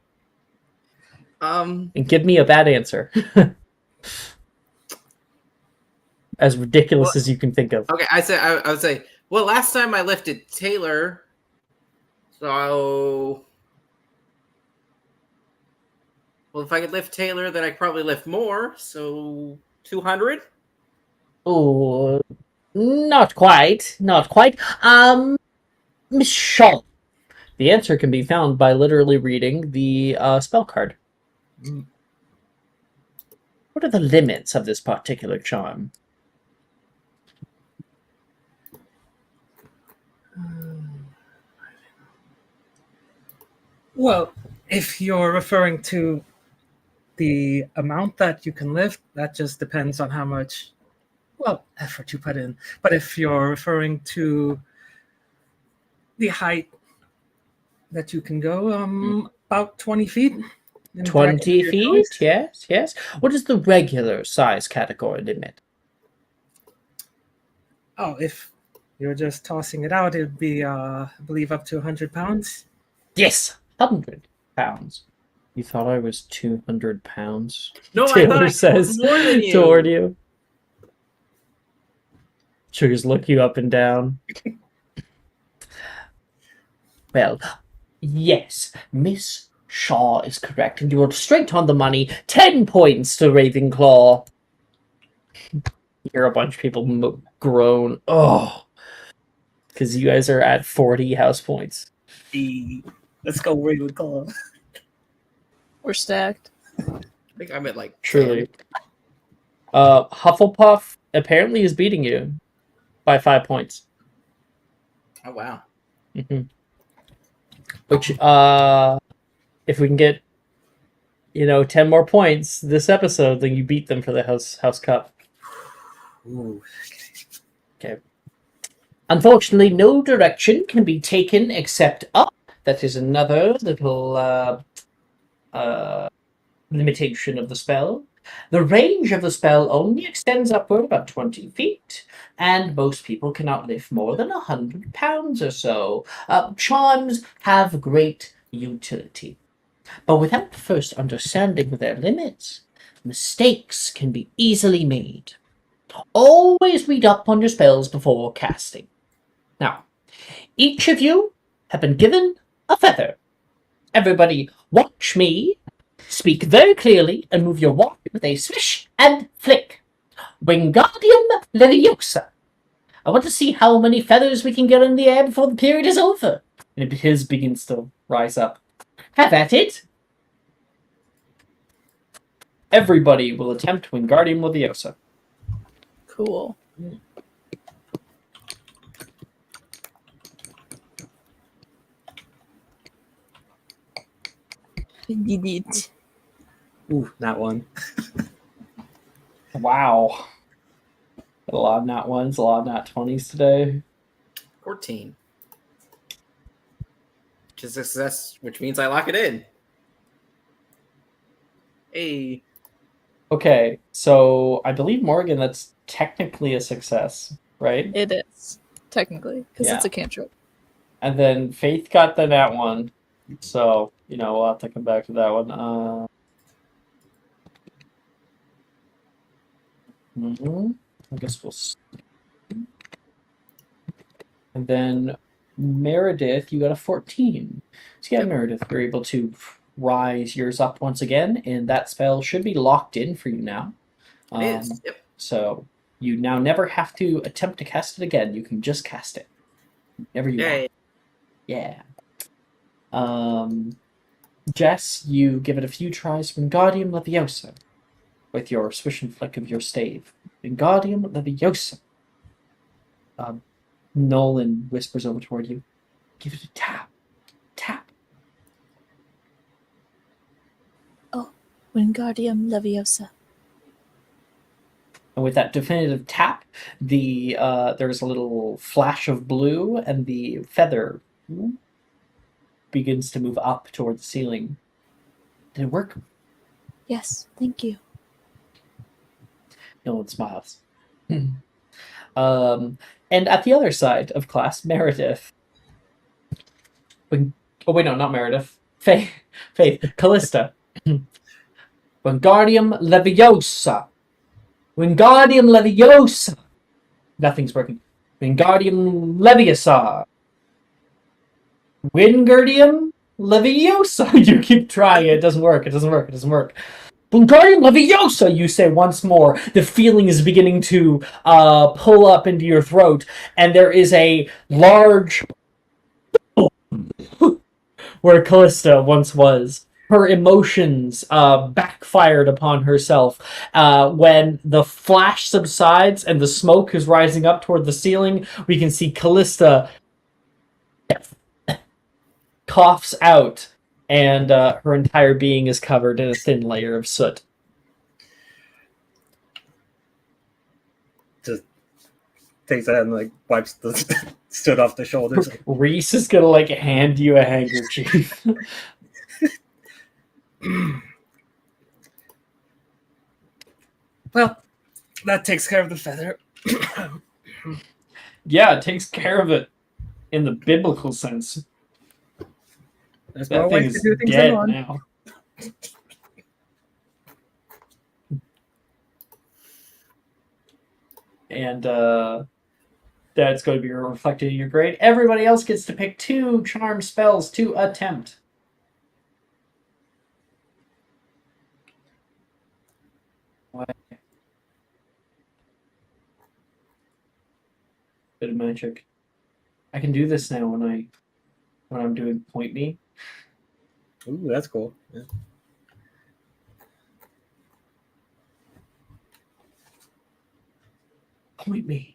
And give me a bad answer. As ridiculous as you can think of. Okay, I would say, well, last time I lifted Taylor, so... Well, if I could lift Taylor, then I could probably lift more, so 200? Oh, not quite. Miss Shaw. The answer can be found by literally reading the spell card. What are the limits of this particular charm? Well, If you're referring to the amount that you can lift, that just depends on how much, well, effort you put in. But if you're referring to the height that you can go, about 20 feet. in 20 your feet? choice. Yes, yes. What is the regular size category limit? Oh, if you're just tossing it out, it'd be, I believe, up to 100 pounds. Yes, 100 pounds. You thought I was 200 pounds? No, I thought Taylor I was says more than you. toward you. Sugars look you up and down. Well, yes, Miss Shaw is correct, and you are straight on the money. 10 points to Ravenclaw. You hear a bunch of people groan. Oh, because you guys are at 40 house points. Let's go Ravenclaw. We're stacked. I think I'm at like Truly. Hufflepuff apparently is beating you by 5 points. 10. Oh wow. Mm-hmm. Which, if we can get, 10 more points this episode, then you beat them for the House Cup. Ooh. Okay. Unfortunately, no direction can be taken except up. That is another little limitation of the spell. The range of the spell only extends upward about 20 feet, and most people cannot lift more than 100 pounds or so. Charms have great utility, but without first understanding their limits, mistakes can be easily made. Always read up on your spells before casting. Now, each of you have been given a feather. Everybody, watch me. Speak very clearly and move your wand with a swish and flick. Wingardium Leviosa. I want to see how many feathers we can get in the air before the period is over. And his begins to rise up. Have at it. Everybody will attempt Wingardium Leviosa. Cool. Did it. Ooh, that one. Wow. Got a lot of nat 1s, a lot of nat 20s today. 14. Which is a success, which means I lock it in. Hey. Okay, so I believe, Morgan, that's technically a success, right? It is, technically, because Yeah. it's a cantrip. And then Faith got the nat 1, so, we'll have to come back to that one. I guess we'll... And then Meredith, you got a 14. So yeah, Meredith, you're able to rise yours up once again, and that spell should be locked in for you now. It is. Yep. So you now never have to attempt to cast it again. You can just cast it whenever you want. Yeah. Jess, you give it a few tries from Wingardium Leviosa with your swish and flick of your stave. Wingardium Leviosa. Nolan whispers over toward you. Give it a tap. Tap. Wingardium Leviosa. And with that definitive tap, there's a little flash of blue, and the feather begins to move up toward the ceiling. Did it work? Yes, thank you. Nolan smiles. And at the other side of class, Meredith. Oh wait, no, not Meredith. Faith, Callista. Wingardium Leviosa. Wingardium Leviosa. Nothing's working. Wingardium Leviosa. Wingardium Leviosa. You keep trying it. It doesn't work. Wingardium Leviosa, you say once more. The feeling is beginning to pull up into your throat, and there is a large where Callista once was. Her emotions backfired upon herself. When the flash subsides and the smoke is rising up toward the ceiling, we can see Callista coughs out and her entire being is covered in a thin layer of soot. Just takes that and like wipes the soot off the shoulders. Reese is gonna like hand you a handkerchief. Well, that takes care of the feather. Yeah, it takes care of it in the biblical sense. There's That more thing ways to is do things than dead one. now. And that's going to be reflected in your grade. Everybody else gets to pick 2 charm spells to attempt. What? Bit of magic. I can do this now when I'm doing point me. Ooh, that's cool. Yeah. Point me.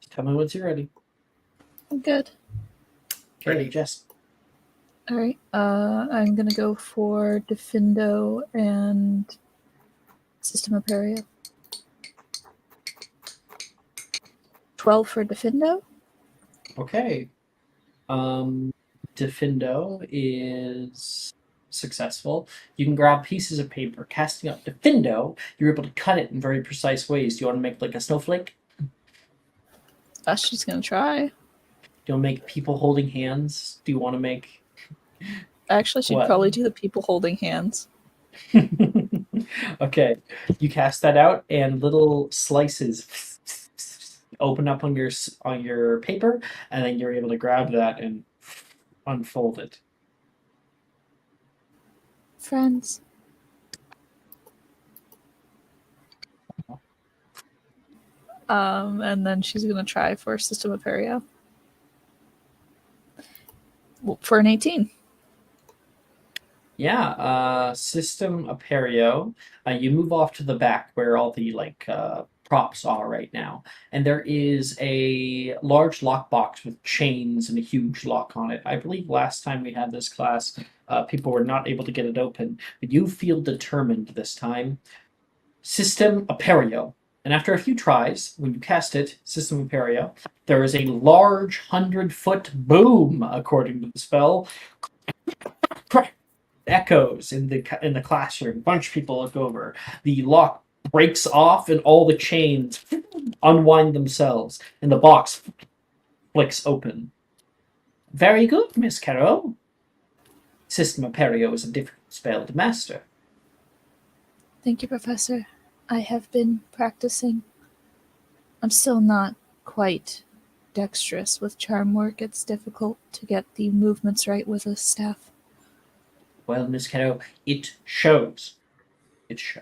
Tell me once you're ready. I'm good. Okay, Ready. Jess. All right. I'm gonna go for Defindo and System of Peria. 12 for Defindo. Okay. Defindo is successful. You can grab pieces of paper. Casting up Defindo, you're able to cut it in very precise ways. Do you want to make like a snowflake? She's gonna try. Do you want to make people holding hands? Do you want to make... Actually, she'd What? probably do the people holding hands. Okay, you cast that out, and little slices open up on your paper, and then you're able to grab that and unfold it. Friends. And then she's gonna try for System of Peria. For an 18. Yeah, System Aperio. You move off to the back where all the props are right now, and there is a large lockbox with chains and a huge lock on it. I believe last time we had this class, people were not able to get it open, but you feel determined this time. System Aperio. And after a few tries, when you cast it, System Aperio, there is a large 100-foot boom, according to the spell. Echoes in the classroom. A bunch of people look over. The lock breaks off, and all the chains unwind themselves, and the box flicks open. Very good, Miss Carroll. System Aperio is a difficult spell to master. Thank you, Professor. I have been practicing. I'm still not quite dexterous with charm work. It's difficult to get the movements right with a staff. Well, Miss Carroll, it shows. It shows.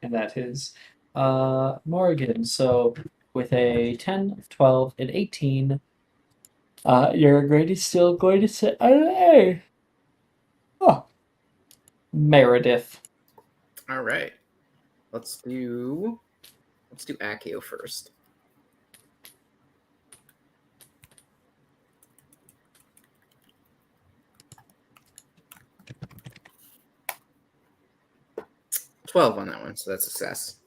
And that is Morgan. So with a 10, 12, and 18, your grade is still going to say A. Oh. Meredith. All right. Let's do Accio first. $12 on that one, so that's a success.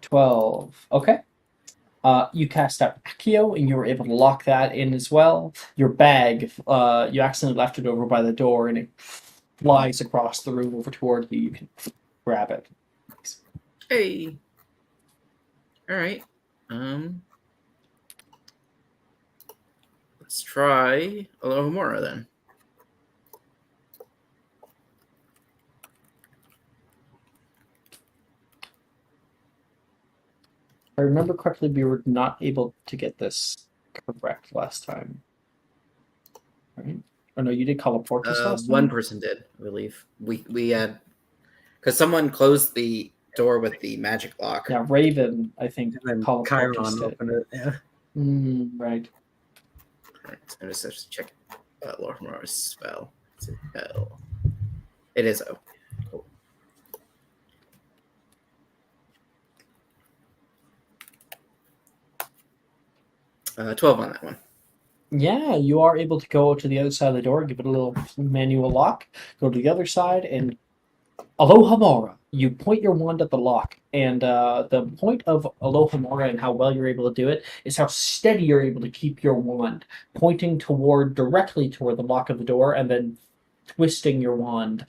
$12. Okay. You cast out Accio, and you were able to lock that in as well. Your bag, you accidentally left it over by the door, and it flies across the room over toward you. You can grab it. Hey. All right. Let's try Alohomora then. If I remember correctly, we were not able to get this correct last time. Right? Oh no, you did call a portress last time? One person did, I believe. We had, because someone closed the door with the magic lock. Yeah, Raven, I think, And then called Chiron focused it. opened it. Yeah. Right. Alright, so I'm just check Lord Mora's spell. Is it L? It is O. Cool. Uh, 12 on that one. Yeah, you are able to go to the other side of the door, give it a little manual lock, go to the other side, and Aloha Mora. You point your wand at the lock, and the point of Aloha Mora and how well you're able to do it is how steady you're able to keep your wand, pointing directly toward the lock of the door, and then twisting your wand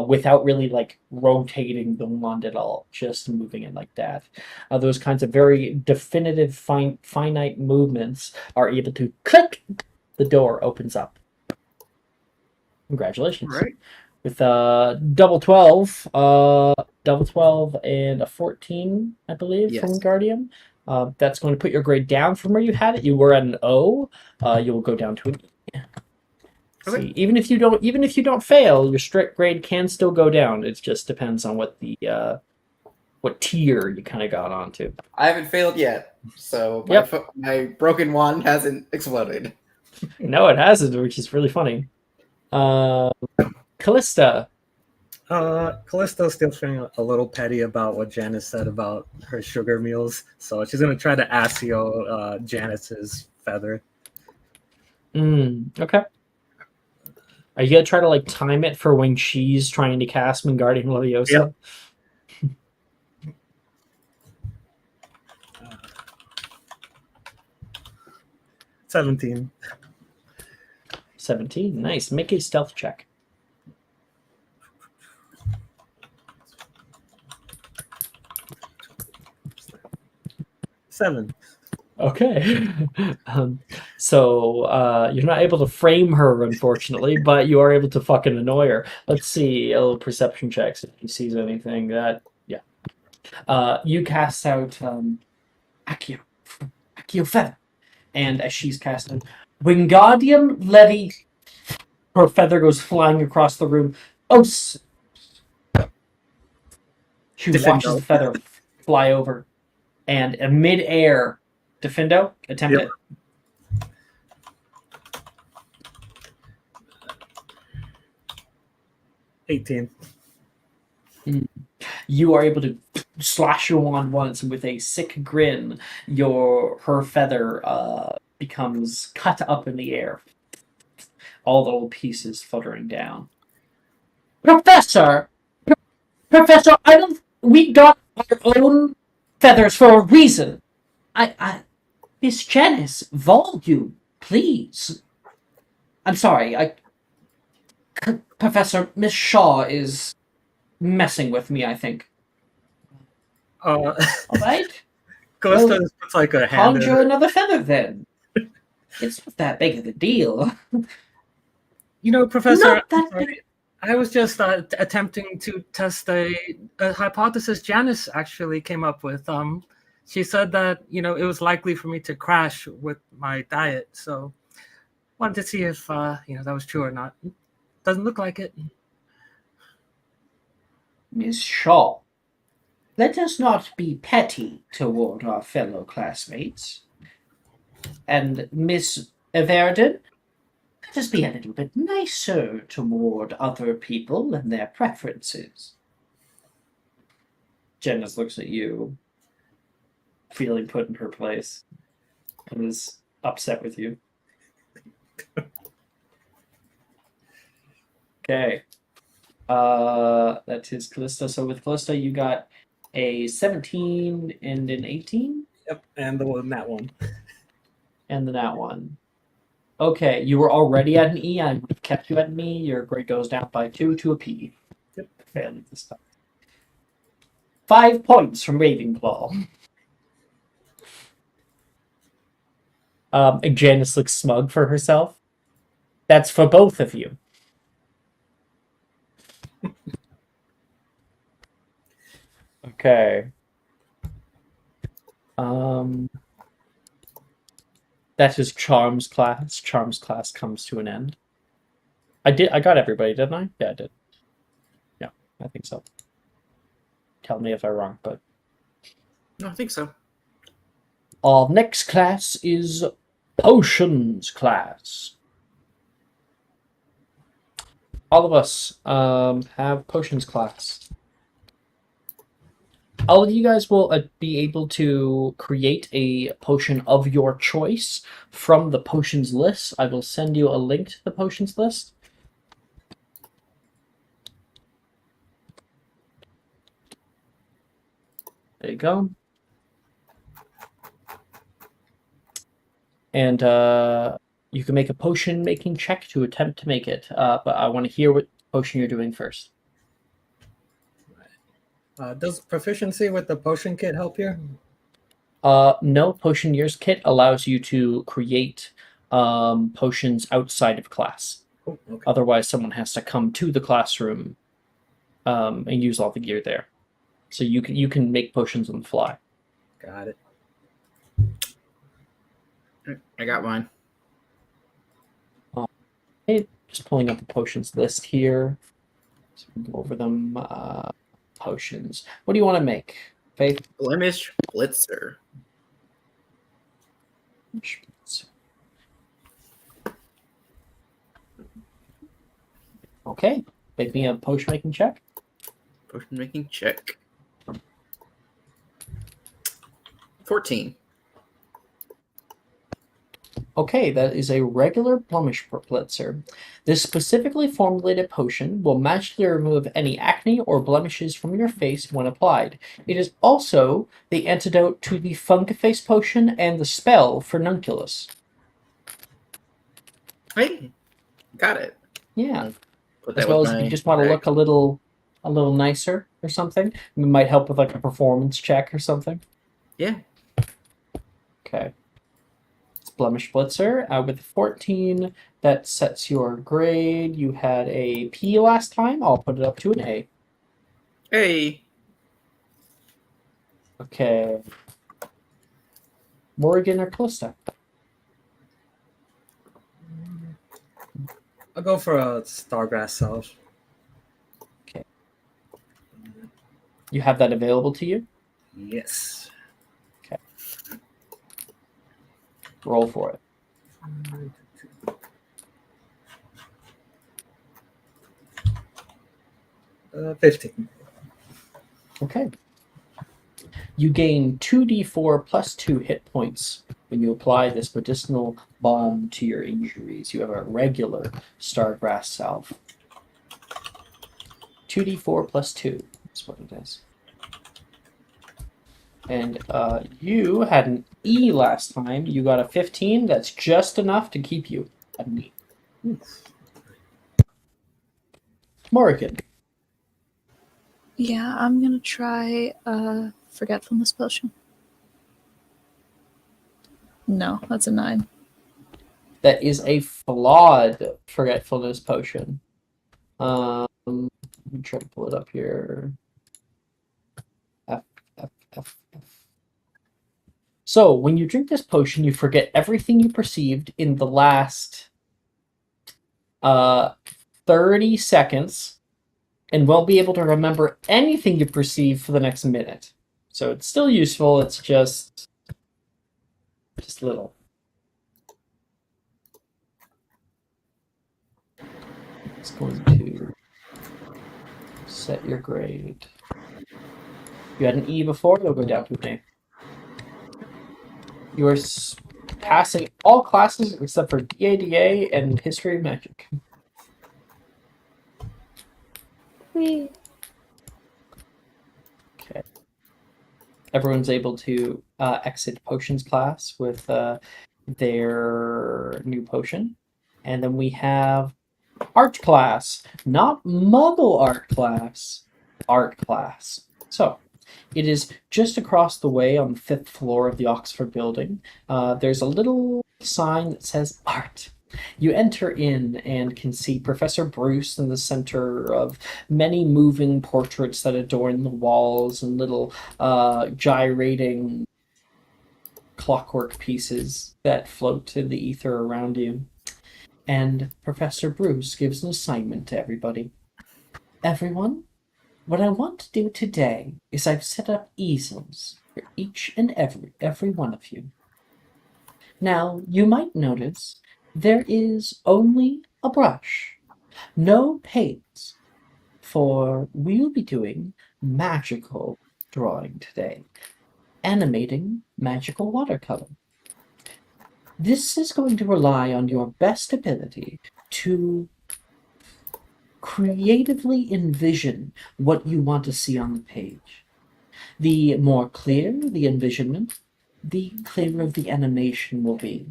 without really like rotating the wand at all, just moving it like that. Those kinds of very definitive, finite movements are able to click. The door opens up. Congratulations. All right. With double 12, double 12 and a 14, I believe, Yes. from Guardian. That's going to put your grade down from where you had it. You were at an O. You will go down to an E. Okay. See, even if you don't fail, your strict grade can still go down. It just depends on what the what tier you kind of got onto. I haven't failed yet, so my broken wand hasn't exploded. No, it hasn't, which is really funny. Callista. Callisto's still feeling a little petty about what Janice said about her sugar meals, so she's gonna try to Asio Janice's feather. Okay. Are you gonna try to like time it for when she's trying to cast Wingardium Leviosa? Yep. 17. 17. Nice. Make a stealth check. Seven. Okay. So you're not able to frame her, unfortunately, but you are able to fucking annoy her. Let's see a little perception checks if he sees anything that, yeah. You cast out Accio Feather. And as she's casting Wingardium Levy, her feather goes flying across the room. Oh, she watches the feather fly over. And in mid-air, Defendo, attempt it. 18. You are able to slash your wand once, and with a sick grin, her feather becomes cut up in the air. All the little pieces fluttering down. Professor, we got our own feathers for a reason. Miss Janice, volume, please. I'm sorry, Professor, Miss Shaw is messing with me, I think. All right. Callista just puts like a hand in Conjure it. another feather, then. It's not that big of a deal. You know, Professor, Not that I'm sorry, big. I was just attempting to test a hypothesis Janice actually came up with. She said that, you know, it was likely for me to crash with my diet. So wanted to see if, you know, that was true or not. Doesn't look like it. Miss Shaw, let us not be petty toward our fellow classmates. And Miss Everden, let us be a little bit nicer toward other people and their preferences. Janice looks at you, feeling put in her place, and is upset with you. Okay. That is Callista. So with Callista, you got a 17 and an 18? Yep, and the one that one. And then that one. Okay, you were already at an E. I would have kept you at an E. Your grade goes down by 2 to a P. Yep. Failing this time. 5 points from Ravenclaw. And Janice looks smug for herself. That's for both of you. Okay. That is Charms class. Charms class comes to an end. I got everybody, didn't I? Yeah, I did. Yeah, I think so. tell me if I'm wrong, but No, I think so. our next class is potions class. All of us have potions class. All of you guys will be able to create a potion of your choice from the potions list. I will send you a link to the potions list. There you go. And you can make a potion making check to attempt to make it. But I want to hear what potion you're doing first. Does proficiency with the potion kit help here? No, Potion Years Kit allows you to create potions outside of class. Oh, okay. Otherwise, someone has to come to the classroom and use all the gear there. So you can make potions on the fly. Got it. I got mine. Okay, just pulling up the potions list here. So we can go over them. Potions. What do you want to make, Faith? Blemish Blitzer. Okay, make me a potion making check. Potion making check. 14. Okay, that is a regular blemish blitzer. This specifically formulated potion will magically remove any acne or blemishes from your face when applied. It is also the antidote to the Funkiface potion and the spell for Nunculus. Hey, got it. Yeah. Put that As well with as if you my just want to bag. look a little nicer or something. It might help with like a performance check or something. Yeah. Okay. It's Blemish Blitzer. With 14, that sets your grade. You had a P last time. I'll put it up to an A. Hey. Okay. Morrigan or Callista? I'll go for a Stargrass Self. You have that available to you? Yes. Roll for it. 15. Okay. You gain 2d4 plus 2 hit points when you apply this medicinal balm to your injuries. You have a regular Stargrass Salve. 2d4 plus 2 is what it is. And you had an E last time. You got a 15. That's just enough to keep you at an E. Morrigan. Yeah, I'm gonna try forgetfulness potion. No, that's a 9. That is a flawed forgetfulness potion. Let me try to pull it up here. F. So, when you drink this potion, you forget everything you perceived in the last 30 seconds and won't be able to remember anything you perceive for the next minute. So, it's still useful, it's just little. It's going to set your grade. You had an E before, you'll go down to an A. You are passing all classes except for DADA and History of Magic. Whee. Okay. Everyone's able to exit potions class with their new potion. And then we have art class, not muggle art class, art class. So, it is just across the way on the 5th floor of the Oxford building. There's a little sign that says art. You enter in and can see Professor Bruce in the center of many moving portraits that adorn the walls and little gyrating clockwork pieces that float in the ether around you. And Professor Bruce gives an assignment to everybody. Everyone, what I want to do today is I've set up easels for each and every one of you. Now, you might notice there is only a brush, no paint, for we'll be doing magical drawing today, animating magical watercolor. This is going to rely on your best ability to creatively envision what you want to see on the page. The more clear the envisionment, the clearer the animation will be.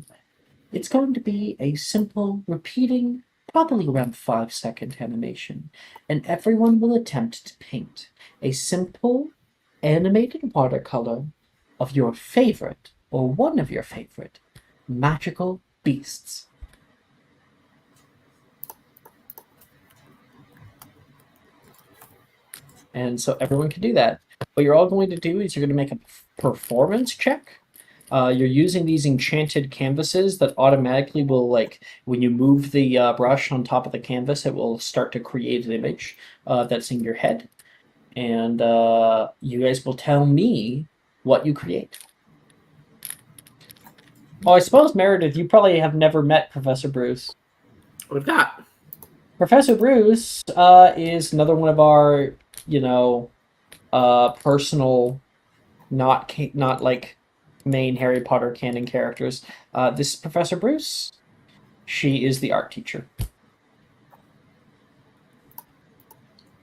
It's going to be a simple, repeating, probably around 5-second animation, and everyone will attempt to paint a simple, animated watercolor of your favorite, or one of your favorite, magical beasts. And so everyone can do that. What you're all going to do is you're going to make a performance check. You're using these enchanted canvases that automatically will, like, when you move the brush on top of the canvas, it will start to create an image that's in your head. And you guys will tell me what you create. Oh, I suppose, Meredith, you probably have never met Professor Bruce. What have got? Professor Bruce is another one of our, personal, not like main Harry Potter canon characters. This is Professor Bruce. She is the art teacher.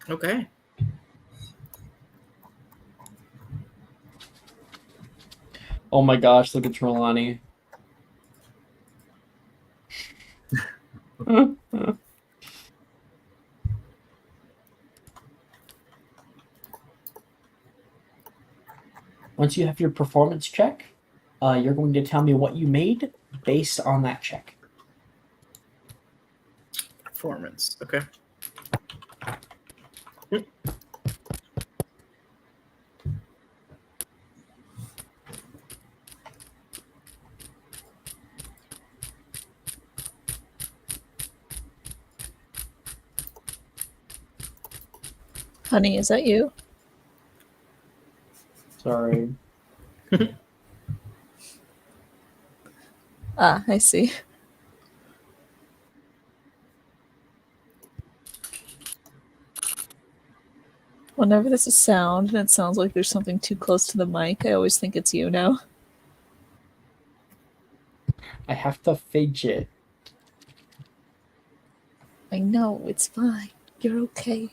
Okay. Oh my gosh, look at Trelawney. Once you have your performance check, you're going to tell me what you made based on that check. Performance. Okay. Honey, is that you? Sorry. Ah, I see. Whenever there's a sound and it sounds like there's something too close to the mic, I always think it's you now. I have to fidget. I know, it's fine. You're okay.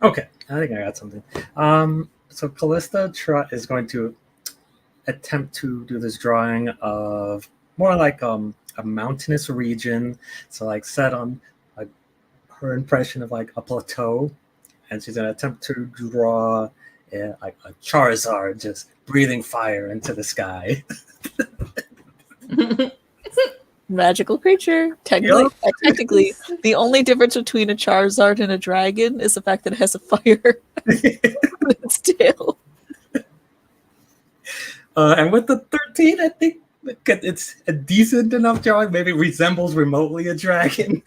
Okay, I think I got something. So Callista is going to attempt to do this drawing of more like a mountainous region. So like set on like her impression of like a plateau, and she's going to attempt to draw like a Charizard just breathing fire into the sky. Magical creature. Technically, the only difference between a Charizard and a dragon is the fact that it has a fire on its tail. And with the 13, I think it's a decent enough drawing. Maybe resembles remotely a dragon.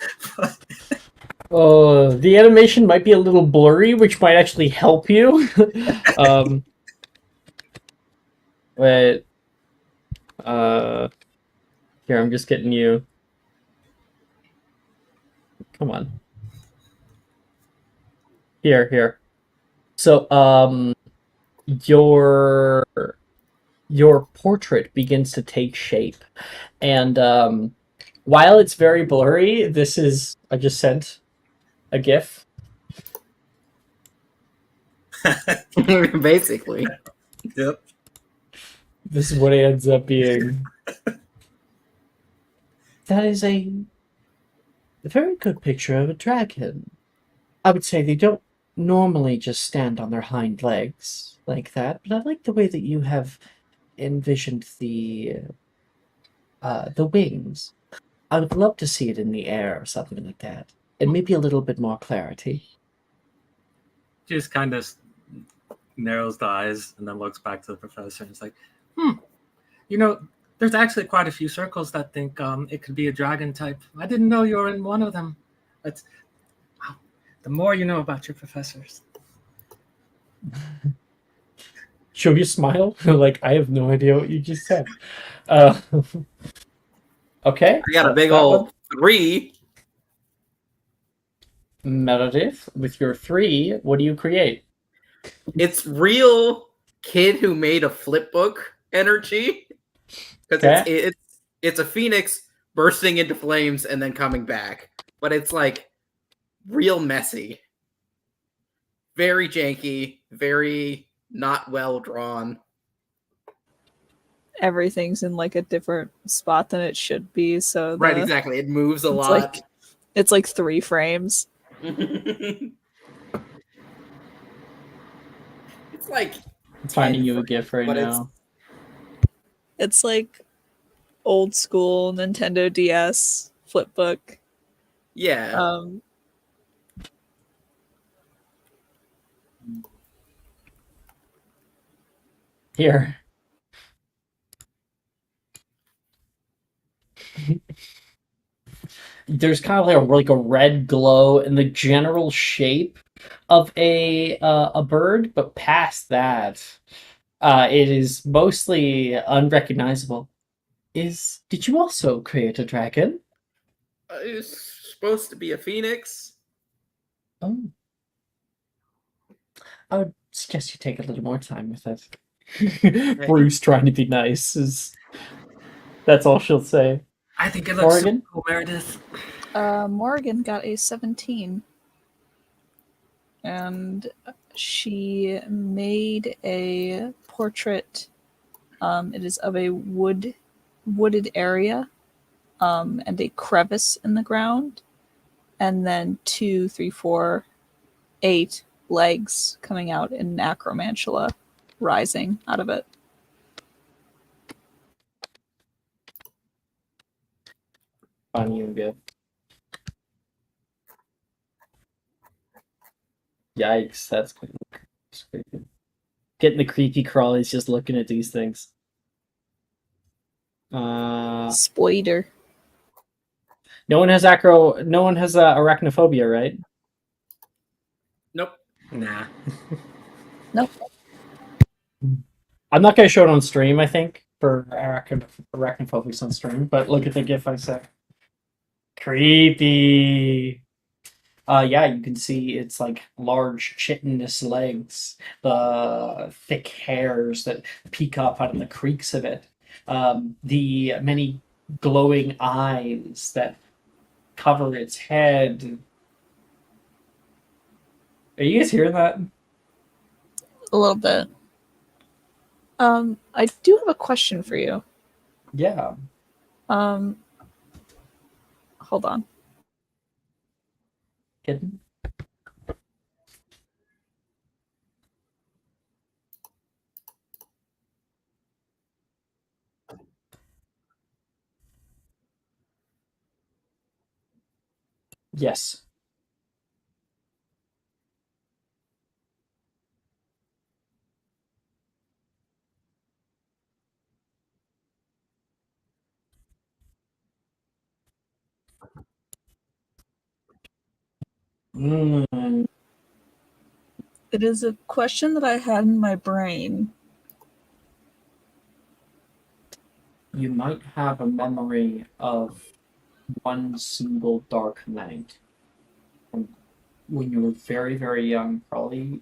The animation might be a little blurry, which might actually help you. But here, I'm just getting you. Come on. Here. So, your portrait begins to take shape, and while it's very blurry, I just sent a GIF. Basically. Yep. This is what it ends up being. That is a very good picture of a dragon. I would say they don't normally just stand on their hind legs like that, but I like the way that you have envisioned the wings. I would love to see it in the air or something like that, and maybe a little bit more clarity. Just kind of narrows the eyes and then looks back to the professor and is like, You know, there's actually quite a few circles that think it could be a dragon type. I didn't know you were in one of them. But wow, the more you know about your professors. Show you smile? Like, I have no idea what you just said. Uh, okay. I got a that's big that old one. 3. Meredith, with your 3, what do you create? It's real kid who made a flip book energy because Okay. it's a phoenix bursting into flames and then coming back, but it's like real messy, very janky, very not well drawn. Everything's in like a different spot than it should be, so Right, exactly. It moves a it's lot. it's like 3 frames. It's like I'm finding 10 you a frames, GIF right but now. It's like old school Nintendo DS flipbook. Yeah. Here. There's kind of like a red glow in the general shape of a bird, but past that, it is mostly unrecognizable. Did you also create a dragon? It's supposed to be a phoenix. Oh, I would suggest you take a little more time with it. Bruce trying to be nice that's all she'll say. I think it looks so Morgan? cool, Meredith. Morgan got a 17. And she made a portrait. It is of a wooded area, and a crevice in the ground, and then 2, 3, 4, 8 legs coming out in an acromantula rising out of it. Funny and good. Yikes, that's creepy. Getting the creepy crawlies just looking at these things. Spoiler. No one has arachnophobia, right? Nope. Nah. Nope. I'm not going to show it on stream, I think, for arachnophobia on stream, but look at the GIF I sent. Creepy. Yeah, you can see it's like large chitinous legs, the thick hairs that peek up out of the creaks of it, the many glowing eyes that cover its head. Are you guys hearing that? A little bit. I do have a question for you. Yeah. Hold on. Hidden? Yes. Mm. It is a question that I had in my brain. You might have a memory of one single dark night from when you were very, very young, probably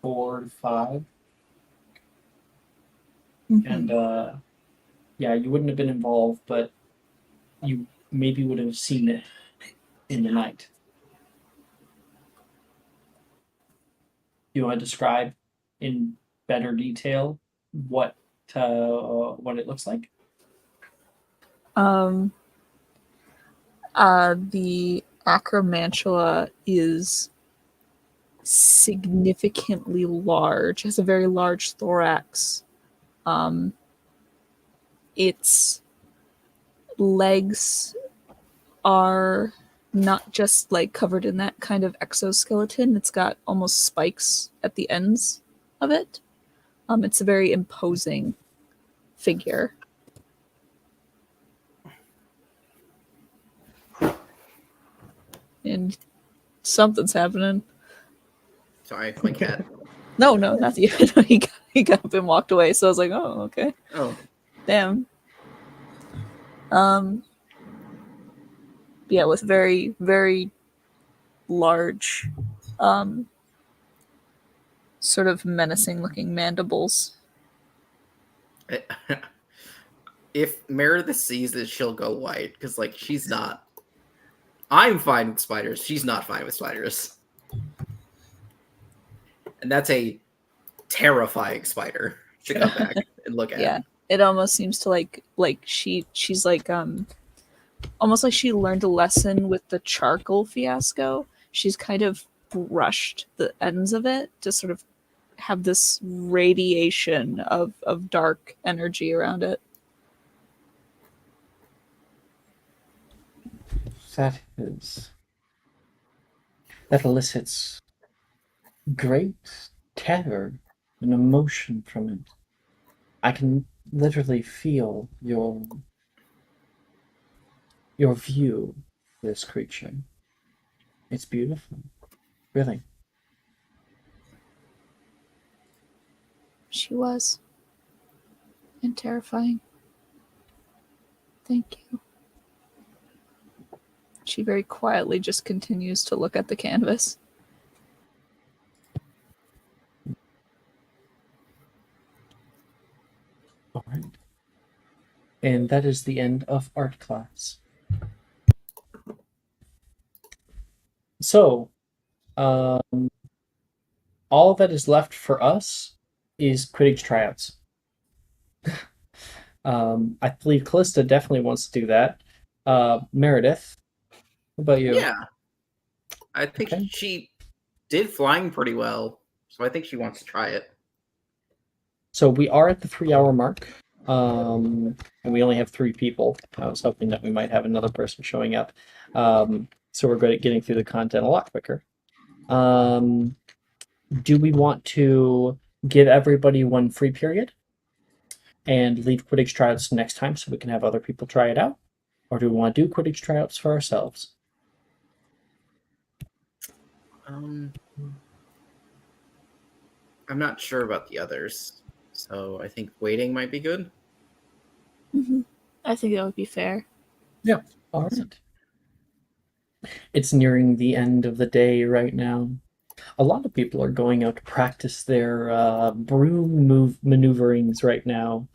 4 to 5. Mhm. And yeah, you wouldn't have been involved, but you maybe would have seen it in the night. You want to describe in better detail what it looks like? The acromantula is significantly large, has a very large thorax. Its legs are not just like covered in that kind of exoskeleton, it's got almost spikes at the ends of it. It's a very imposing figure. and something's happening. Sorry, my cat. No, not you. he got up and walked away. So I was like, oh, okay, Oh, damn. Yeah, with very, very large, sort of menacing looking mandibles. if Meredith sees this, she'll go white because, like, she's not. I'm fine with spiders. She's not fine with spiders, and that's a terrifying spider to come back and look at. Yeah, it almost seems to like she's like almost like she learned a lesson with the charcoal fiasco. She's kind of brushed the ends of it to sort of have this radiation of dark energy around it. That elicits great terror and emotion from it. I can literally feel your view of this creature. It's beautiful. Really. She was. And terrifying. Thank you. She very quietly just continues to look at the canvas. All right. And that is the end of art class. So, all that is left for us is Quidditch tryouts. I believe Callista definitely wants to do that. Meredith, what about you? Yeah, I think Okay. she did flying pretty well, so I think she wants to try it. So we are at the 3-hour mark, and we only have 3 people. I was hoping that we might have another person showing up. So we're good at getting through the content a lot quicker. Do we want to give everybody 1 free period and leave Quidditch tryouts next time so we can have other people try it out? Or do we want to do Quidditch tryouts for ourselves? I'm not sure about the others, so I think waiting might be good. Mm-hmm. I think that would be fair. Yeah. All right. It's nearing the end of the day right now. A lot of people are going out to practice their broom maneuverings right now.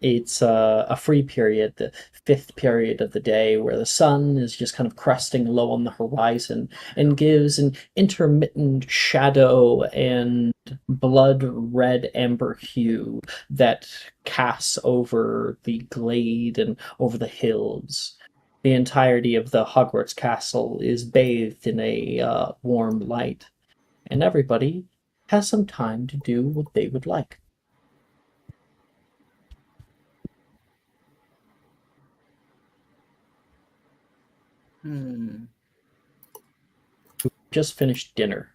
It's a free period, the 5th period of the day, where the sun is just kind of cresting low on the horizon and gives an intermittent shadow and blood red amber hue that casts over the glade and over the hills. The entirety of the Hogwarts castle is bathed in a warm light, and everybody has some time to do what they would like. Just finished dinner.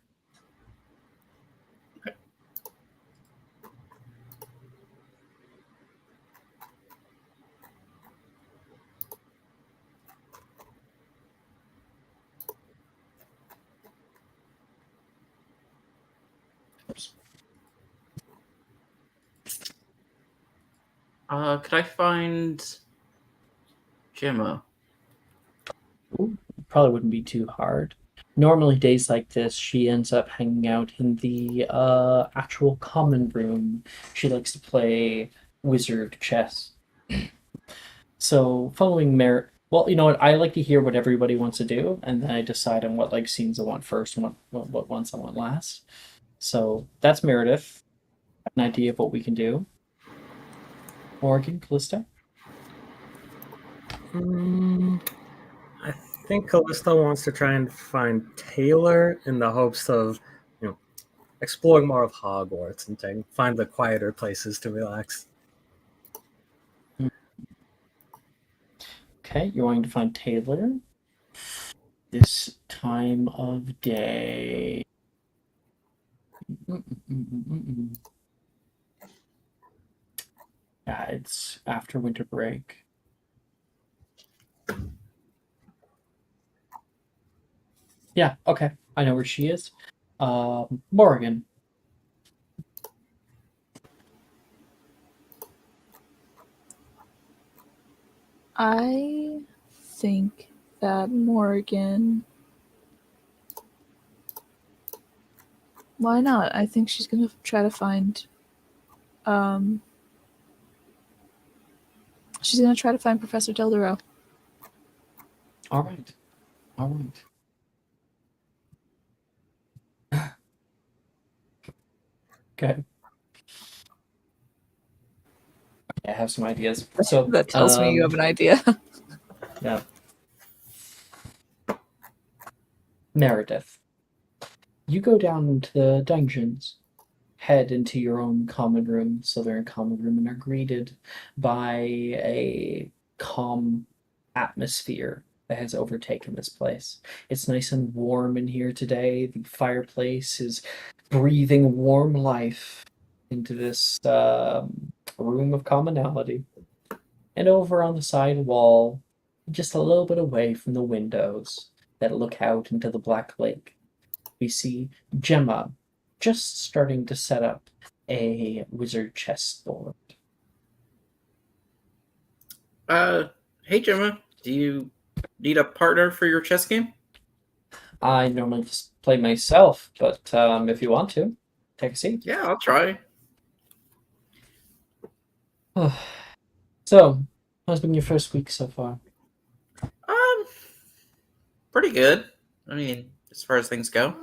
Could I find Gemma? Ooh, probably wouldn't be too hard. Normally, days like this, she ends up hanging out in the actual common room. She likes to play wizard chess. So, following well, you know what? I like to hear what everybody wants to do, and then I decide on what like scenes I want first and what ones I want last. So that's Meredith. An idea of what we can do. Morgan, Callista. I think Callista wants to try and find Taylor in the hopes of, exploring more of Hogwarts and find the quieter places to relax. Okay, you're going to find Taylor this time of day. Yeah, it's after winter break. Yeah, okay. I know where she is. Morgan. I think that Morgan. Why not? I think she's gonna try to find. She's gonna try to find Professor Deldero. All right. All right. Okay. I have some ideas. So That tells me you have an idea. yeah. Meredith, you go down into the dungeons, head into your own common room, so they're in common room, and are greeted by a calm atmosphere that has overtaken this place. It's nice and warm in here today. The fireplace is breathing warm life into this room of commonality. And over on the side wall, just a little bit away from the windows that look out into the Black Lake, we see Gemma just starting to set up a wizard chessboard. Hey Gemma, do you need a partner for your chess game? I normally just play myself, but if you want to, take a seat. Yeah, I'll try. So, how's been your first week so far? Pretty good. I mean, as far as things go.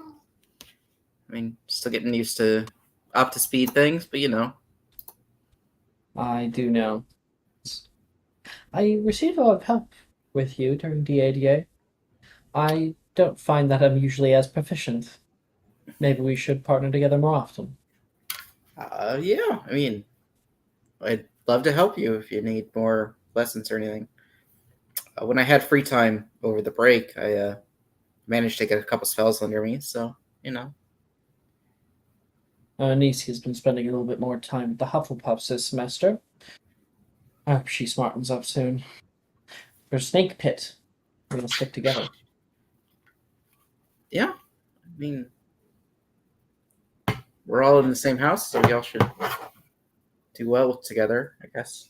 I mean, still getting used to up to speed things, but you know. I do know. I received a lot of help with you during DADA. I don't find that I'm usually as proficient. Maybe we should partner together more often. Yeah. I mean, I'd love to help you if you need more lessons or anything. When I had free time over the break, I managed to get a couple spells under me, so you know. Nisi has been spending a little bit more time with the Hufflepuffs this semester. I hope she smartens up soon. For Snake Pit, we're gonna stick together. Yeah. I mean, we're all in the same house, so we all should do well together, I guess.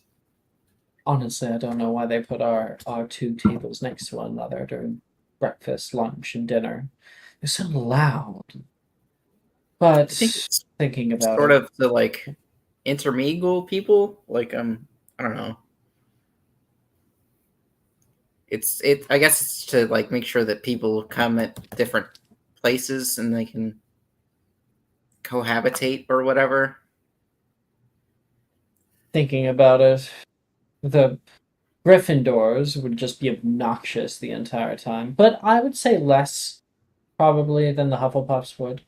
Honestly, I don't know why they put our two tables next to one another during breakfast, lunch, and dinner. They're so loud. But I think it's thinking about sort it, of to like intermingle people. Like I don't know. It. I guess it's to like make sure that people come at different places and they can cohabitate or whatever. thinking about it, the Gryffindors would just be obnoxious the entire time. But I would say less probably than the Hufflepuffs would.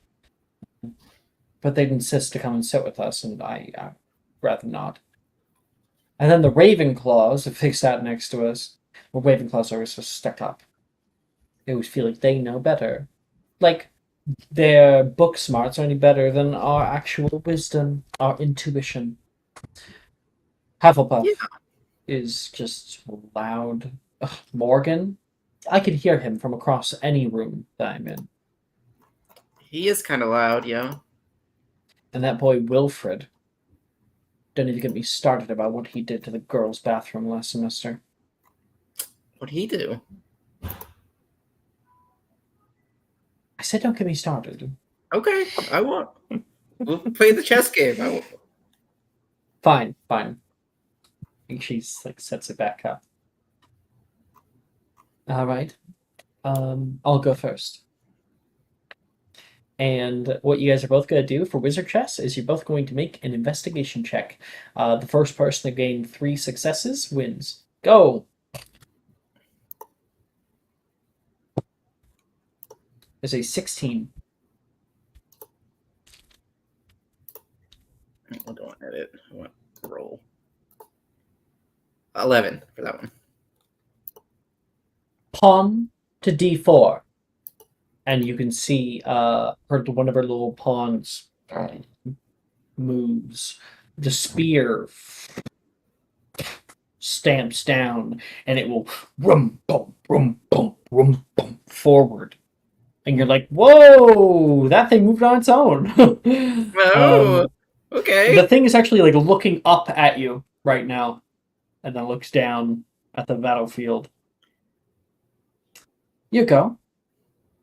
But they'd insist to come and sit with us, and I'd rather not. And then the Ravenclaws, if they sat next to us, well, Ravenclaws are always so stuck up. They always feel like they know better. Like, their book smarts are any better than our actual wisdom, our intuition. Hufflepuff Yeah. is just loud. Ugh, Morgan, I could hear him from across any room that I'm in. He is kind of loud, yeah. And that boy Wilfred. Don't even get me started about what he did to the girls' bathroom last semester. What'd he do? I said don't get me started. Okay, I won't. We'll play the chess game. I won't. Fine, fine. And she's like sets it back up. Alright. I'll go first. And what you guys are both going to do for Wizard Chess is you're both going to make an investigation check. The first person to gain 3 successes wins. Go! There's a 16. I don't want to edit. I want to roll. 11 for that one. Pawn to d4. And you can see one of her little pawns moves. The spear stamps down, and it will rum bump forward. And you're like, whoa, that thing moved on its own. Oh, okay. The thing is actually like looking up at you right now, and then looks down at the battlefield. You go.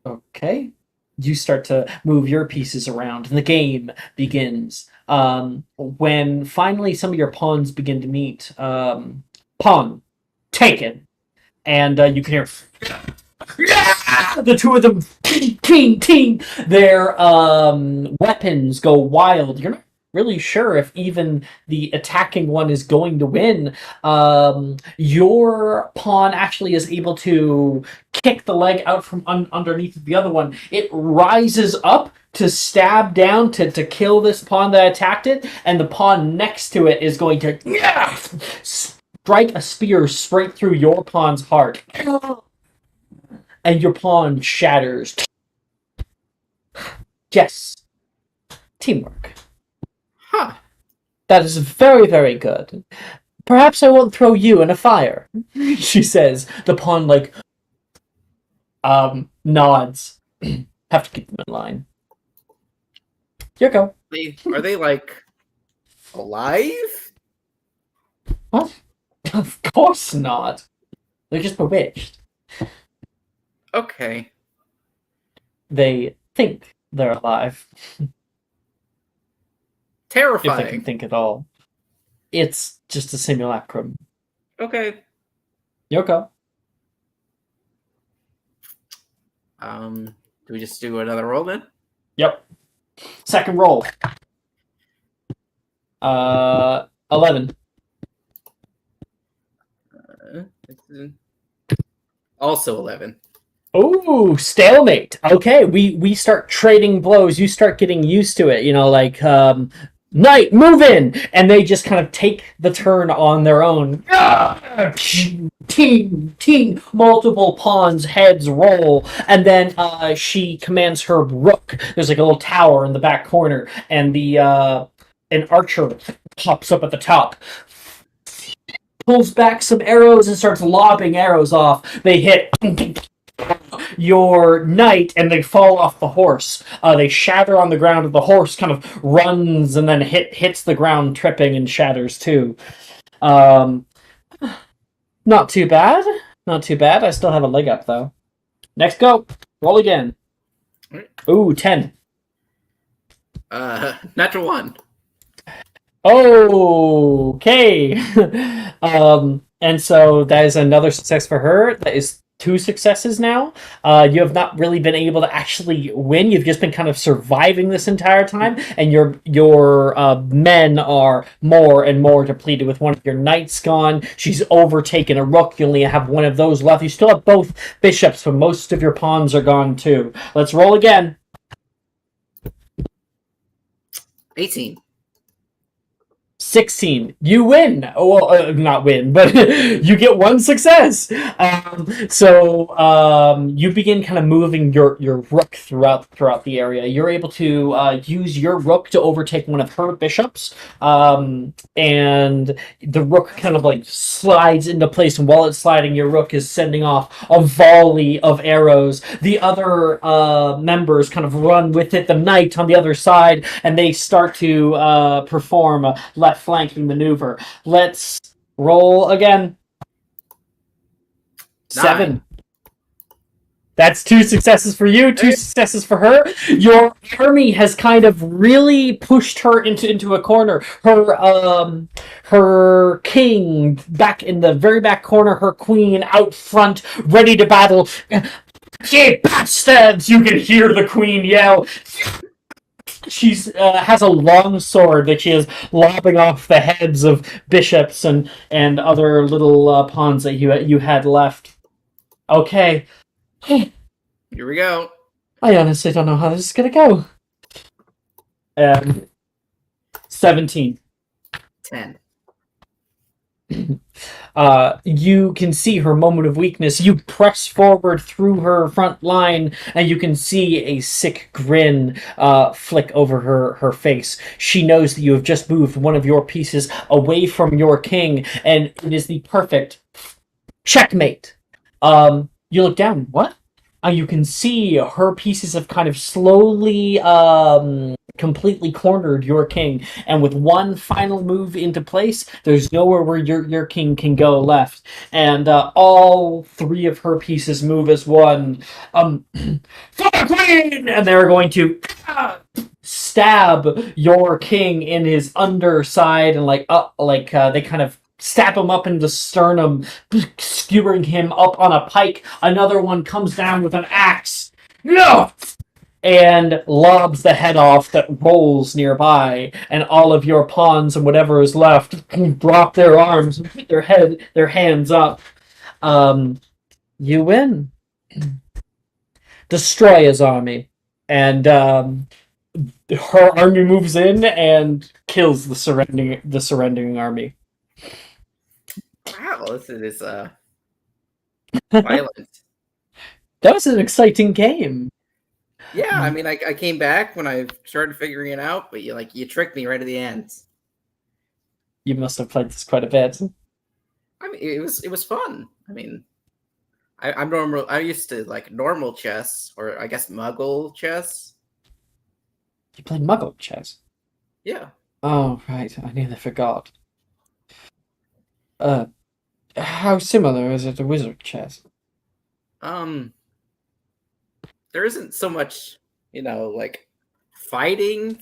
Okay. You start to move your pieces around, and the game begins. When finally some of your pawns begin to meet, pawn taken, and you can hear the two of them ting ting. Their weapons go wild. You're not really sure if even the attacking one is going to win. Your pawn actually is able to kick the leg out from underneath the other one. It rises up to stab down to kill this pawn that attacked it, and the pawn next to it is going to strike a spear straight through your pawn's heart. And your pawn shatters. Yes. Teamwork. Huh. That is very, very good. Perhaps I won't throw you in a fire, she says. The pawn, nods. Have to keep them in line. Here you go. Are they alive? What? Of course not. They're just bewitched. Okay. They think they're alive. Terrifying. If they can think at all. It's just a simulacrum. Okay. Yoko. Do we just do another roll then? Yep. Second roll. 11. Also 11. Ooh, stalemate. Okay, we start trading blows. You start getting used to it. Knight, move in! And they just kind of take the turn on their own. Ting, ting, multiple pawns' heads roll. And then she commands her rook. There's like a little tower in the back corner. And an archer pops up at the top. Pulls back some arrows and starts lobbing arrows off. They hit your knight and they fall off the horse. They shatter on the ground, and the horse kind of runs and then hits the ground, tripping and shatters too. Not too bad. Not too bad. I still have a leg up though. Next go. Roll again. Ooh, 10. Natural 1. Okay. And so that is another success for her. That is 2 successes now. You have not really been able to actually win. You've just been kind of surviving this entire time, and your men are more and more depleted. With one of your knights gone, she's overtaken a rook. You only have one of those left. You still have both bishops, but most of your pawns are gone too. Let's roll again. 18. 16. You win. Well, not win, but you get 1 success. So you begin kind of moving your rook throughout the area. You're able to use your rook to overtake one of her bishops, and the rook kind of slides into place. And while it's sliding, your rook is sending off a volley of arrows. The other members kind of run with it. The knight on the other side, and they start to perform a left flanking maneuver. Let's roll again. 7. That's 2 successes for you, 2 successes for her. Your army has kind of really pushed her into a corner. Her king back in the very back corner, her queen out front, ready to battle. "Ye bastards!" You can hear the queen yell. She has a long sword that she is lopping off the heads of bishops and other little pawns that you had left. Okay. Here we go. I honestly don't know how this is gonna go. 17. 10. You can see her moment of weakness. You press forward through her front line, and you can see a sick grin flick over her face. She knows that you have just moved one of your pieces away from your king, and it is the perfect checkmate. You look down. What? You can see her pieces have kind of slowly, completely cornered your king, and with one final move into place, there's nowhere where your king can go left, and all three of her pieces move as one. Fire Queen, and they're going to stab your king in his underside, and they kind of stab him up in the sternum, skewering him up on a pike. Another one comes down with an axe. No! And lobs the head off that rolls nearby, and all of your pawns and whatever is left drop their arms and put their hands up. You win. Destroy his army. And her army moves in and kills the surrendering army. Wow, this is violent. That was an exciting game. Yeah, I mean, I came back when I started figuring it out, but you tricked me right at the end. You must have played this quite a bit. I mean, it was fun. I mean, I'm normal. I used to like normal chess, or I guess Muggle chess. You played Muggle chess? Yeah. Oh, right. I nearly forgot. How similar is it to wizard chess? There isn't so much, like fighting,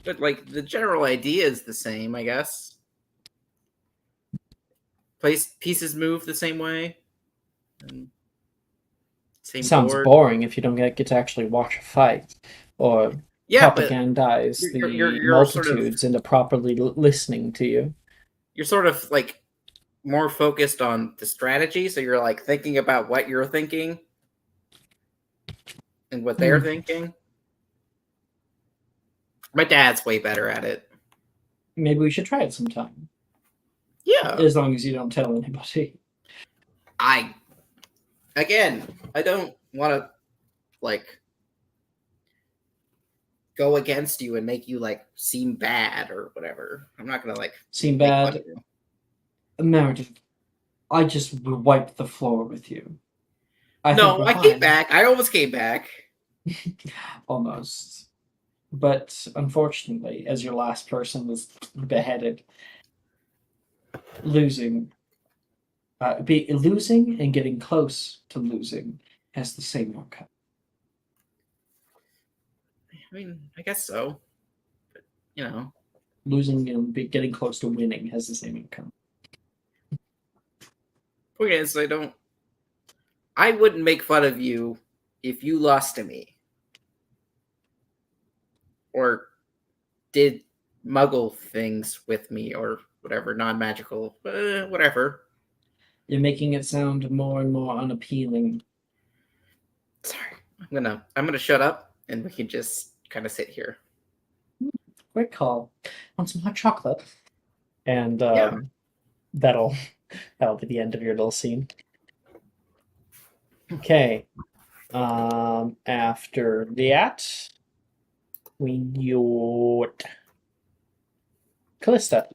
but like the general idea is the same, I guess. Pieces move the same way. And same Sounds board. boring if you don't get to actually watch a fight or propagandize the you're multitudes into properly listening to you. You're sort of like more focused on the strategy, so you're like thinking about what you're thinking and what they're thinking. My dad's way better at it. Maybe we should try it sometime. Yeah. As long as you don't tell anybody. I don't want to like go against you and make you like seem bad or whatever. I'm not gonna like seem bad. Meredith, I just wiped the floor with you. I came back. I almost came back. Almost. But unfortunately, as your last person was beheaded, losing and getting close to losing has the same outcome. I mean, I guess so. But, losing and getting close to winning has the same outcome. Point is, I wouldn't make fun of you if you lost to me. Or did Muggle things with me or whatever, non-magical, whatever. You're making it sound more and more unappealing. Sorry. I'm gonna shut up and we can just kind of sit here. Great call. Want some hot chocolate? And that'll be the end of your little scene. Okay. After that, we got Callista.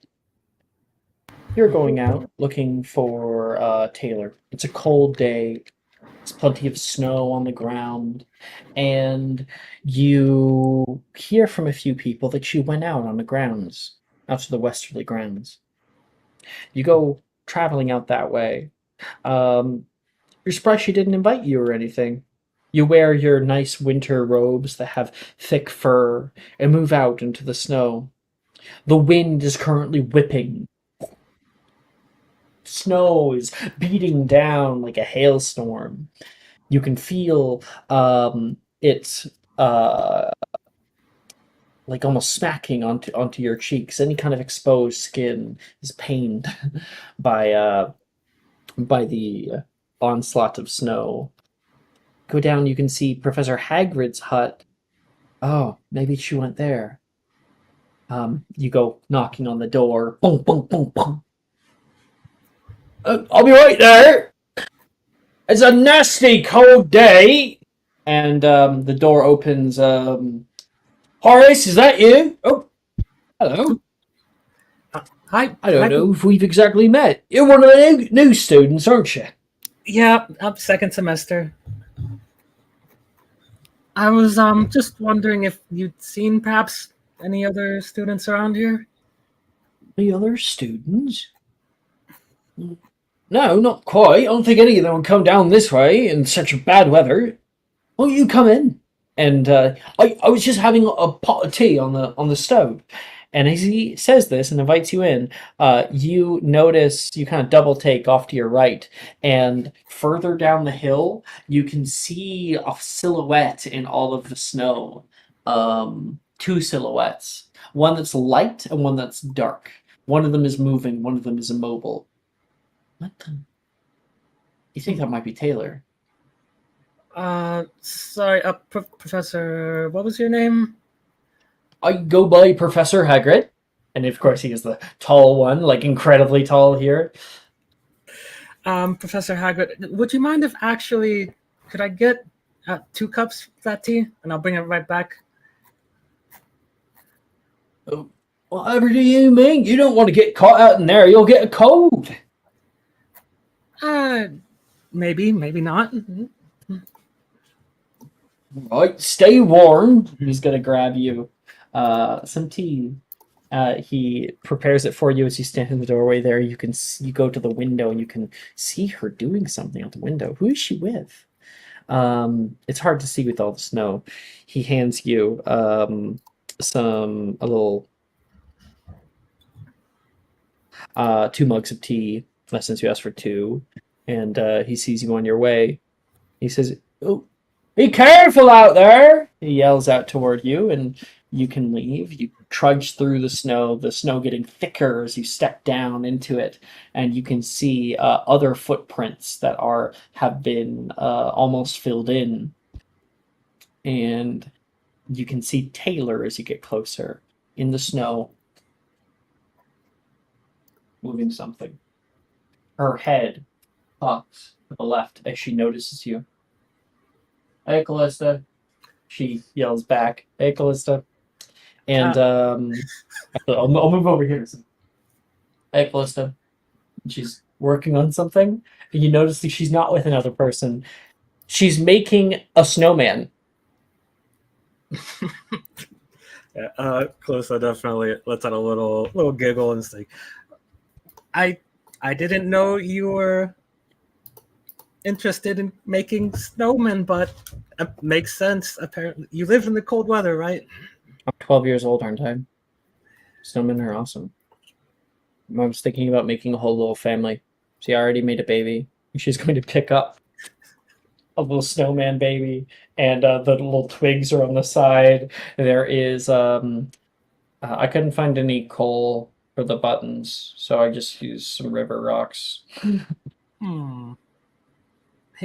You're going out looking for Taylor. It's a cold day. There's plenty of snow on the ground. And you hear from a few people that she went out on the grounds, out to the westerly grounds. You go traveling out that way. You're surprised she didn't invite you or anything. You wear your nice winter robes that have thick fur and move out into the snow. The wind is currently whipping. Snow is beating down like a hailstorm. You can feel it like almost smacking onto your cheeks. Any kind of exposed skin is pained by the onslaught of snow. Go down, you can see Professor Hagrid's hut. Oh, maybe she went there. You go knocking on the door. Boom, boom, boom, boom. I'll be right there. It's a nasty cold day. And the door opens. Horace, is that you? Oh, hello. Hi. I don't know if we've exactly met. You're one of the new students, aren't you? Yeah, up second semester. I was just wondering if you'd seen perhaps any other students around here. The other students? No, not quite. I don't think any of them would come down this way in such bad weather. Won't you come in? And I was just having a pot of tea on the stove. And as he says this and invites you in, you notice you kind of double take off to your right, and further down the hill, you can see a silhouette in all of the snow. Two silhouettes, one that's light and one that's dark. One of them is moving, one of them is immobile. What the? You think that might be Taylor? Sorry, Professor, what was your name? I go by Professor Hagrid. And of course, he is the tall one, like incredibly tall here. Professor Hagrid, would you mind if actually, could I get 2 cups of that tea, and I'll bring it right back? Oh, whatever do you mean? You don't want to get caught out in there. You'll get a cold. Maybe, maybe not. Right, stay warm. He's gonna grab you some tea. He prepares it for you as you stand in the doorway. There, you can see, you go to the window and you can see her doing something out the window. Who is she with? It's hard to see with all the snow. He hands you a little 2 mugs of tea, since you asked for 2, and he sees you on your way. He says, "Oh, be careful out there!" He yells out toward you, and you can leave. You trudge through the snow getting thicker as you step down into it, and you can see other footprints that have been almost filled in. And you can see Taylor as you get closer in the snow, moving something. Her head pops to the left as she notices you. "Hey, Callista." She yells back, "Hey, Callista." And I'll move over here. "Hey, Callista." She's working on something, and you notice that she's not with another person. She's making a snowman. Yeah, Closa definitely lets out a little giggle and say, I didn't know you were interested in making snowmen, but it makes sense. Apparently, you live in the cold weather, right? I'm 12 years old, aren't I? Snowmen are awesome. I was thinking about making a whole little family. She already made a baby. She's going to pick up a little snowman baby, and the little twigs are on the side. There is I couldn't find any coal for the buttons, so I just used some river rocks. Hang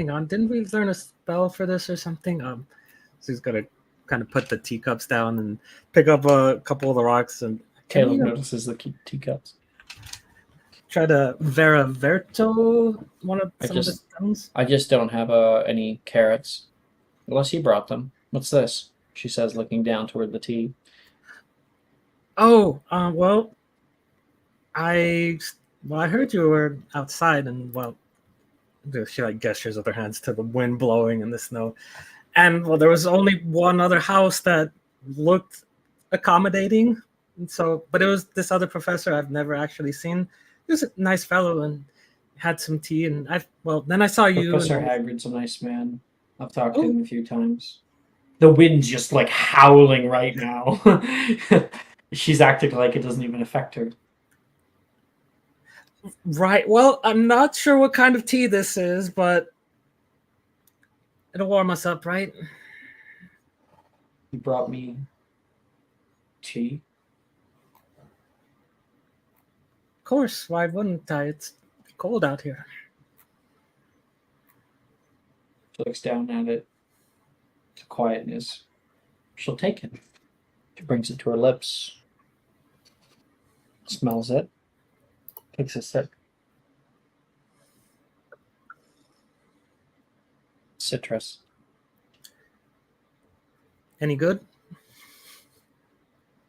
on, didn't we learn a spell for this or something? So he's gonna kind of put the teacups down and pick up a couple of the rocks, and Caleb notices the teacups. Try to Vera Verto one of some of the stones. I just don't have any carrots. Unless he brought them. What's this? She says, looking down toward the tea. Oh, well, I heard you were outside, and she like gestures with her hands to the wind blowing and the snow, and well, there was only one other house that looked accommodating, and so, but it was this other professor I've never actually seen. He was a nice fellow and had some tea, and then I saw you. Professor Hagrid's a nice man. I've talked to him a few times. The wind's just like howling right now. She's acting like it doesn't even affect her. Right. Well, I'm not sure what kind of tea this is, but it'll warm us up, right? You brought me tea? Of course. Why wouldn't I? It's cold out here. She looks down at it. The quietness. She'll take it. She brings it to her lips. Smells it. Takes a sip. Citrus. Any good?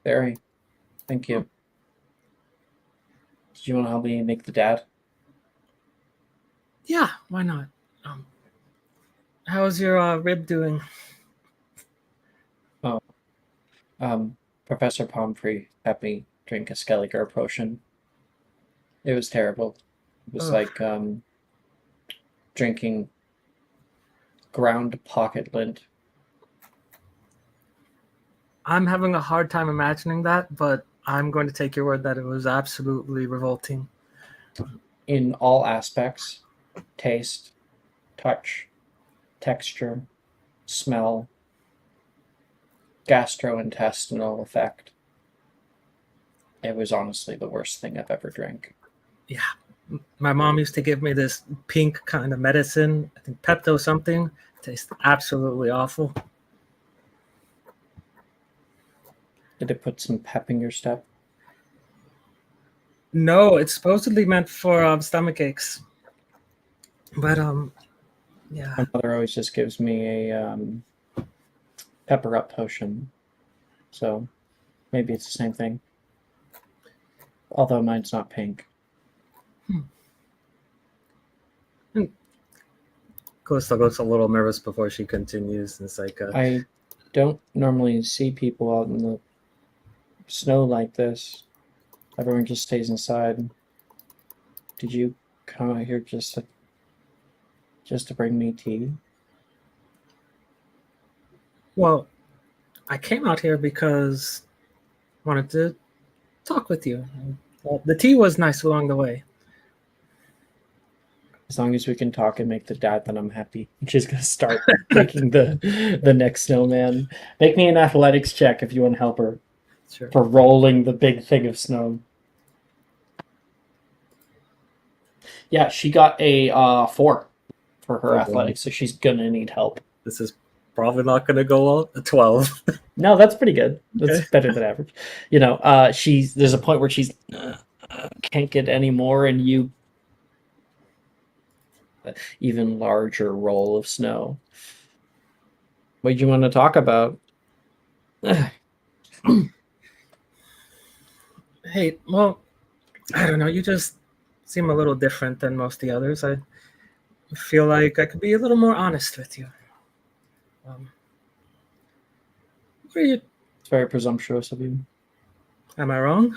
Very. Thank you. Did you want to help me make the dad? Yeah, why not? How's your rib doing? Professor Pomfrey had me drink a Skelliger potion. It was terrible. It was Ugh. like drinking ground pocket lint. I'm having a hard time imagining that, but I'm going to take your word that it was absolutely revolting. In all aspects: taste, touch, texture, smell, gastrointestinal effect. It was honestly the worst thing I've ever drank. Yeah. My mom used to give me this pink kind of medicine, I think Pepto something. Tastes absolutely awful. Did it put some pep in your step? No, it's supposedly meant for stomach aches. But yeah. My mother always just gives me a pepper up potion. So maybe it's the same thing. Although mine's not pink. Calista looks a little nervous before she continues. It's like I don't normally see people out in the snow like this. Everyone just stays inside. Did you come out here just to bring me tea? well, I came out here because I wanted to talk with you. Well, the tea was nice along the way. As long as we can talk and make the dad, then I'm happy. She's gonna start making the next snowman. Make me an athletics check if you want to help her Sure. for rolling the big thing of snow. Yeah, she got a 4 for her Oh, athletics, so she's gonna need help. This is probably not going to go well. A 12. No, that's pretty good. That's Okay. better than average. There's a point where she's can't get any more, and you even larger roll of snow. What do you want to talk about? Hey, well, I don't know. You just seem a little different than most of the others. I feel like I could be a little more honest with you. What are you? It's very presumptuous of you. Am I wrong?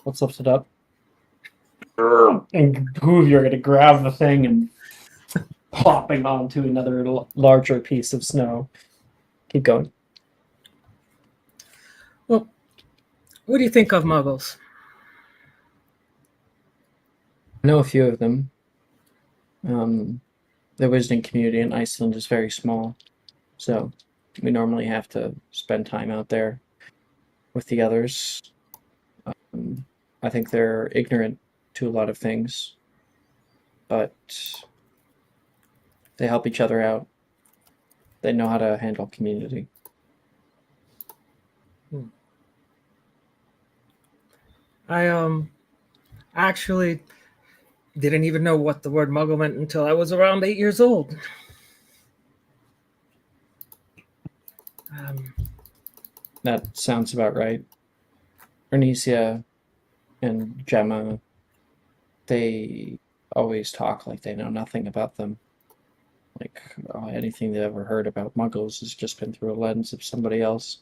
Let's lift it up. And two of you are going to grab the thing and plopping onto another larger piece of snow. Keep going. Well, what do you think of muggles? I know a few of them. The wizarding community in Iceland is very small, so we normally have to spend time out there with the others. I think they're ignorant to a lot of things, but they help each other out. They know how to handle community. I actually didn't even know what the word muggle meant until I was around 8 years old. That sounds about right. Ernisia and Gemma, they always talk like they know nothing about them. Like anything they've ever heard about muggles has just been through a lens of somebody else.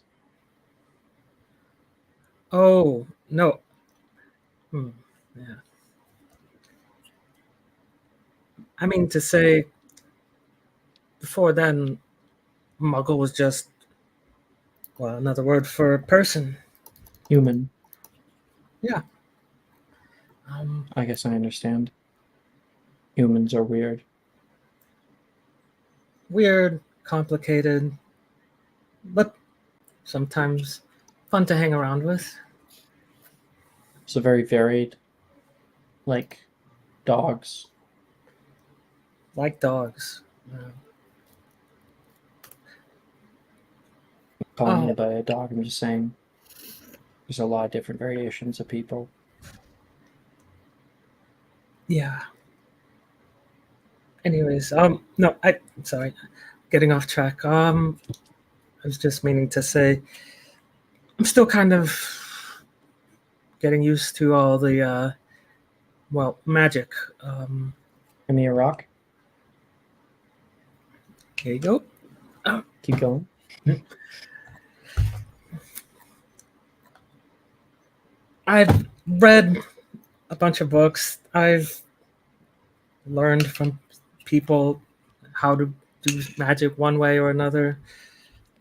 Oh, no. Yeah. I mean to say, before then, muggle was just, well, another word for person. Human. Yeah. I guess I understand. Humans are weird. Weird, complicated, but sometimes fun to hang around with. So very varied. Like dogs. Like dogs. Calling Oh. anybody a dog, I'm just saying there's a lot of different variations of people. Yeah. Anyways, no, I'm sorry, getting off track. I was just meaning to say, I'm still kind of getting used to all the, magic. Give me a rock. Here you go. Keep going. I've read a bunch of books. I've learned from people how to do magic one way or another.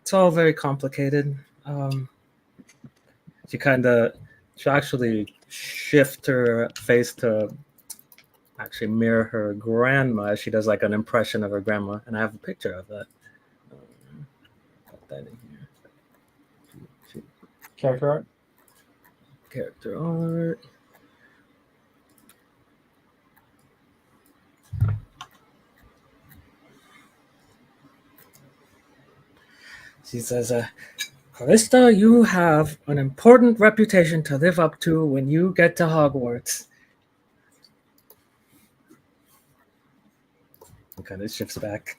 It's all very complicated. She actually shift her face to actually mirror her grandma. She does like an impression of her grandma, and I have a picture of that. Put that in here. Character art. Character art. She says, Callista, you have an important reputation to live up to when you get to Hogwarts. It kind of shifts back.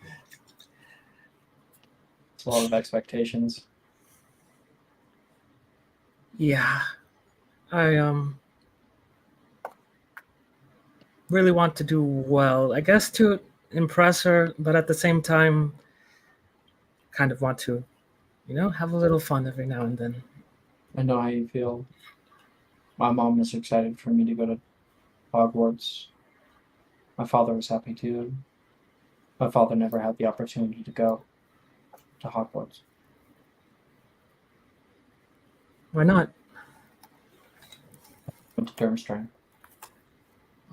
It's a lot of expectations. Yeah. I really want to do well. I guess to impress her, but at the same time kind of want to, have a little fun every now and then. I know how you feel. My mom is excited for me to go to Hogwarts. My father was happy too. My father never had the opportunity to go to Hogwarts. Why not? Went to Durmstrang.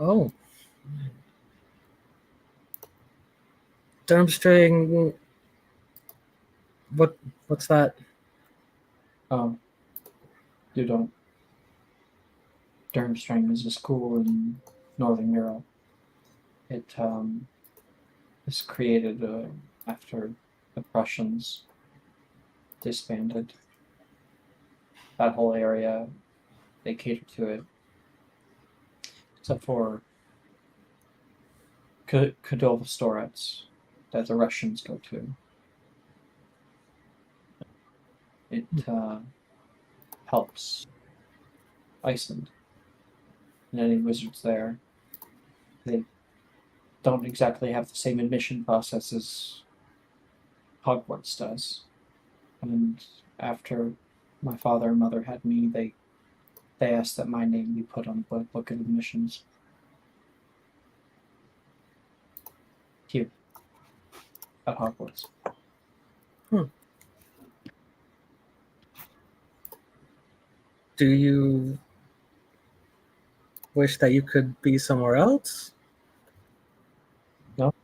Oh. Durmstrang. What's that? Oh, you don't. Durmstrang is a school in Northern Europe. It was created after the Prussians disbanded. That whole area, they catered to it, except for Kadovstorets that the Russians go to. It helps Iceland and any wizards there. They don't exactly have the same admission process as Hogwarts does. And after my father and mother had me, they asked that my name be put on the book of admissions. Here at Hogwarts. Do you wish that you could be somewhere else? No.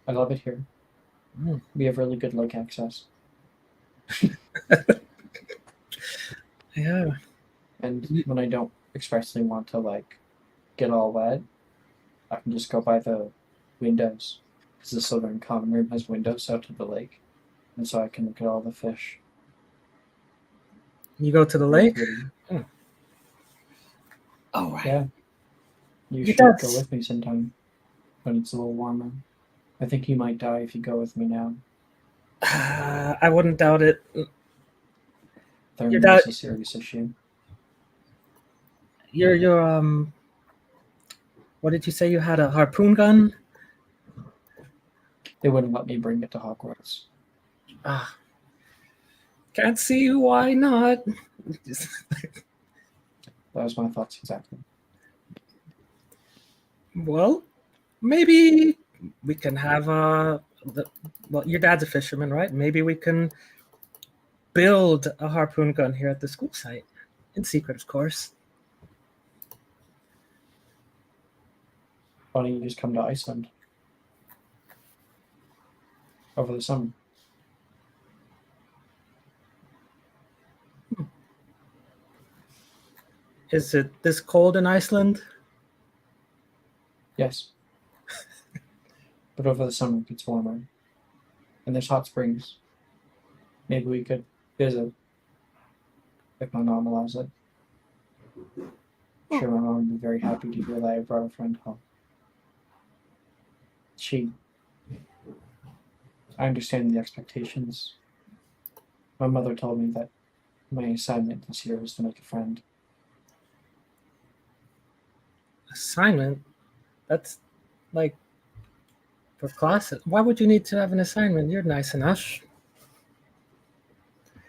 I love it here. Mm. We have really good lake access. Yeah. And when I don't expressly want to get all wet, I can just go by the windows. Because the Slytherin common room has windows out to the lake. And so I can look at all the fish. You go to the lake? Oh, right. Yeah. You should go with me sometime when it's a little warmer. I think you might die if you go with me now. I wouldn't doubt it. Thermite is a serious issue. Your what did you say? You had a harpoon gun? They wouldn't let me bring it to Hogwarts. Can't see why not. That was my thoughts exactly. Well, maybe we can have your dad's a fisherman, right? Maybe we can build a harpoon gun here at the school site. In secret, of course. Why don't you just come to Iceland over the summer? Is it this cold in Iceland? Yes. But over the summer it gets warmer. And there's hot springs. Maybe we could visit if my mom allows it. I'm sure my mom would be very happy to hear that I brought a friend home. I understand the expectations. My mother told me that my assignment this year was to make a friend. Assignment? That's for class. Why would you need to have an assignment? You're nice enough.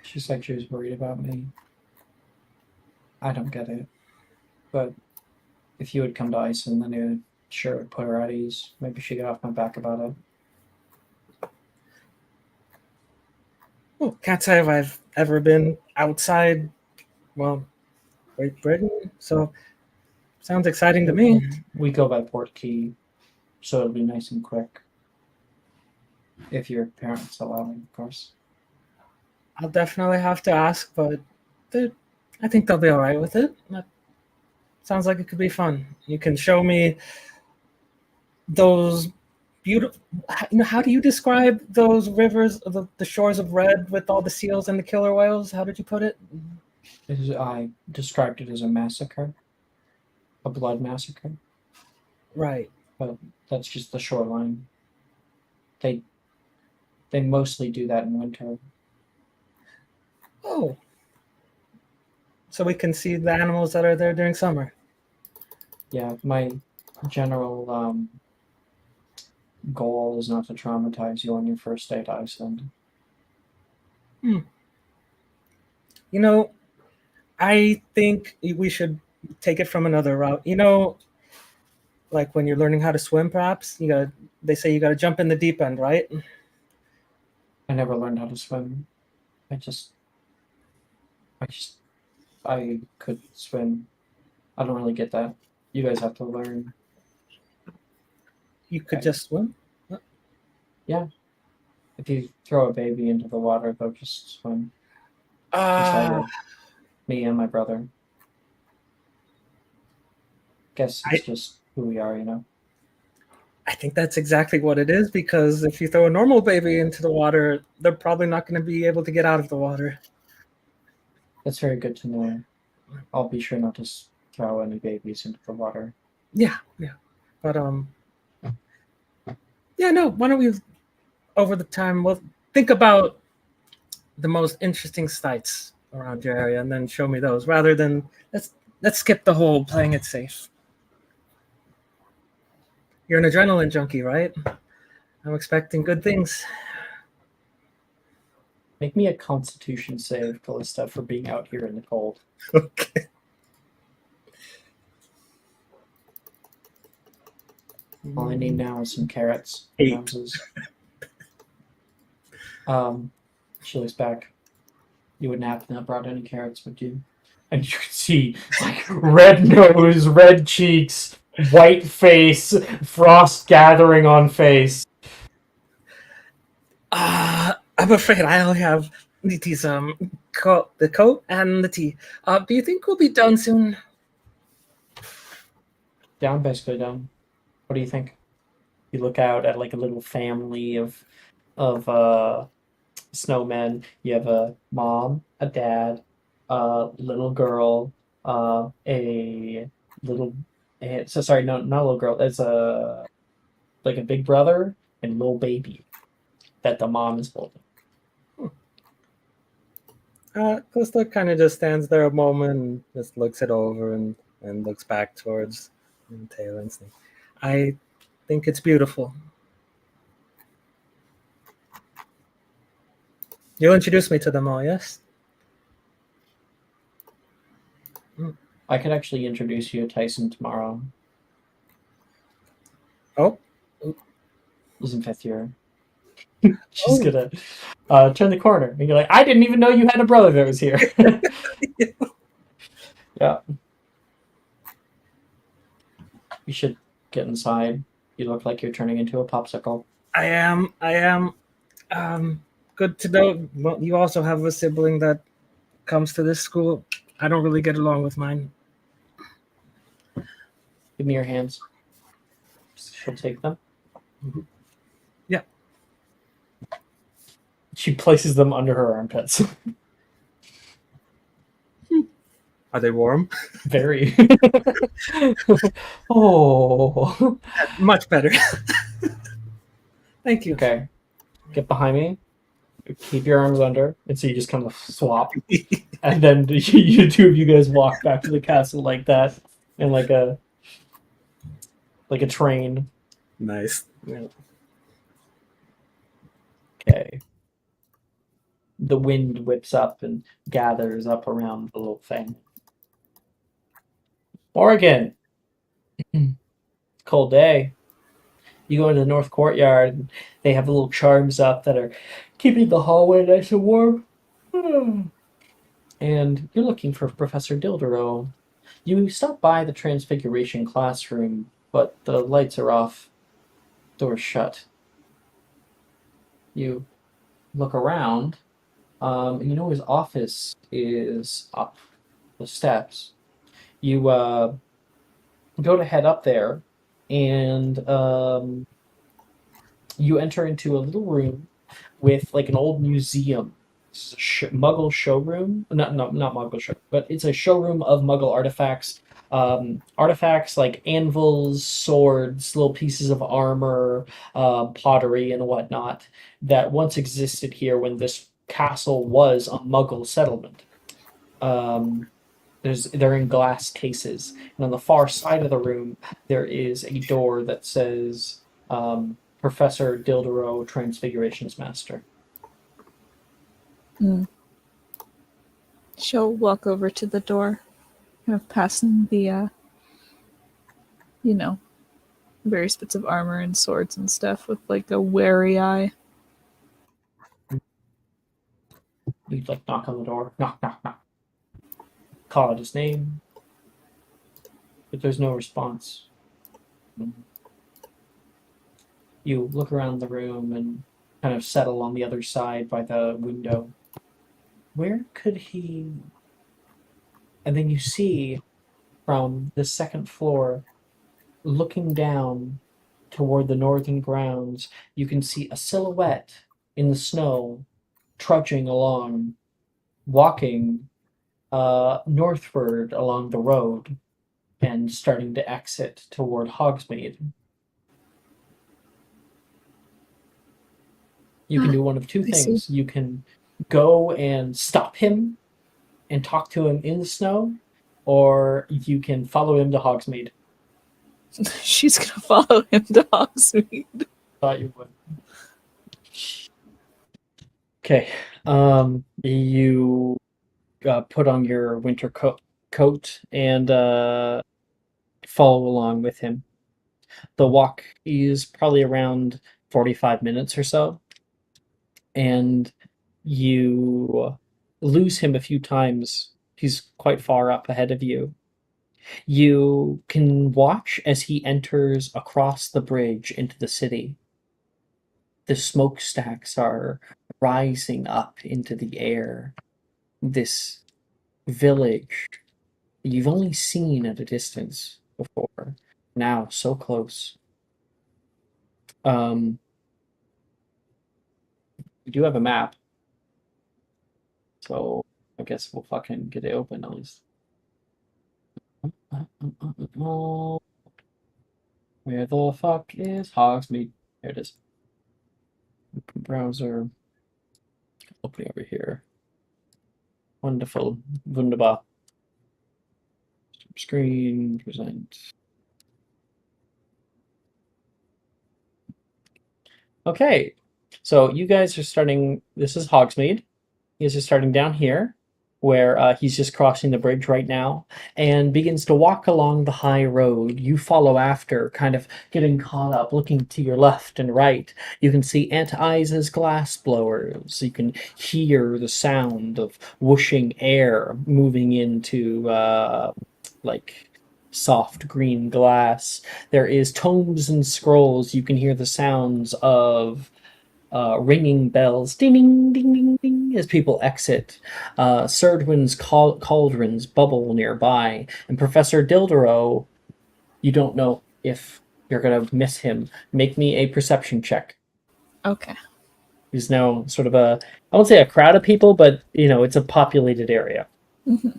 She said she was worried about me. I don't get it. But if you had come to Iceland, then it would sure would put her at ease. Maybe she'd get off my back about it. Well, can't say if I've ever been outside, well, Great Britain. So sounds exciting to me. We go by Port Key, so it'll be nice and quick. If your parents allow me, of course. I'll definitely have to ask, but I think they'll be all right with it. That sounds like it could be fun. You can show me those beautiful. How do you describe those rivers, the shores of red with all the seals and the killer whales? How did you put it? I described it as a massacre, a blood massacre. Right. But that's just the shoreline. They mostly do that in winter. Oh. So we can see the animals that are there during summer. Yeah, my general goal is not to traumatize you on your first day to Iceland. You know, I think we should take it from another route. You know, like when you're learning how to swim, perhaps they say you gotta jump in the deep end, right? I never learned how to swim. I could swim. I don't really get that. You guys have to learn. You could Okay. just swim. If you throw a baby into the water, they'll just swim. Ah, Decided. Me and my brother. Guess it's just who we are, you know. I think that's exactly what it is, because if you throw a normal baby into the water, they're probably not going to be able to get out of the water. That's very good to know. I'll be sure not to throw any babies into the water. Yeah. But yeah, no. Why don't we, over the time, we'll think about the most interesting sites around your area and then show me those, rather than let's skip the whole playing it safe. You're an adrenaline junkie, right? I'm expecting good things. Make me a Constitution save, Callista, for being out here in the cold. Okay. All I need now is some carrots. 8. Noses. She looks back. You wouldn't have not brought any carrots, would you? And you can see like red nose, red cheeks, white face, frost gathering on face. I'm afraid I only have these the coat and the tea. Do you think we'll be done soon? Yeah, I'm basically done. What do you think? You look out at like a little family of snowmen. You have a mom, a dad, a little girl, a little. So sorry, no, not a little girl. It's a big brother and a little baby that the mom is holding. Calista kind of just stands there a moment and just looks it over and looks back towards Taylor and stuff. I think it's beautiful. You'll introduce me to them all, yes? I could actually introduce you to Tyson tomorrow. Oh. He's in 5th year. She's gonna turn the corner and you're like, I didn't even know you had a brother that was here. Yeah. You should get inside. You look like you're turning into a popsicle. I am. Good to know. Well, you also have a sibling that comes to this school. I don't really get along with mine. Give me your hands. She'll take them. Yeah. She places them under her armpits. Are they warm? Very. Oh. Much better. Thank you. Okay. Get behind me. Keep your arms under. And so you just kind of swap. And then you two of you guys walk back to the castle like that. And like a train. Nice. Yeah. Okay. The wind whips up and gathers up around the little thing. Morgan, cold day. You go into the north courtyard, and they have little charms up that are keeping the hallway nice and warm. And you're looking for Professor Dildero. You stop by the Transfiguration classroom, but the lights are off, doors shut. You look around, and you know his office is up the steps. You go to head up there, and you enter into a little room with like an old museum. It's a Muggle showroom. Not Muggle show, but it's a showroom of Muggle artifacts. Artifacts like anvils, swords, little pieces of armor, pottery, and whatnot that once existed here when this castle was a Muggle settlement. They're in glass cases, and on the far side of the room there is a door that says Professor Dildero, Transfigurations Master. She'll walk over to the door, kind of passing the, various bits of armor and swords and stuff with like a wary eye. You like knock on the door, knock, knock, knock. Call out his name, but there's no response. You look around the room and kind of settle on the other side by the window. Where could he? And then you see from the second floor, looking down toward the northern grounds, you can see a silhouette in the snow trudging along, walking northward along the road and starting to exit toward Hogsmeade. You can do one of two things. You can go and stop him and talk to him in the snow, or you can follow him to Hogsmeade. She's gonna follow him to Hogsmeade. Thought you would. Okay. You put on your winter coat and follow along with him. The walk is probably around 45 minutes or so, and you lose him a few times. He's quite far up ahead of you. You can watch as he enters across the bridge into the city. The smokestacks are rising up into the air. This village you've only seen at a distance before, now so close. We do have a map, so I guess we'll fucking get it open at least. Where the fuck is Hogsmeade? There it is. Open browser. Opening over here. Wonderful. Wunderbar. Screen. Present. Okay. So you guys are starting. This is Hogsmeade. You guys are starting down here, where he's just crossing the bridge right now, and begins to walk along the high road. You follow after, kind of getting caught up, looking to your left and right. You can see Aunt Isa's glass blowers. You can hear the sound of whooshing air moving into like soft green glass. There is tomes and scrolls. You can hear the sounds of ringing bells, ding, ding, ding, ding, ding, as people exit. Serdwin's cauldrons bubble nearby, and Professor Dildero, you don't know if you're going to miss him. Make me a perception check. Okay. He's now sort of I won't say a crowd of people, but, it's a populated area. Mm-hmm.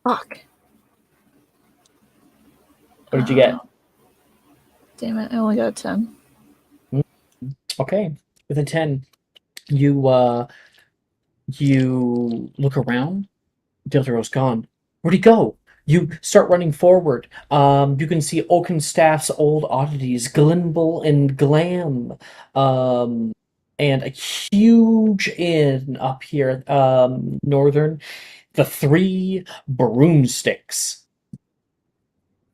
Fuck. What did you get? Damn it, I only got a 10. Okay. With a 10, you look around. Dildero's gone. Where'd he go? You start running forward. You can see Oakenstaff's old oddities, Glimble and Glam, and a huge inn up here, northern. The Three Broomsticks.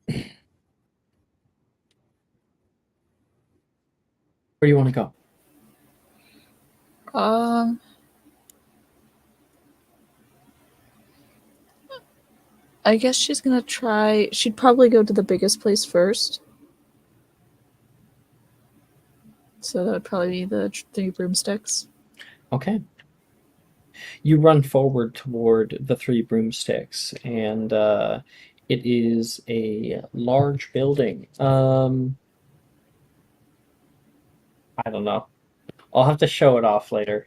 Where do you want to go? I guess she's gonna try. She'd probably go to the biggest place first. So that would probably be the Three Broomsticks. Okay. You run forward toward the Three Broomsticks, and it is a large building. I don't know. I'll have to show it off later.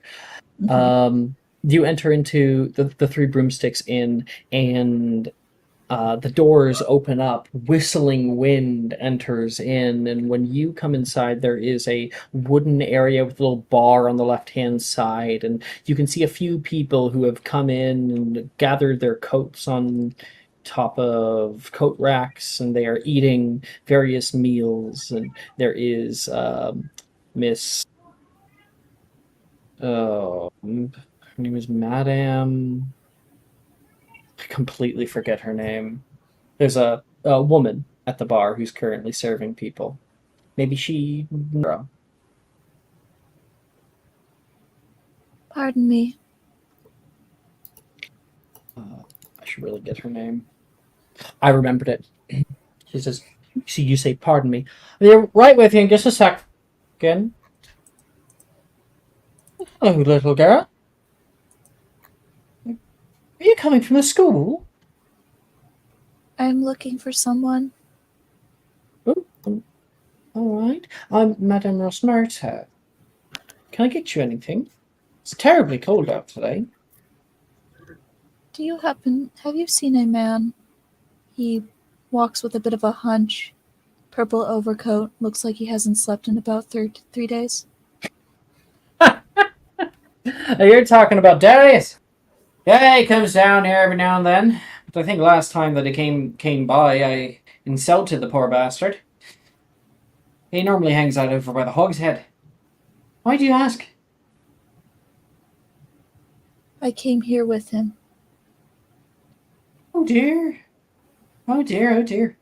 You enter into the Three Broomsticks Inn, and the doors open up. Whistling wind enters in, and when you come inside, there is a wooden area with a little bar on the left-hand side, and you can see a few people who have come in and gathered their coats on top of coat racks, and they are eating various meals. And there is Miss. Oh, her name is Madame. I completely forget her name. There's a woman at the bar who's currently serving people. Maybe she. Pardon me. I should really get her name. I remembered it. She says, "See, you say pardon me. You're right with you in just a second. Hello, little girl. Are you coming from the school? I'm looking for someone. Oh, all right. I'm Madame Rosmerta. Can I get you anything? It's terribly cold out today. Have you seen a man? He walks with a bit of a hunch. Purple overcoat. Looks like he hasn't slept in about 3 days. You're talking about Darius? Yeah, he comes down here every now and then. But I think last time that he came by, I insulted the poor bastard. He normally hangs out over by the Hog's Head. Why do you ask? I came here with him. Oh dear. Oh dear, oh dear.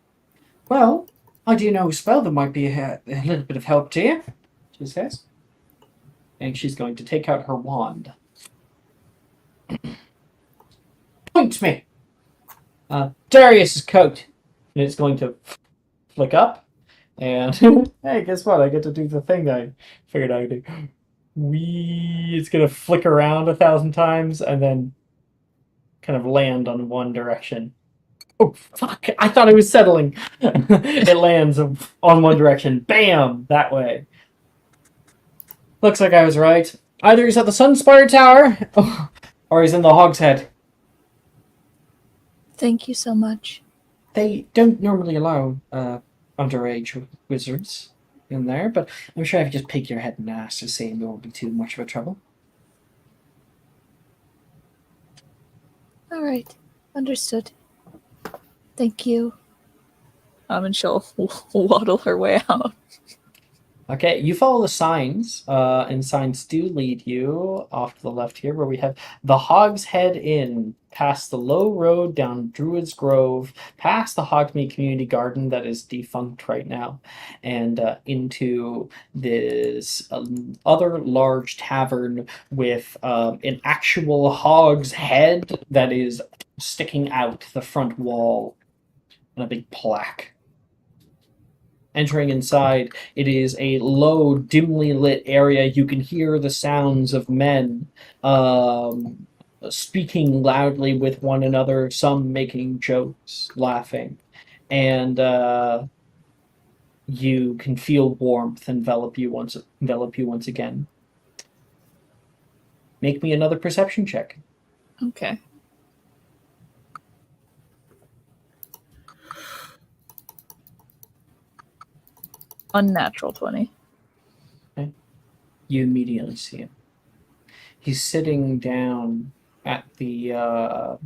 Well, I do know a spell that might be a little bit of help to you, she says. And she's going to take out her wand. Point me! Darius's coat. And it's going to flick up. And hey, guess what? I get to do the thing I figured I would do. It's going to flick around 1,000 times and then kind of land on one direction. Oh, fuck. I thought it was settling. It lands on one direction. Bam! That way. Looks like I was right. Either he's at the Sunspire Tower or he's in the Hog's Head. Thank you so much. They don't normally allow underage wizards in there, but I'm sure if you just pick your head and ask to see, there won't be too much of a trouble. All right. Understood. Thank you. And she'll waddle her way out. Okay, you follow the signs, and signs do lead you off to the left here, where we have the Hog's Head Inn, past the low road down Druid's Grove, past the Hogsmeade Community Garden that is defunct right now, and into this other large tavern with an actual hog's head that is sticking out the front wall, and a big plaque. Entering inside, it is a low, dimly lit area. You can hear the sounds of men speaking loudly with one another, some making jokes, laughing. And you can feel warmth envelop you once again. Make me another perception check. Okay. Unnatural 20. Okay. You immediately see him. He's sitting down at the a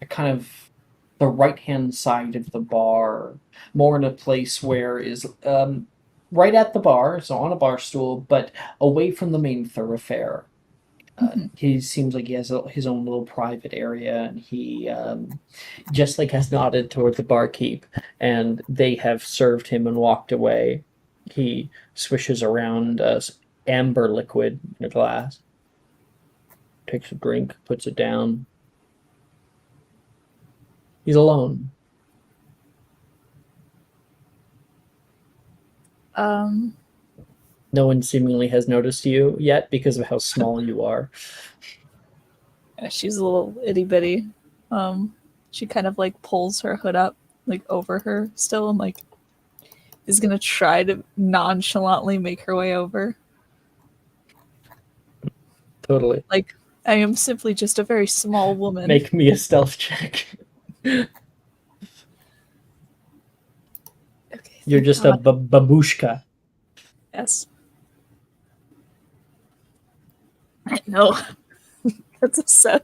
kind of the right-hand side of the bar, more in a place where is right at the bar, so on a bar stool, but away from the main thoroughfare. He seems like he has his own little private area, and he just like has nodded toward the barkeep, and they have served him and walked away. He swishes around amber liquid in a glass, takes a drink, puts it down. He's alone. No one seemingly has noticed you yet because of how small you are. Yeah, she's a little itty bitty. She kind of like pulls her hood up, like over her still, and like is gonna try to nonchalantly make her way over. Totally. Like, I am simply just a very small woman. Make me a stealth check. Okay, You're thank just God. a babushka. Yes. No. That's a 7.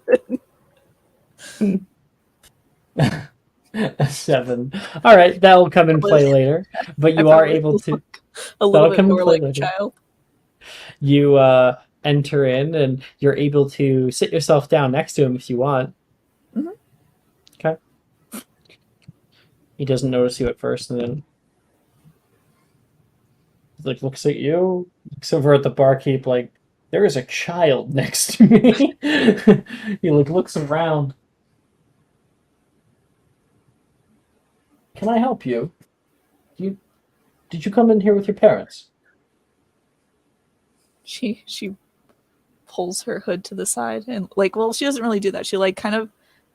A 7. All right, that'll come in play later. But you I are probably able to. look a little that'll bit come in more play like a later. child. You enter in, and you're able to sit yourself down next to him if you want. Mhm. Okay. He doesn't notice you at first, and then like looks at you, looks over at the barkeep, like there is a child next to me. He like looks around. Can I help you? Did you come in here with your parents? She pulls her hood to the side and like, well, she doesn't really do that. She like kind of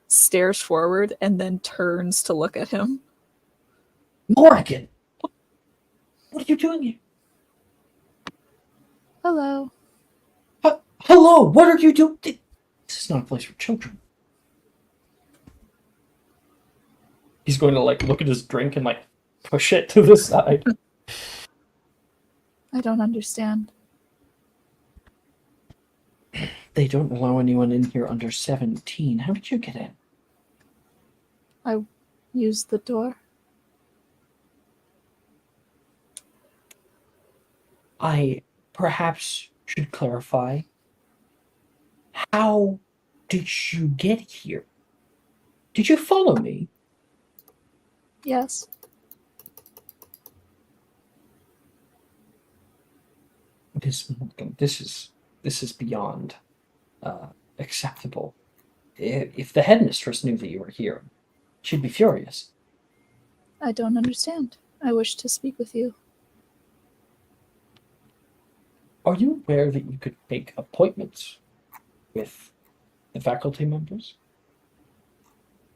stares forward and then turns to look at him. Morgan, what are you doing here? Hello. Hello, what are you doing? This is not a place for children. He's going to like look at his drink and like push it to the side. I don't understand. They don't allow anyone in here under 17. How did you get in? I used the door. I perhaps should clarify. How did you get here? Did you follow me? Yes. This is beyond acceptable. If the headmistress knew that you were here, she'd be furious. I don't understand. I wish to speak with you. Are you aware that you could make appointments with the faculty members?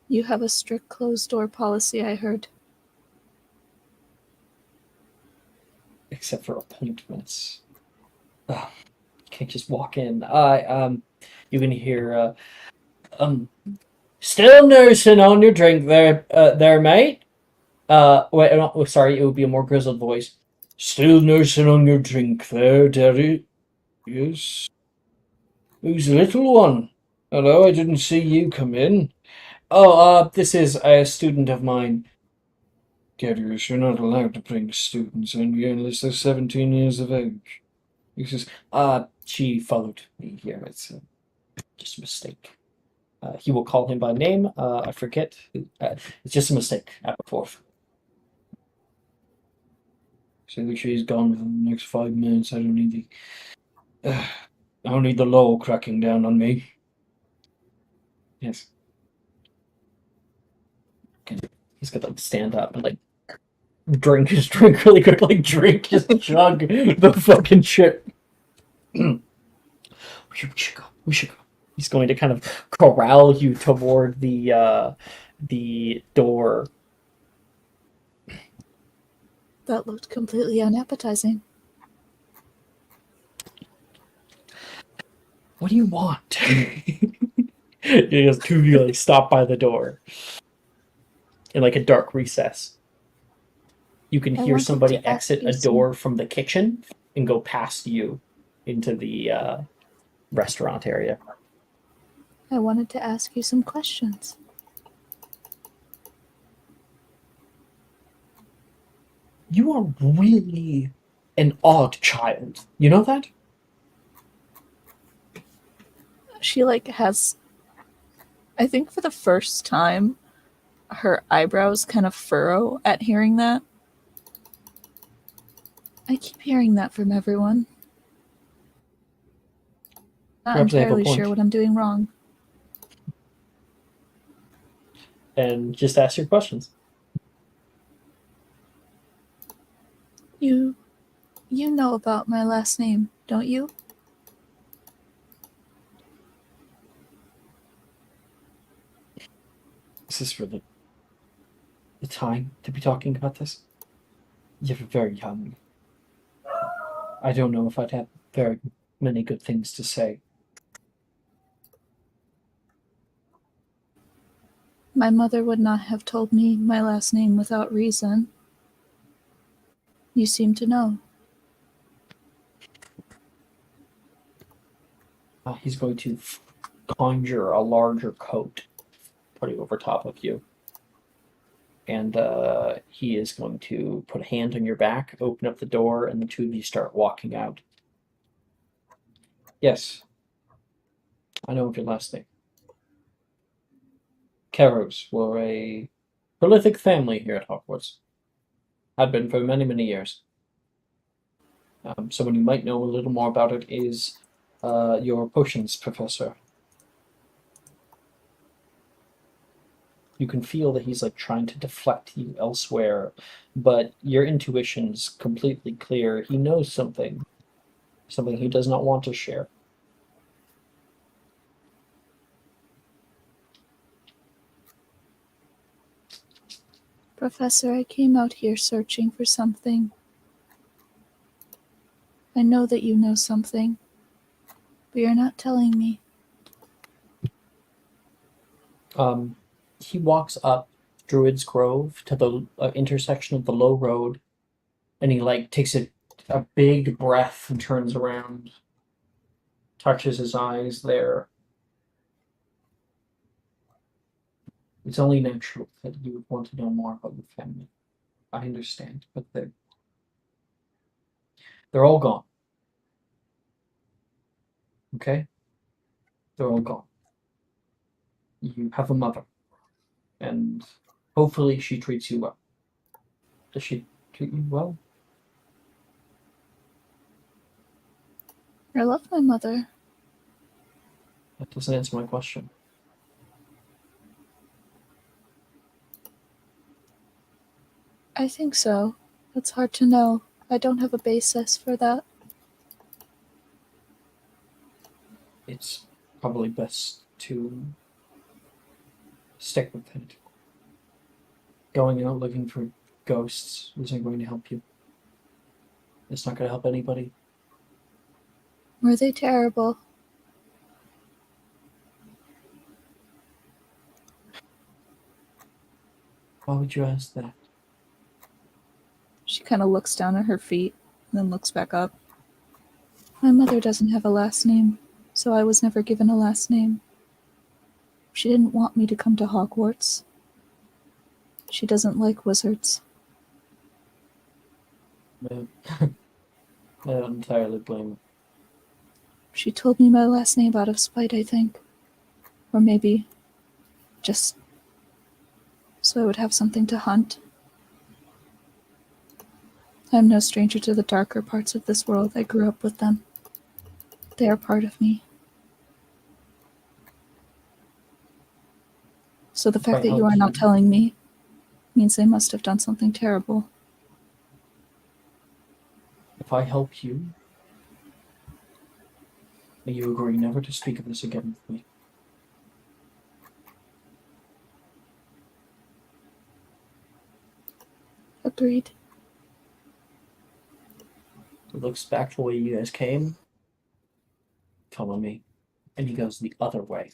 You have a strict closed door policy, I heard. Except for appointments. You can't just walk in. You can hear, still nursing on your drink there, mate? Wait, no, sorry, it would be a more grizzled voice. Still nursing on your drink there, Derry? Yes. Who's the little one? Hello, I didn't see you come in. Oh, this is a student of mine. Darius, you're not allowed to bring students in here unless they're 17 years of age. He says, she followed me here. It's just a mistake. He will call him by name. I forget. It's just a mistake. Aberforth. So make sure he's gone within the next 5 minutes. I don't need the law cracking down on me. Yes. Okay. He's got to stand up and like drink his drink really quick, like drink, just chug the fucking shit. We should go. He's going to kind of corral you toward the door. That looked completely unappetizing. What do you want? He has two of you like stop by the door in like a dark recess. You can hear somebody exit a door from the kitchen and go past you into the restaurant area. I wanted to ask you some questions. You are really an odd child. You know that? She like has, I think for the first time, her eyebrows kind of furrow at hearing that. I keep hearing that from everyone. Not Perhaps they have a entirely point. sure what I'm doing wrong. And just ask your questions. You know about my last name, don't you? Is this really the time to be talking about this? You're very young. I don't know if I'd have very many good things to say. My mother would not have told me my last name without reason. You seem to know. He's going to conjure a larger coat, putting over top of you. And he is going to put a hand on your back, open up the door, and the two of you start walking out. Yes, I know of your last name. Caros were a prolific family here at Hogwarts. Had been for many, many years. Someone you might know a little more about it is your potions professor. You can feel that he's like trying to deflect you elsewhere, but your intuition's completely clear. He knows something he does not want to share. Professor, I came out here searching for something. I know that you know something, but you're not telling me. He walks up Druid's Grove to the intersection of the low road, and he like takes a big breath and turns around, touches his eyes there. It's only natural that you would want to know more about your family. I understand, but they're all gone. Okay? They're all gone. You have a mother, and hopefully she treats you well. Does she treat you well? I love my mother. That doesn't answer my question. I think so. It's hard to know. I don't have a basis for that. It's probably best to stick with it. Going out looking for ghosts isn't going to help you. It's not going to help anybody. Were they terrible? Why would you ask that? She kind of looks down at her feet, and then looks back up. My mother doesn't have a last name, so I was never given a last name. She didn't want me to come to Hogwarts. She doesn't like wizards. I don't entirely blame her. She told me my last name out of spite, I think. Or maybe just so I would have something to hunt. I am no stranger to the darker parts of this world. I grew up with them. They are part of me. So the fact that you are not telling me means they must have done something terrible. If I help you, will you agree never to speak of this again with me? Agreed. He looks back to where you guys came. Follow me. And he goes the other way.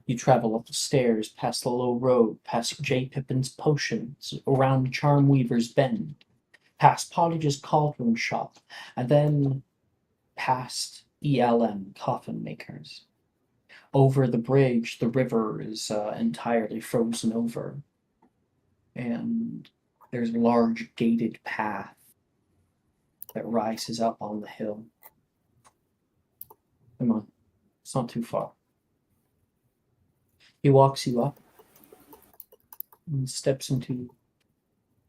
You travel up the stairs, past the low road, past J. Pippin's potions, around Charmweaver's Bend, past Pottage's Cauldron Shop, and then past ELM Coffin Makers. Over the bridge, the river is entirely frozen over. And there's a large gated path that rises up on the hill. Come on, it's not too far. He walks you up and steps into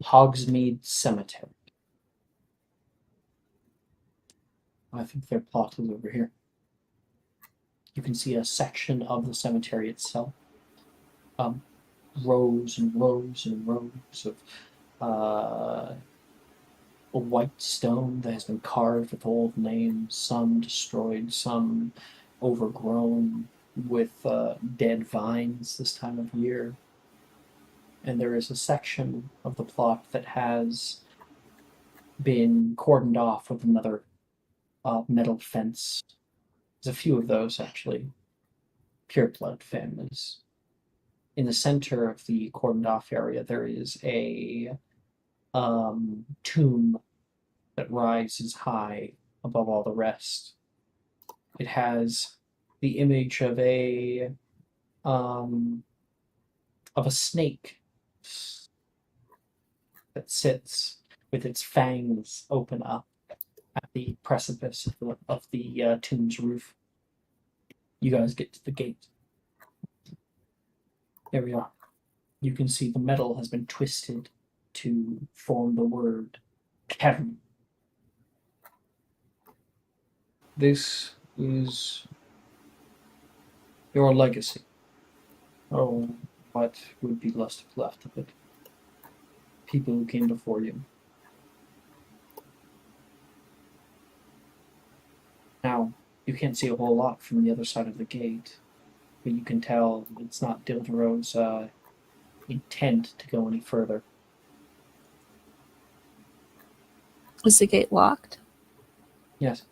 Hogsmeade Cemetery. I think their plot is over here. You can see a section of the cemetery itself. Rows and rows and rows of white stone that has been carved with old names, some destroyed, some overgrown with dead vines this time of year. And there is a section of the plot that has been cordoned off with another metal fence. There's a few of those, actually. Pureblood families. In the center of the cordoned off area, there is a tomb that rises high above all the rest. It has the image of a snake that sits with its fangs open up at the precipice of the tomb's roof. You guys get to the gate. There we are. You can see the metal has been twisted to form the word Kevin. This is your legacy. Oh, what would be left of it? People who came before you. Now, you can't see a whole lot from the other side of the gate, but you can tell it's not Dildero's intent to go any further. Is the gate locked? Yes.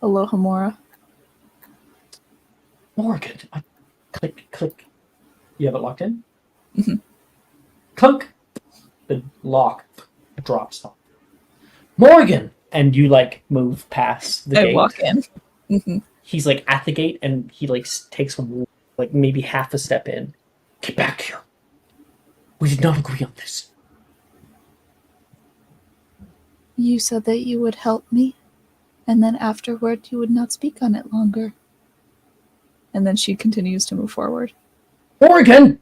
Aloha Mora. Morgan! Click, click. You have it locked in? Mhm. Clunk! The lock drops off. Morgan! And you, move past the I gate. walk in. Mm-hmm. He's, at the gate, and he, takes, maybe half a step in. Get back here. We did not agree on this. You said that you would help me, and then afterward you would not speak on it longer. And then she continues to move forward. Morgan!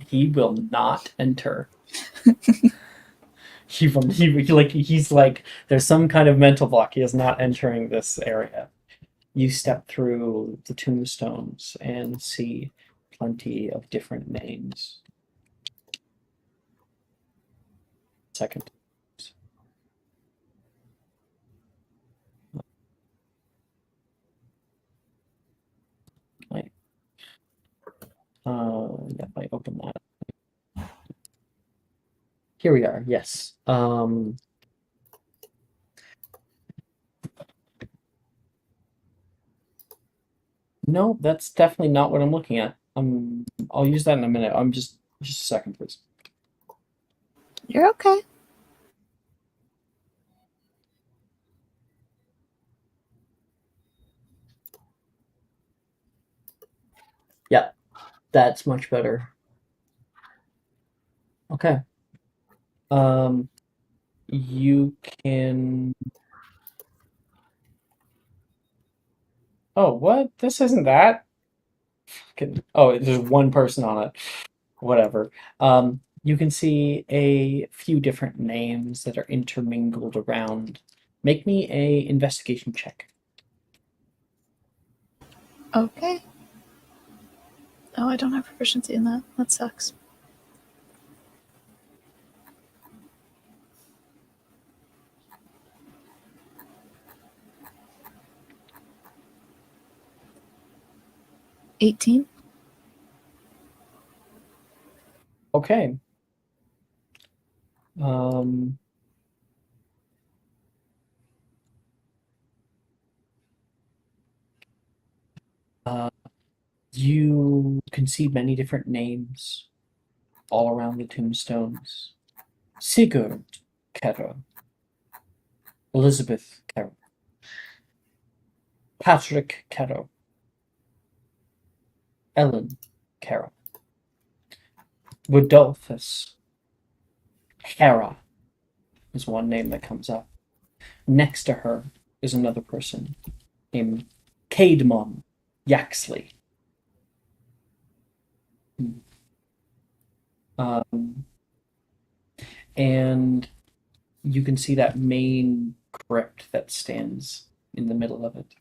He will not enter. He's there's some kind of mental block. He is not entering this area. You step through the tombstones and see plenty of different names. Second. If I open that. Here we are, yes. No, that's definitely not what I'm looking at. I'll use that in a minute. I'm just a second, please. You're okay. Yeah, that's much better. Okay. You can. Oh, what? This isn't that. Oh, there's one person on it. Whatever. You can see a few different names that are intermingled around. Make me a investigation check. Okay. Oh, I don't have proficiency in that. That sucks. $18. Okay. You can see many different names all around the tombstones. Sigurd Kerr, Elizabeth Kerr, Patrick Kerr, Ellen Kerr, Rodolphus Hera is one name that comes up. Next to her is another person named Caedmon Yaxley. And you can see that main crypt that stands in the middle of it.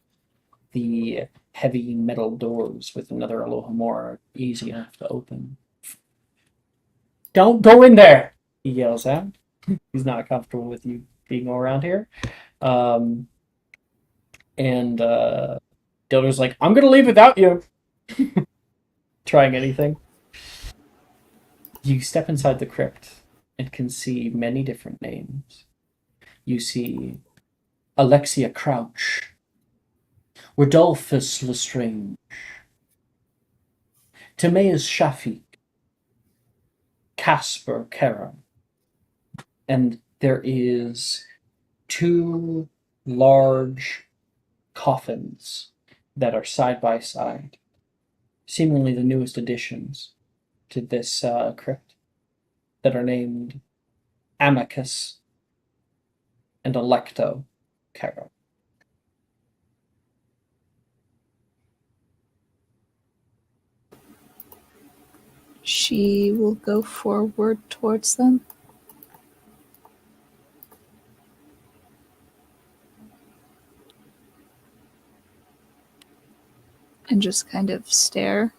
The heavy metal doors with another Alohomora are easy enough to open. Don't go in there! He yells out. He's not comfortable with you being around here. Dilder's like, I'm gonna leave without you. Trying anything. You step inside the crypt and can see many different names. You see Alexia Crouch, Rodolphus Lestrange, Timaeus Shafiq, Casper Kara, and there is 2 large coffins that are side by side, seemingly the newest additions to this crypt, that are named Amicus and Electo Kara. She will go forward towards them. And just kind of stare.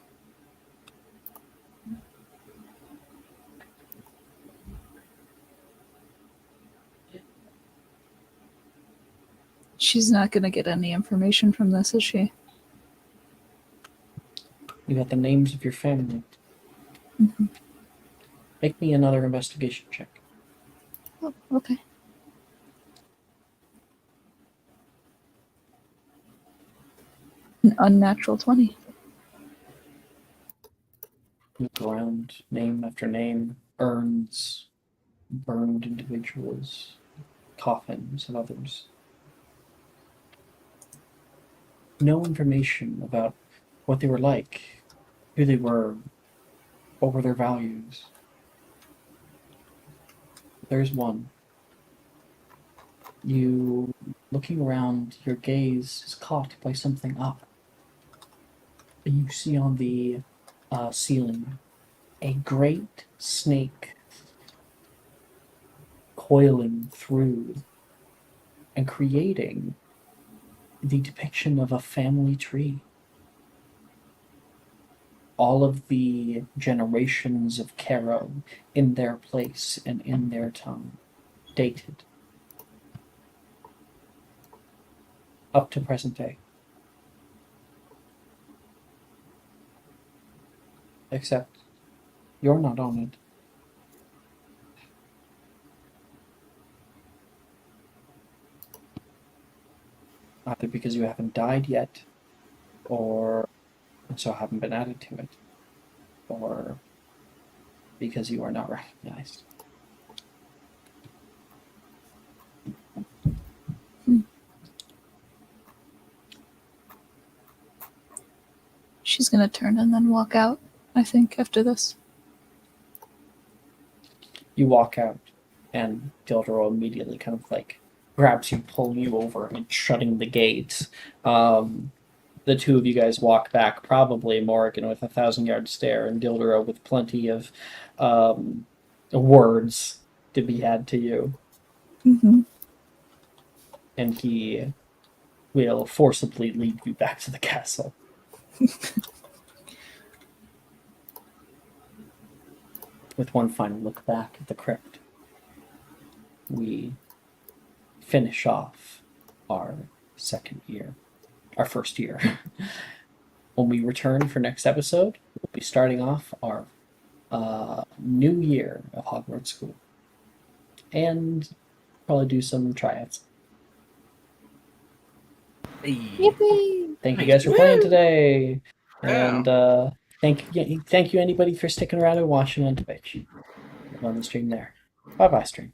She's not going to get any information from this, is she? You got the names of your family. Mm-hmm. Make me another investigation check. Oh, okay. An unnatural 20. Look around, name after name, urns, burned individuals, coffins of others. No information about what they were like, who they were, what were their values. There's one. You, looking around, your gaze is caught by something up. And you see on the ceiling a great snake coiling through and creating the depiction of a family tree. All of the generations of Caro in their place and in their time, dated up to present day. Except you're not on it. Either because you haven't died yet, or so haven't been added to it, or because you are not recognized. She's going to turn and then walk out, I think, after this. You walk out, and Dildro immediately kind of like grabs you, pulling you over, and shutting the gates. The two of you guys walk back, probably Morrigan with a 1,000-yard stare, and Dildro with plenty of words to be had to you. Mm-hmm. And he will forcibly lead you back to the castle. With one final look back at the crypt, we finish off our first year. When we return for next episode, we'll be starting off our new year of Hogwarts School. And probably do some tryouts. Yippee! Thank you guys for playing today. And thank you anybody for sticking around and watching on Twitch. On the stream there. Bye-bye, stream.